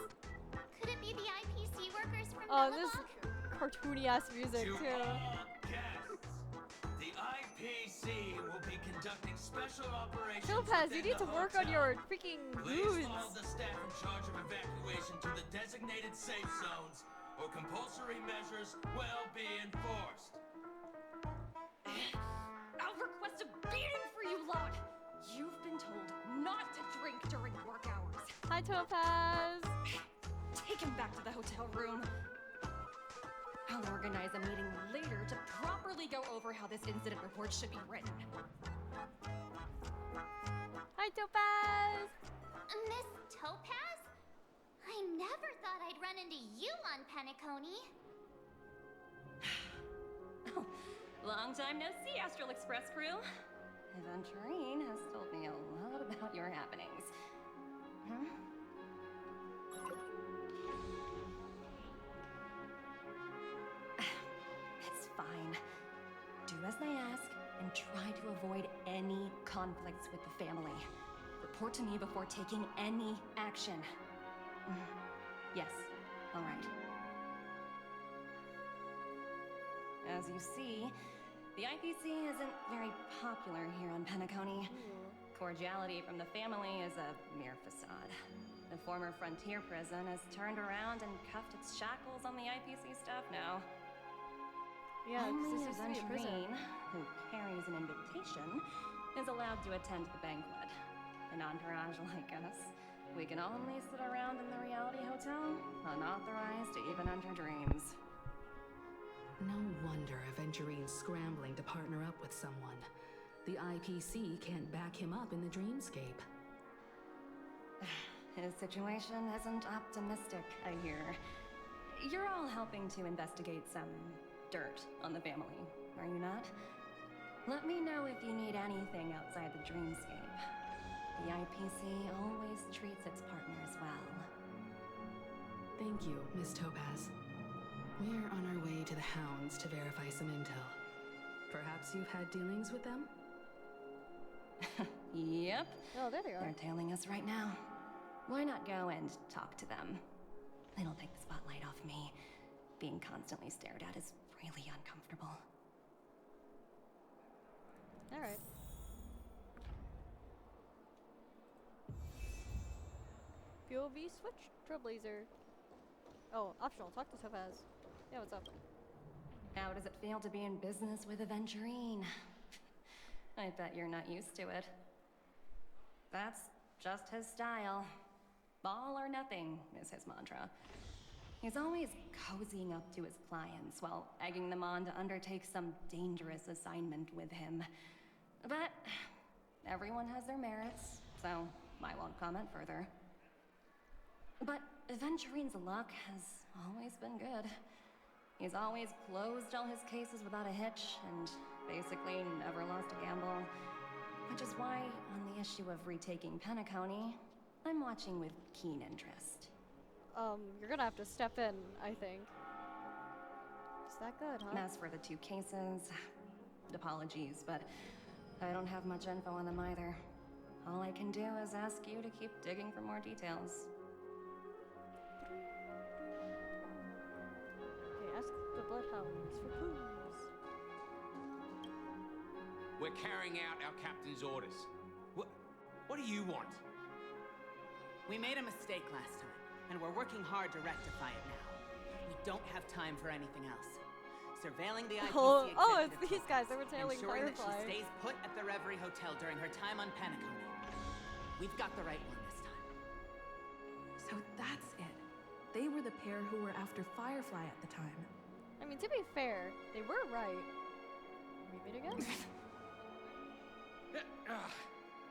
Could it be the IPC workers from Oh, Bellabog? this cartoony ass music To too. all guests, the IPC will be conducting special operations. Topaz, you within need to the work on hotel. your freaking Please goons. follow the staff in charge of evacuation to the designated safe zones, or compulsory measures will be enforced. I'll request a beating for you lot. You've been told not to drink during work hours. Hi, Topaz. Take him back to the hotel room. I'll organize a meeting later to properly go over how this incident report should be written. Hi, Topaz. Miss Topaz? I never thought I'd run into you on Penacony. Long time no see, Astral Express crew. Aventurine has told me a lot about your happenings. Hmm? It's fine. Do as they ask and try to avoid any conflicts with the family. Report to me before taking any action. Yes, all right. As you see, the IPC isn't very popular here on Penacony. Cordiality from the family is a mere facade. The former frontier prison has turned around and cuffed its shackles on the IPC staff now. Yeah, 'cause Only this used to be a prison. Aventurine, who carries an invitation, is allowed to attend the banquet. An entourage like us, we can only sit around in the reality hotel, unauthorized to even enter dreams. No wonder Aventurine's scrambling to partner up with someone. The IPC can't back him up in the dreamscape. His situation isn't optimistic, I hear. You're all helping to investigate some dirt on the family, are you not? Let me know if you need anything outside the dreamscape. The IPC always treats its partners well. Thank you, Miss Topaz. We're on our way to the Hounds to verify some intel. Perhaps you've had dealings with them? Yep. Oh, there they are. They're tailing us right now. Why not go and talk to them? It'll take the spotlight off me. Being constantly stared at is really uncomfortable. Alright. POV switch? Trailblazer. Oh, optional. Talk to Topaz. Yeah, what's up? How does it feel to be in business with Aventurine? I bet you're not used to it. That's just his style. All or nothing is his mantra. He's always cozying up to his clients while egging them on to undertake some dangerous assignment with him. But everyone has their merits, so I won't comment further. But Aventurine's luck has always been good. He's always closed all his cases without a hitch, and basically never lost a gamble. Which is why, on the issue of retaking Penacony, I'm watching with keen interest. You're gonna have to step in, I think. Is that good, huh? As for the two cases, apologies, but I don't have much info on them either. All I can do is ask you to keep digging for more details. Okay, ask the Bloodhounds for clues. We're carrying out our captain's orders. What do you want? We made a mistake last time, and we're working hard to rectify it now. We don't have time for anything else. Surveilling the IPC it's executive these guys. They were tailing ensuring that Firefly. she stays put at the Reverie Hotel during her time on Penacony. We've got the right one this time. So that's it. They were the pair who were after Firefly at the time. I mean, to be fair, they were right. We meet again?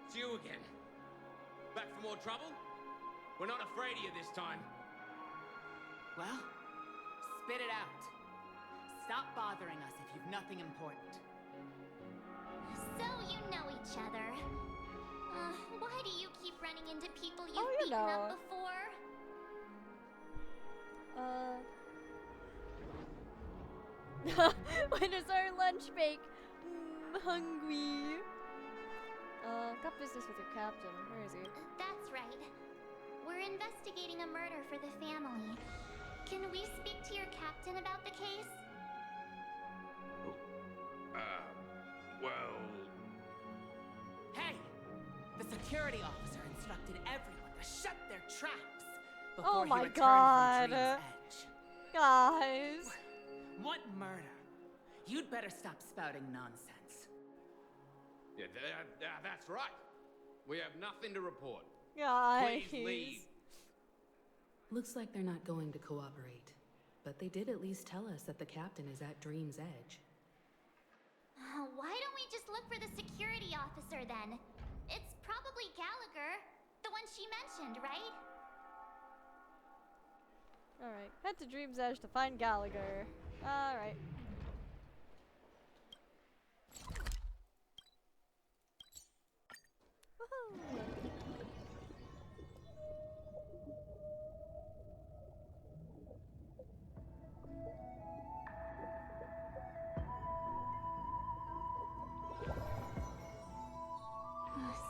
It's you again. Back for more trouble? We're not afraid of you this time. Well, spit it out. Stop bothering us if you've nothing important. So you know each other. Why do you keep running into people you've you beaten know. up before? When is our lunch break? Hungry. Got business with your captain. Where is he? That's right. We're investigating a murder for the family. Can we speak to your captain about the case? Well... Hey! The security officer instructed everyone to shut their traps before Oh he my returned god. from Dream's Edge. Guys. What murder? You'd better stop spouting nonsense. Yeah, that's right. We have nothing to report. Guys. Please leave. Looks like they're not going to cooperate. But they did at least tell us that the captain is at Dream's Edge. Why don't we just look for the security officer then? It's probably Gallagher, the one she mentioned, right? Alright, head to Dream's Edge to find Gallagher. Alright.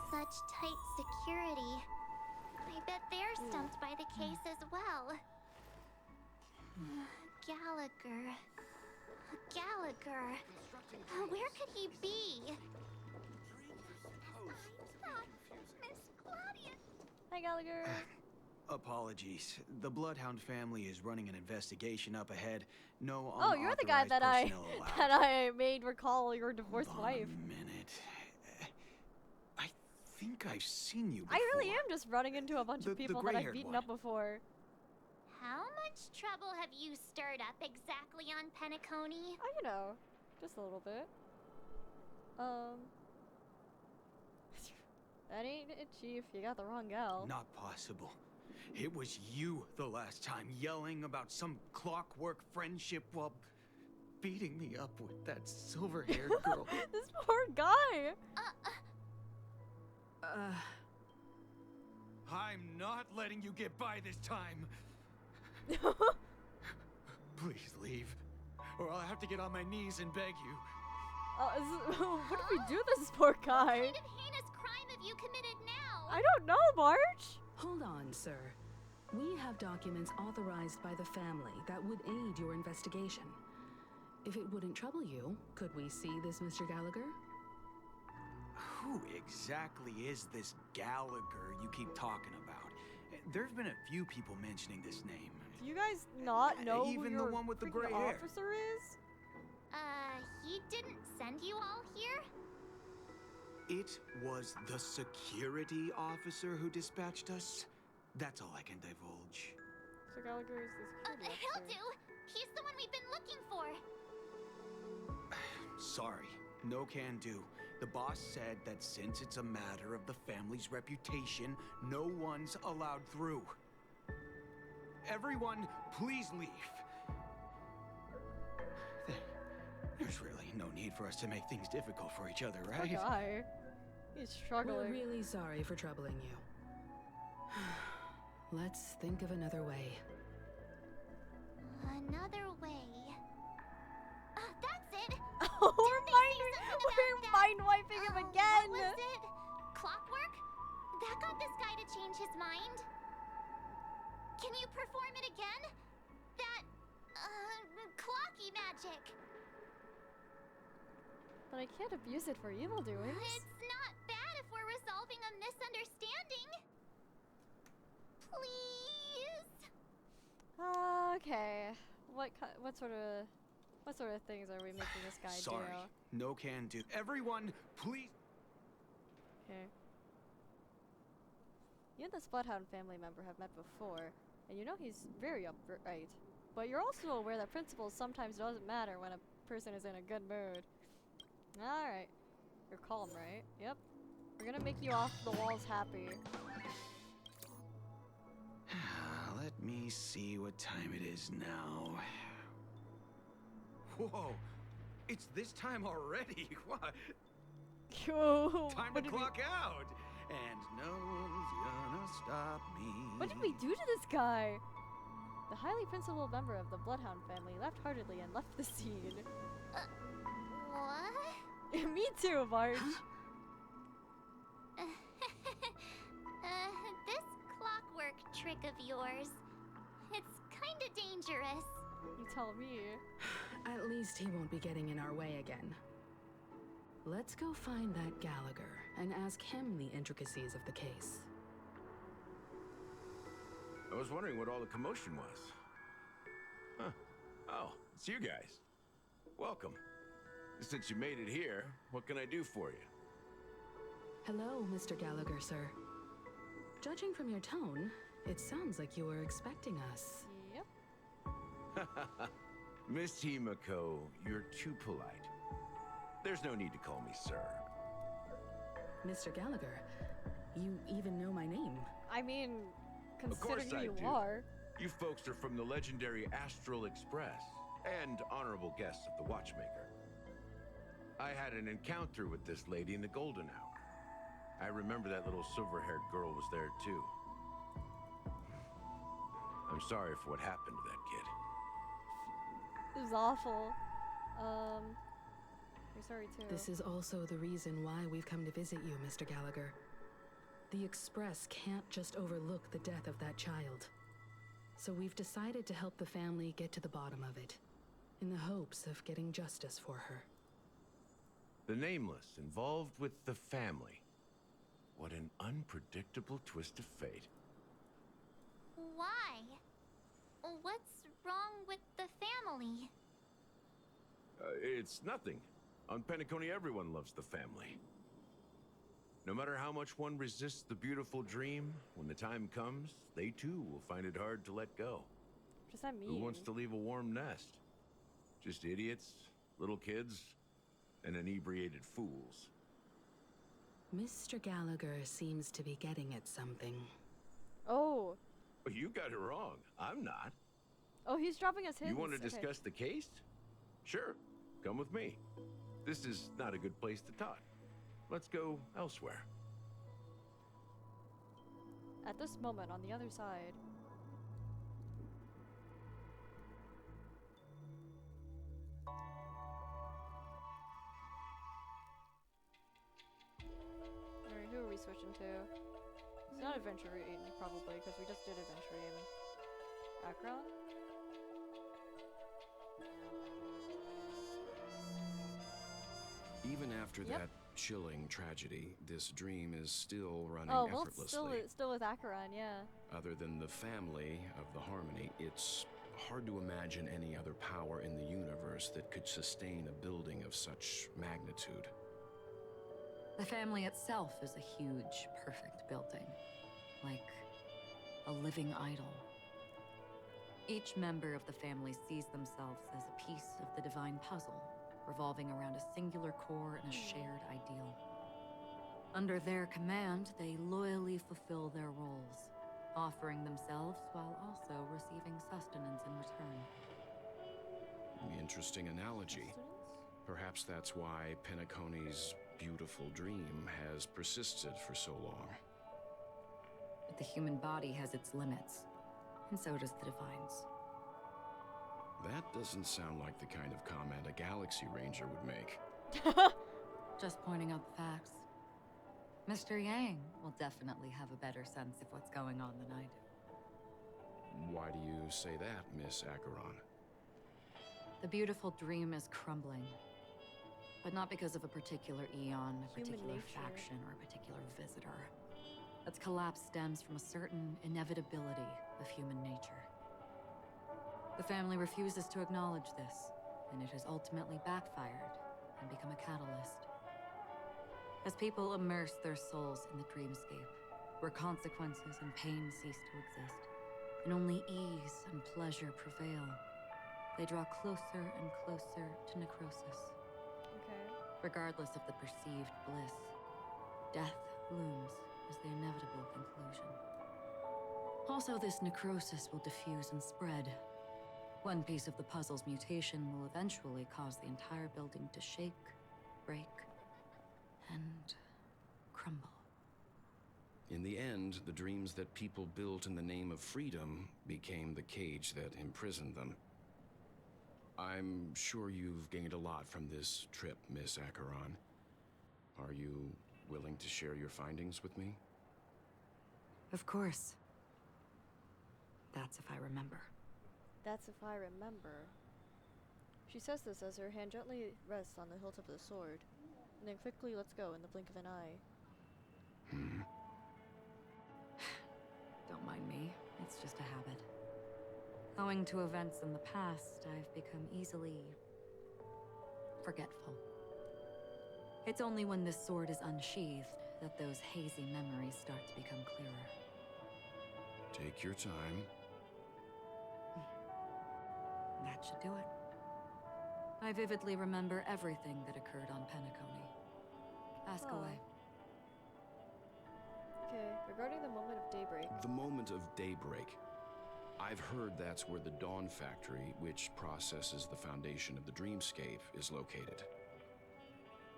Such tight security. I bet they're stumped by the case as well. Gallagher. Gallagher. Where could he be? Miss Claudia. Hi, Gallagher. Apologies. The Bloodhound family is running an investigation up ahead. No Oh, you're the guy that I made recall your divorced wife. Minute. I think I've seen you before. I really am just running into a bunch of people that I've gray-haired beaten one. up before. How much trouble have you stirred up exactly on Penacony? Oh, you know, just a little bit. That ain't it, Chief. You got the wrong gal. Not possible. It was you the last time, yelling about some clockwork friendship while beating me up with that silver-haired girl. This poor guy. I'm not letting you get by this time. Please leave, or I'll have to get on my knees and beg you. What did we do to this poor guy? What kind of heinous crime have you committed now? I don't know, March. Hold on, sir. We have documents authorized by the family that would aid your investigation. If it wouldn't trouble you, could we see this, Mr. Gallagher? Who exactly is this Gallagher you keep talking about? There've been a few people mentioning this name. Do you guys not know Even who the your one with the freaking gray hair. officer is? He didn't send you all here? It was the security officer who dispatched us. That's all I can divulge. So Gallagher is the security He'll officer. do. He's the one we've been looking for. Sorry, no can do. The boss said that since it's a matter of the family's reputation, no one's allowed through. Everyone, please leave. There's really no need for us to make things difficult for each other, right? Poor guy. He's struggling. We're really sorry for troubling you. Let's think of another way. Another way. That's it. Oh, we're mind wiping him again. What was it? Clockwork? That got this guy to change his mind? Can you perform it again? That, clocky magic. But I can't abuse it for evil doings. It's not bad if we're resolving a misunderstanding. Please. Okay. What sort of things are we making this guy Sorry, do? no can do. Everyone, please. Okay. You and this Bloodhound family member have met before, and you know he's very upright. But you're also aware that principles sometimes doesn't matter when a person is in a good mood. Alright. You're calm, right? Yep. We're gonna make you off the walls happy. Let me see what time it is now. Whoa! It's this time already! What? Yo, Time to clock out! And no one's gonna stop me. What did we do to this guy? The highly principled member of the Bloodhound family left heartedly and left the scene. What? Me too, Marge. This clockwork trick of yours, it's kinda dangerous. You tell me. At least he won't be getting in our way again. Let's go find that Gallagher and ask him the intricacies of the case. I was wondering what all the commotion was. Huh. Oh, it's you guys. Welcome. Since you made it here, what can I do for you? Hello, Mr. Gallagher, sir. Judging from your tone, it sounds like you were expecting us. Yep. Miss Himiko, you're too polite. There's no need to call me sir. Mr. Gallagher, you even know my name. I mean, Of course considering I who do. you are. You folks are from the legendary Astral Express and honorable guests of the Watchmaker. I had an encounter with this lady in the Golden Hour. I remember that little silver-haired girl was there too. I'm sorry for what happened to that kid. It was awful. We're sorry too. This is also the reason why we've come to visit you, Mr. Gallagher. The Express can't just overlook the death of that child. So we've decided to help the family get to the bottom of it, in the hopes of getting justice for her. The Nameless involved with the family. What an unpredictable twist of fate. Why? What's wrong with the family? It's nothing. On Penacony, everyone loves the family. No matter how much one resists the beautiful dream, when the time comes, they too will find it hard to let go. What does that mean? Who wants to leave a warm nest? Just idiots, little kids, and inebriated fools. Mr. Gallagher seems to be getting at something. Oh. You got it wrong. I'm not. Oh, he's dropping us hints. You want to Okay. discuss the case? Sure. Come with me. This is not a good place to talk. Let's go elsewhere. At this moment, on the other side. Alright, who are we switching to? It's not Adventurine, probably, because we just did Adventurine. Akron? Even after Yep. that chilling tragedy, this dream is still running Oh, well, it's effortlessly. still with Acheron, yeah. Other than the family of the Harmony, it's hard to imagine any other power in the universe that could sustain a building of such magnitude. The family itself is a huge, perfect building. Like a living idol. Each member of the family sees themselves as a piece of the divine puzzle, revolving around a singular core and a shared ideal. Under their command, they loyally fulfill their roles, offering themselves while also receiving sustenance in return. Interesting analogy. Perhaps that's why Penacony's beautiful dream has persisted for so long. But the human body has its limits, and so does the Divines. That doesn't sound like the kind of comment a Galaxy Ranger would make. Just pointing out the facts. Mr. Yang will definitely have a better sense of what's going on than I do. Why do you say that, Miss Acheron? The beautiful dream is crumbling. But not because of a particular eon, a particular faction, or a particular visitor. Its collapse stems from a certain inevitability of human nature. The family refuses to acknowledge this, and it has ultimately backfired and become a catalyst. As people immerse their souls in the dreamscape, where consequences and pain cease to exist, and only ease and pleasure prevail. They draw closer and closer to necrosis. Okay. Regardless of the perceived bliss, death looms as the inevitable conclusion. Also, this necrosis will diffuse and spread. One piece of the puzzle's mutation will eventually cause the entire building to shake, break, and crumble. In the end, the dreams that people built in the name of freedom became the cage that imprisoned them. I'm sure you've gained a lot from this trip, Miss Acheron. Are you willing to share your findings with me? Of course. That's if I remember. That's if I remember. She says this as her hand gently rests on the hilt of the sword, and then quickly lets go in the blink of an eye. Don't mind me. It's just a habit. Owing to events in the past, I've become easily forgetful. It's only when this sword is unsheathed that those hazy memories start to become clearer. Take your time. That should do it. I vividly remember everything that occurred on Penacony. Ask away. Okay, regarding the moment of daybreak. The moment of daybreak. I've heard that's where the Dawn Factory, which processes the foundation of the dreamscape, is located.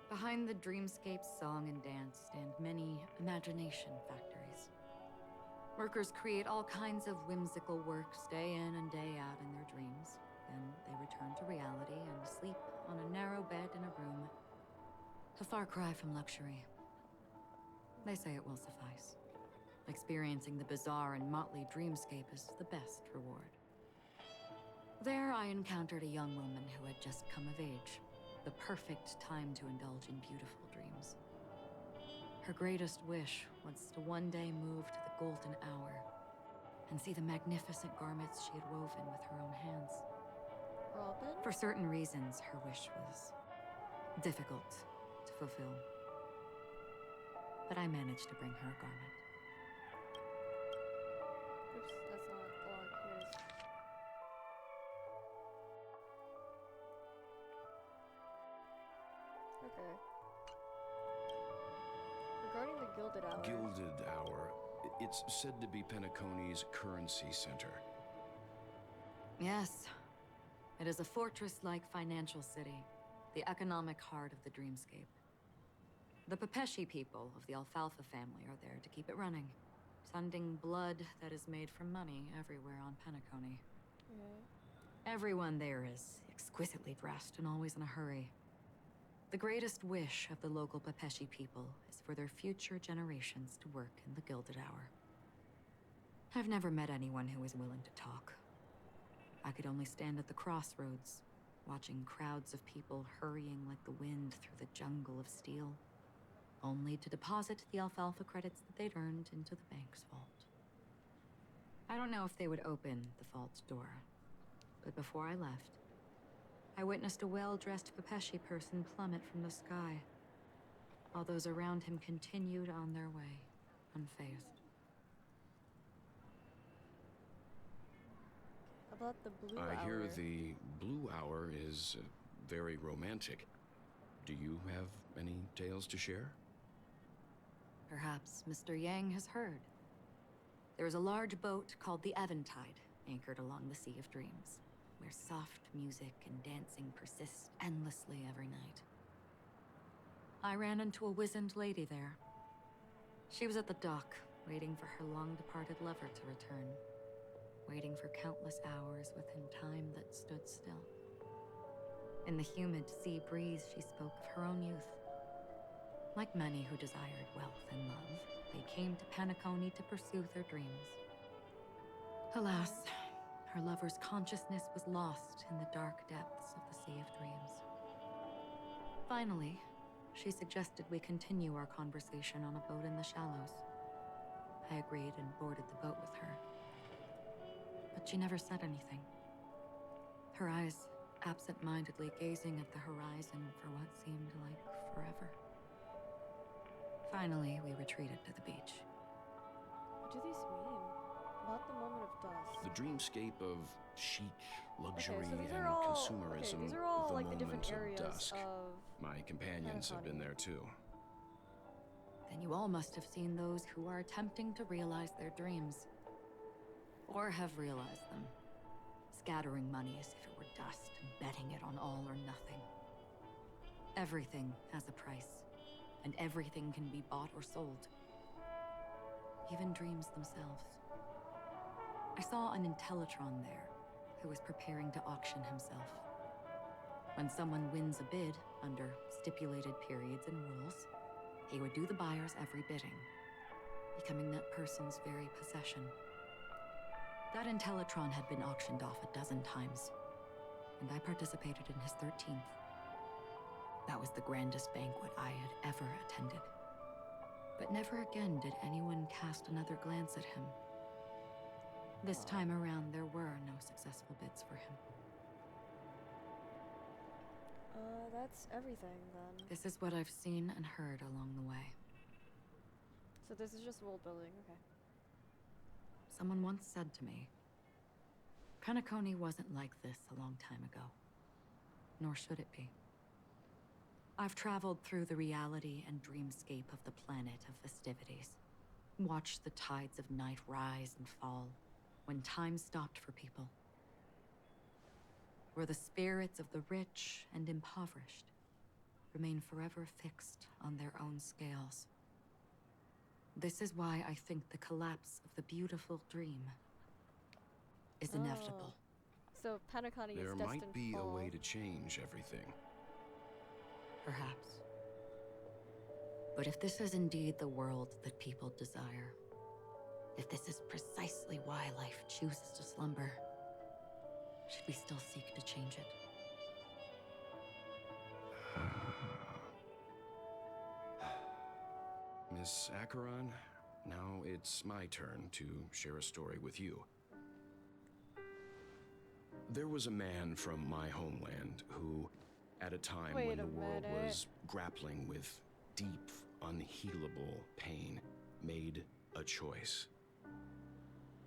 Behind the dreamscape's song and dance stand many imagination factories. Workers create all kinds of whimsical works day in and day out in their dreams. Then they return to reality and sleep on a narrow bed in a room. A far cry from luxury. They say it will suffice. Experiencing the bizarre and motley dreamscape is the best reward. There I encountered a young woman who had just come of age. The perfect time to indulge in beautiful dreams. Her greatest wish was to one day move to the golden hour and see the magnificent garments she had woven with her own hands. Robin? For certain reasons, her wish was difficult to fulfill. But I managed to bring her a garment. Oops, that's not long. Here it is. Okay. Regarding the Gilded Hour. Gilded Hour. It's said to be Penacony's currency center. Yes. It is a fortress-like financial city, the economic heart of the dreamscape. The Pepeshi people of the Alfalfa family are there to keep it running, sending blood that is made from money everywhere on Penacony. Everyone there is exquisitely dressed and always in a hurry. The greatest wish of the local Pepeshi people is for their future generations to work in the Gilded Hour. I've never met anyone who is willing to talk. I could only stand at the crossroads, watching crowds of people hurrying like the wind through the jungle of steel, only to deposit the alfalfa credits that they'd earned into the bank's vault. I don't know if they would open the vault's door, but before I left, I witnessed a well-dressed Pepeshi person plummet from the sky, while those around him continued on their way, unfazed. About the blue hour. I hear the blue hour is very romantic. Do you have any tales to share? Perhaps Mr. Yang has heard. There is a large boat called the Eventide, anchored along the Sea of Dreams, where soft music and dancing persist endlessly every night. I ran into a wizened lady there. She was at the dock, waiting for her long-departed lover to return, waiting for countless hours within time that stood still. In the humid sea breeze, she spoke of her own youth. Like many who desired wealth and love, they came to Penacony to pursue their dreams. Alas, her lover's consciousness was lost in the dark depths of the Sea of Dreams. Finally, she suggested we continue our conversation on a boat in the shallows. I agreed and boarded the boat with her. But she never said anything. Her eyes absent-mindedly gazing at the horizon for what seemed like forever. Finally, we retreated to the beach. What do these mean? About the moment of dusk. The dreamscape of chic, luxury, Okay, so these and are all, consumerism. okay, these are all the like the different moment of areas dusk. of My companions have been there too. Then you all must have seen those who are attempting to realize their dreams. Or have realized them. Scattering money as if it were dust and betting it on all or nothing. Everything has a price, and everything can be bought or sold. Even dreams themselves. I saw an Intellitron there, who was preparing to auction himself. When someone wins a bid under stipulated periods and rules, he would do the buyer's every bidding, becoming that person's very possession. That Intellitron had been auctioned off 12 times, and I participated in his 13th. That was the grandest banquet I had ever attended. But never again did anyone cast another glance at him. This time around, there were no successful bids for him. That's everything then. This is what I've seen and heard along the way. So this is just world building, okay. Someone once said to me, Penacony wasn't like this a long time ago. Nor should it be. I've traveled through the reality and dreamscape of the planet of festivities. Watched the tides of night rise and fall when time stopped for people. Where the spirits of the rich and impoverished remain forever fixed on their own scales. This is why I think the collapse of the beautiful dream is inevitable. So Penacony is There destined might be to a fall. way to change everything. Perhaps. But if this is indeed the world that people desire, if this is precisely why life chooses to slumber, should we still seek to change it? Miss Acheron, now it's my turn to share a story with you. There was a man from my homeland who, at a time when the world was grappling with deep, unhealable pain, made a choice.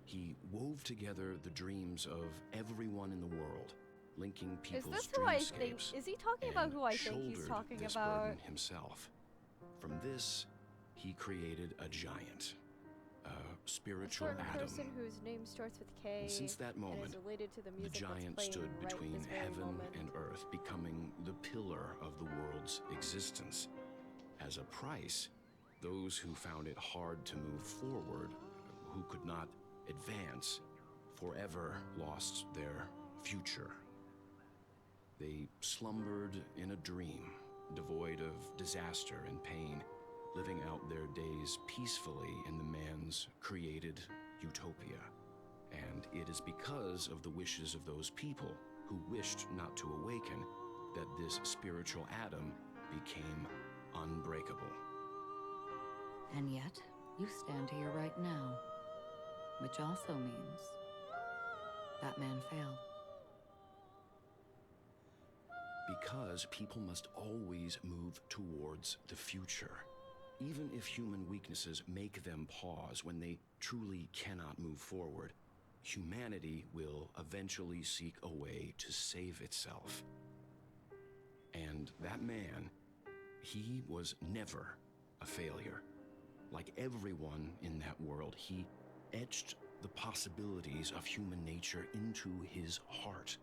He wove together the dreams of everyone in the world, linking people's Is this who I think? dreamscapes, Is he talking about who I think he's shouldered talking this about? burden himself. From this, he created a giant, a A spiritual certain atom. person whose name starts with K. And since that and moment, is related to the the music giant that's stood playing right between this very heaven moment. and earth, becoming the pillar of the world's existence. As a price, those who found it hard to move forward, who could not advance, forever lost their future. They slumbered in a dream, devoid of disaster and pain, living out their days peacefully in the man's created utopia. And it is because of the wishes of those people who wished not to awaken that this spiritual atom became unbreakable. And yet, you stand here right now, which also means that man failed. Because people must always move towards the future. Even if human weaknesses make them pause when they truly cannot move forward, humanity will eventually seek a way to save itself. And that man, he was never a failure. Like everyone in that world, he etched the possibilities of human nature into his heart.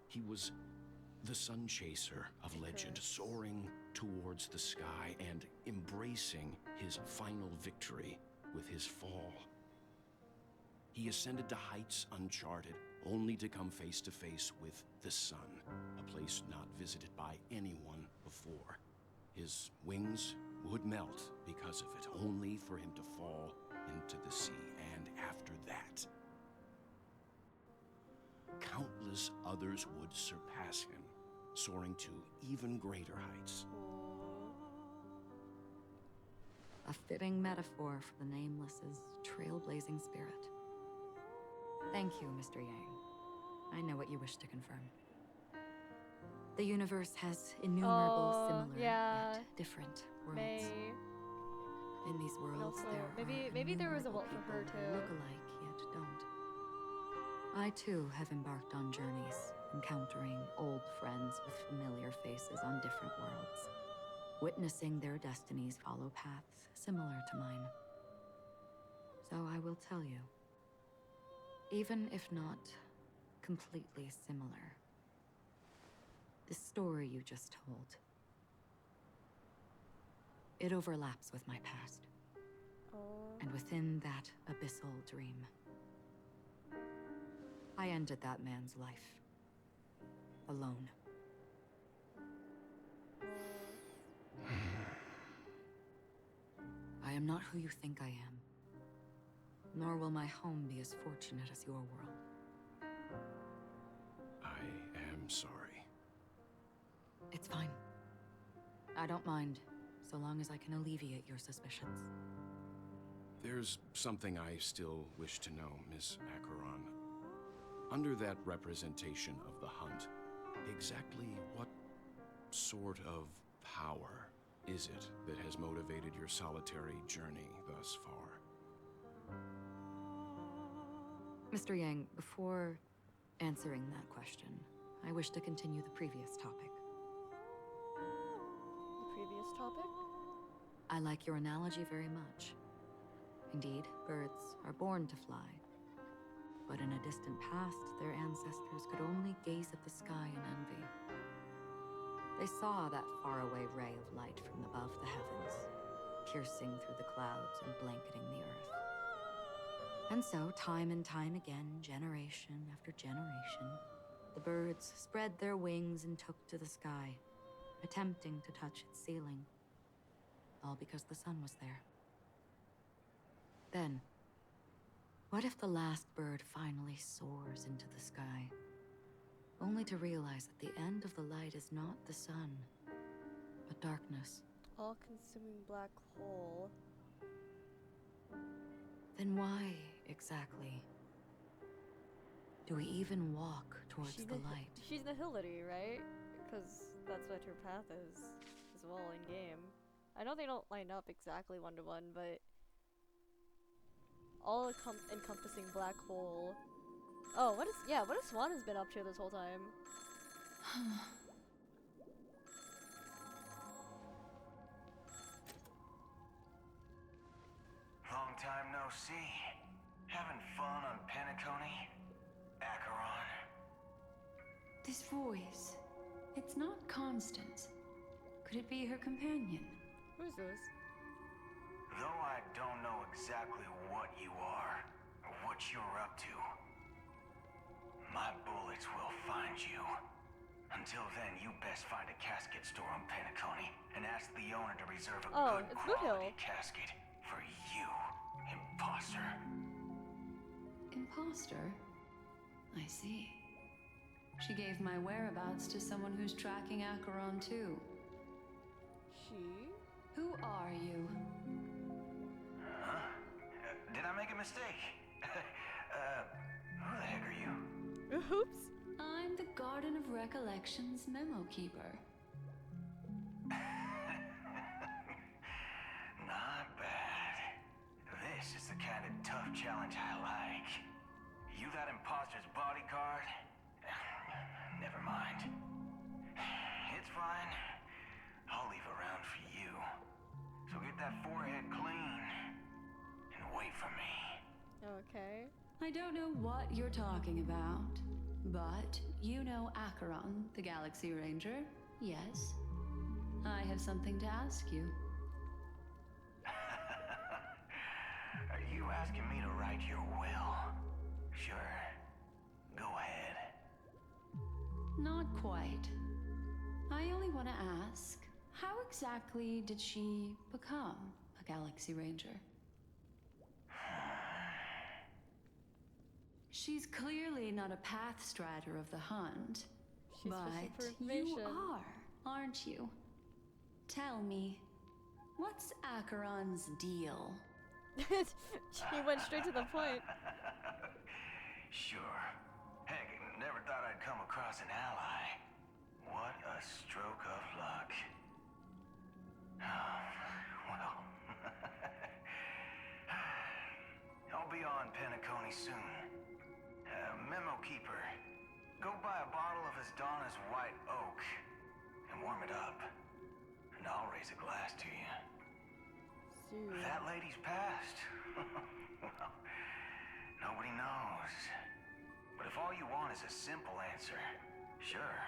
He was the sun chaser of legend, soaring towards the sky and embracing his final victory with his fall. He ascended to heights uncharted, only to come face to face with the sun, a place not visited by anyone before. His wings would melt because of it, only for him to fall into the sea. And after that, countless others would surpass him, soaring to even greater heights. A fitting metaphor for the Nameless's trailblazing spirit. Thank you, Mr. Yang. I know what you wish to confirm. The universe has innumerable similar, yet different worlds. In these And worlds, also, there maybe are there was a innumerable vault for her people who look too. alike yet don't. I too have embarked on journeys, encountering old friends with familiar faces on different worlds, witnessing their destinies follow paths similar to mine. So I will tell you, even if not completely similar, the story you just told, it overlaps with my past. And within that abyssal dream, I ended that man's life. Alone. I am not who you think I am. Nor will my home be as fortunate as your world. I am sorry. It's fine. I don't mind, so long as I can alleviate your suspicions. There's something I still wish to know, Miss Acheron. Under that representation of the hunt, exactly what sort of power is it that has motivated your solitary journey thus far? Mr. Yang, before answering that question, I wish to continue the previous topic. The previous topic? I like your analogy very much. Indeed, birds are born to fly. But in a distant past, their ancestors could only gaze at the sky in envy. They saw that faraway ray of light from above the heavens, piercing through the clouds and blanketing the earth. And so, time and time again, generation after generation, the birds spread their wings and took to the sky, attempting to touch its ceiling, all because the sun was there. Then, what if the last bird finally soars into the sky, only to realize that the end of the light is not the sun, but darkness? All-consuming black hole. Then why, exactly, do we even walk towards the light? She's Nihility, right? Because that's what her path is, as well, in-game. I know they don't line up exactly one-to-one, but all-encompassing black hole. Oh, what has Swan has been up to this whole time? Long time no see. Having fun on Penacony? Acheron? This voice, it's not Constance. Could it be her companion? Who's this? Though I don't know exactly what you are, or what you're up to, my bullets will find you. Until then, you best find a casket store on Penacony and ask the owner to reserve a good quality casket for you, imposter. Imposter? I see. She gave my whereabouts to someone who's tracking Acheron too. She? Who are you? Huh? Did I make a mistake? Who the heck are you? Oops. I'm the Garden of Recollections memo keeper. Not bad. This is the kind of tough challenge I like. You that imposter's bodyguard? Never mind. It's fine. I'll leave a round for you. So get that forehead clean and wait for me. Okay. I don't know what you're talking about, but you know Acheron, the Galaxy Ranger, yes? I have something to ask you. Are you asking me to write your will? Sure. Go ahead. Not quite. I only want to ask, how exactly did she become a Galaxy Ranger? She's clearly not a path strider of the hunt. But you are, aren't you? Tell me, what's Acheron's deal? She went straight to the point. Sure. Heck, never thought I'd come across an ally. What a stroke of luck. Well, soon. Memo keeper, go buy a bottle of Donna's white oak and warm it up. And I'll raise a glass to you. That lady's passed. Well, nobody knows. But if all you want is a simple answer, sure,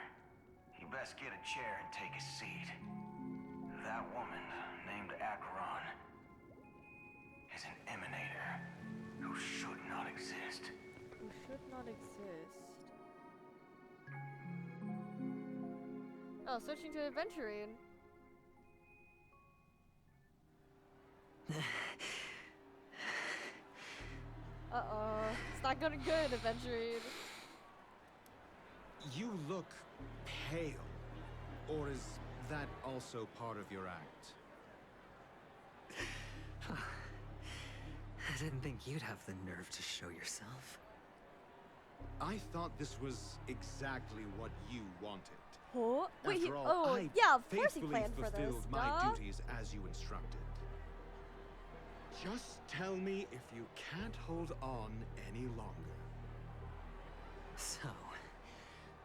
you best get a chair and take a seat. That woman, named Acheron, is an emanator who should not exist. Who should not exist. Oh, switching to adventuring. Uh-oh. It's not going good, adventuring. You look pale. Or is that also part of your act? I didn't think you'd have the nerve to show yourself. I thought this was exactly what you wanted. Oh, wait, After all, I yeah, of course he faithfully planned for this. fulfilled my Duh. duties as you instructed. Just tell me if you can't hold on any longer. So,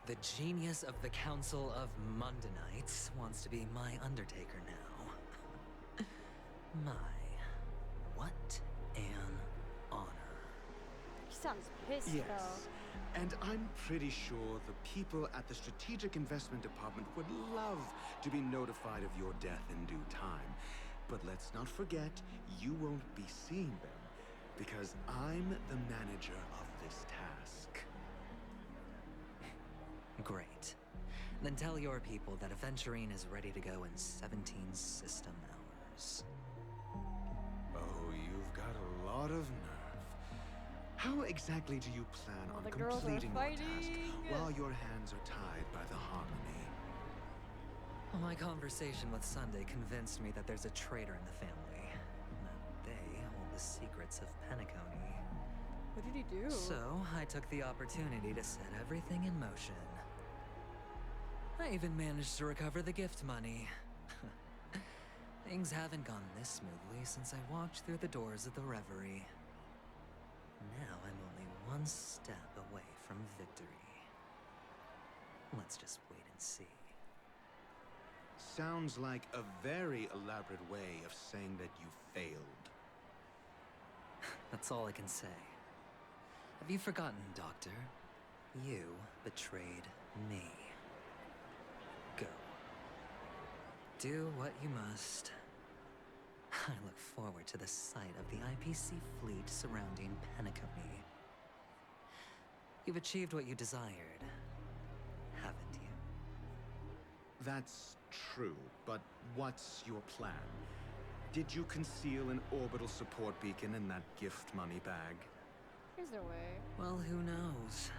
the genius of the Council of Mundanites wants to be my Undertaker now. My, what an honor. He sounds pissed, Yes. though. And I'm pretty sure the people at the Strategic Investment Department would love to be notified of your death in due time. But let's not forget, you won't be seeing them, because I'm the manager of this task. Great. Then tell your people that Aventurine is ready to go in 17 system hours. Oh, you've got a lot of nerve. How exactly do you plan on the girls are completing your task fighting. while your hands are tied by the harmony? Well, my conversation with Sunday convinced me that there's a traitor in the family. And that they hold the secrets of Penacony. What did he do? So, I took the opportunity to set everything in motion. I even managed to recover the gift money. Things haven't gone this smoothly since I walked through the doors of the Reverie. Now I'm only one step away from victory. Let's just wait and see. Sounds like a very elaborate way of saying that you failed. That's all I can say. Have you forgotten, Doctor? You betrayed me. Go. Do what you must. I look forward to the sight of the IPC fleet surrounding Penacony. You've achieved what you desired, haven't you? That's true, but what's your plan? Did you conceal an orbital support beacon in that gift money bag? There's no way. Well, who knows?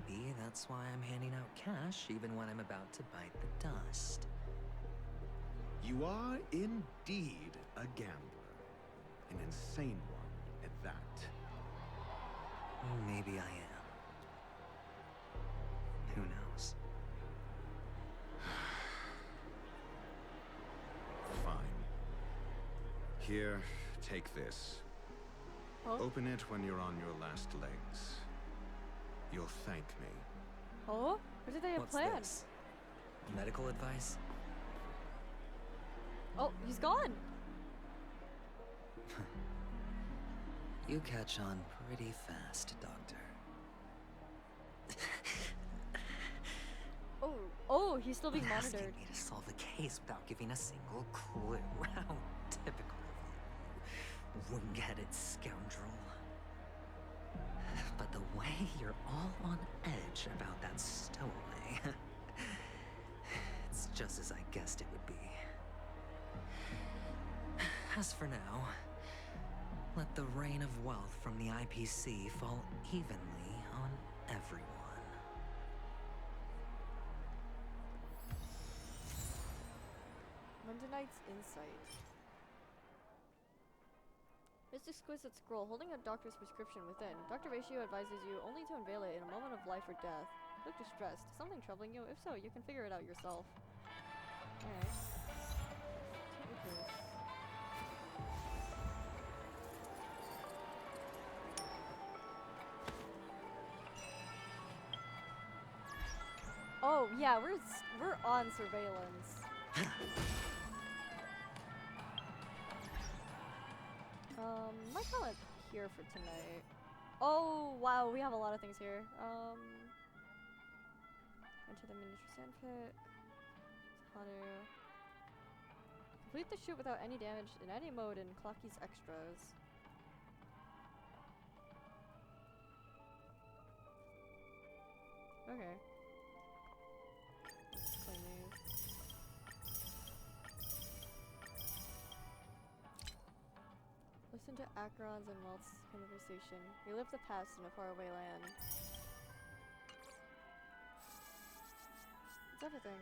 Maybe that's why I'm handing out cash even when I'm about to bite the dust. You are indeed a gambler. An insane one at that. Maybe I am. Who knows? Fine. Here, take this. Huh? Open it when you're on your last legs. You'll thank me. Oh? What did they have What's planned? this? Medical advice? Oh, he's gone. You catch on pretty fast, Doctor. Oh, he's still being Asking monitored. me to solve a case without giving a single clue. How typical of you, wing-headed scoundrel. But the way you're all on edge about that stowaway, it's just as I guessed it would be. As for now, let the rain of wealth from the IPC fall evenly on everyone. Mundanites Insight. This exquisite scroll holding a doctor's prescription within. Dr. Ratio advises you only to unveil it in a moment of life or death. Look distressed. Something troubling you? If so, you can figure it out yourself. Alright. Take this. Oh yeah, we're on surveillance. Might call it here for tonight. Oh wow, we have a lot of things here. Enter the miniature sandpit. Hanu. Complete the shoot without any damage in any mode in Clocky's extras. Okay. Claim these. Listen to Acheron's and Welt's conversation. Relive the past in a faraway land. It's everything.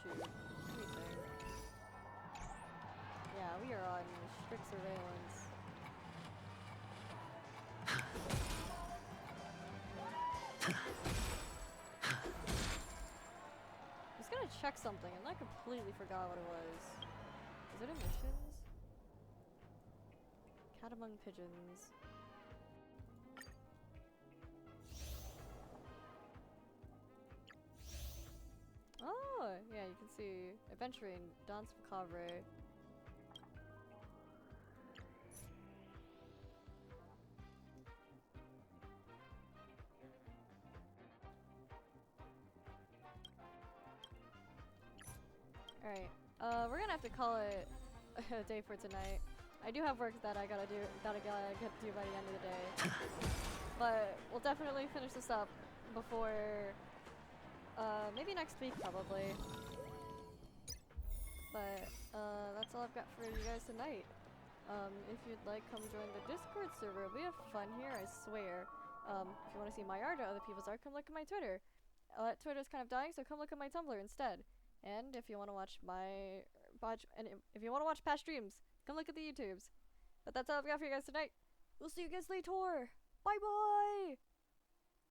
Shoot. Let me think. Yeah, we are on strict surveillance. I was gonna check something and I completely forgot what it was. Is it emissions? Cat among pigeons. Oh, yeah, you can see Adventuring, Danse Macabre. Alright, we're gonna have to call it a day for tonight. I do have work that I gotta do, that I gotta get to by the end of the day. But we'll definitely finish this up before, maybe next week probably. But, that's all I've got for you guys tonight. If you'd like, come join the Discord server. We have fun here, I swear. If you want to see my art or other people's art, come look at my Twitter. Twitter's kind of dying, so come look at my Tumblr instead. And if you want to watch if you want to watch past streams, come look at the YouTubes. But that's all I've got for you guys tonight. We'll see you guys later. Bye bye!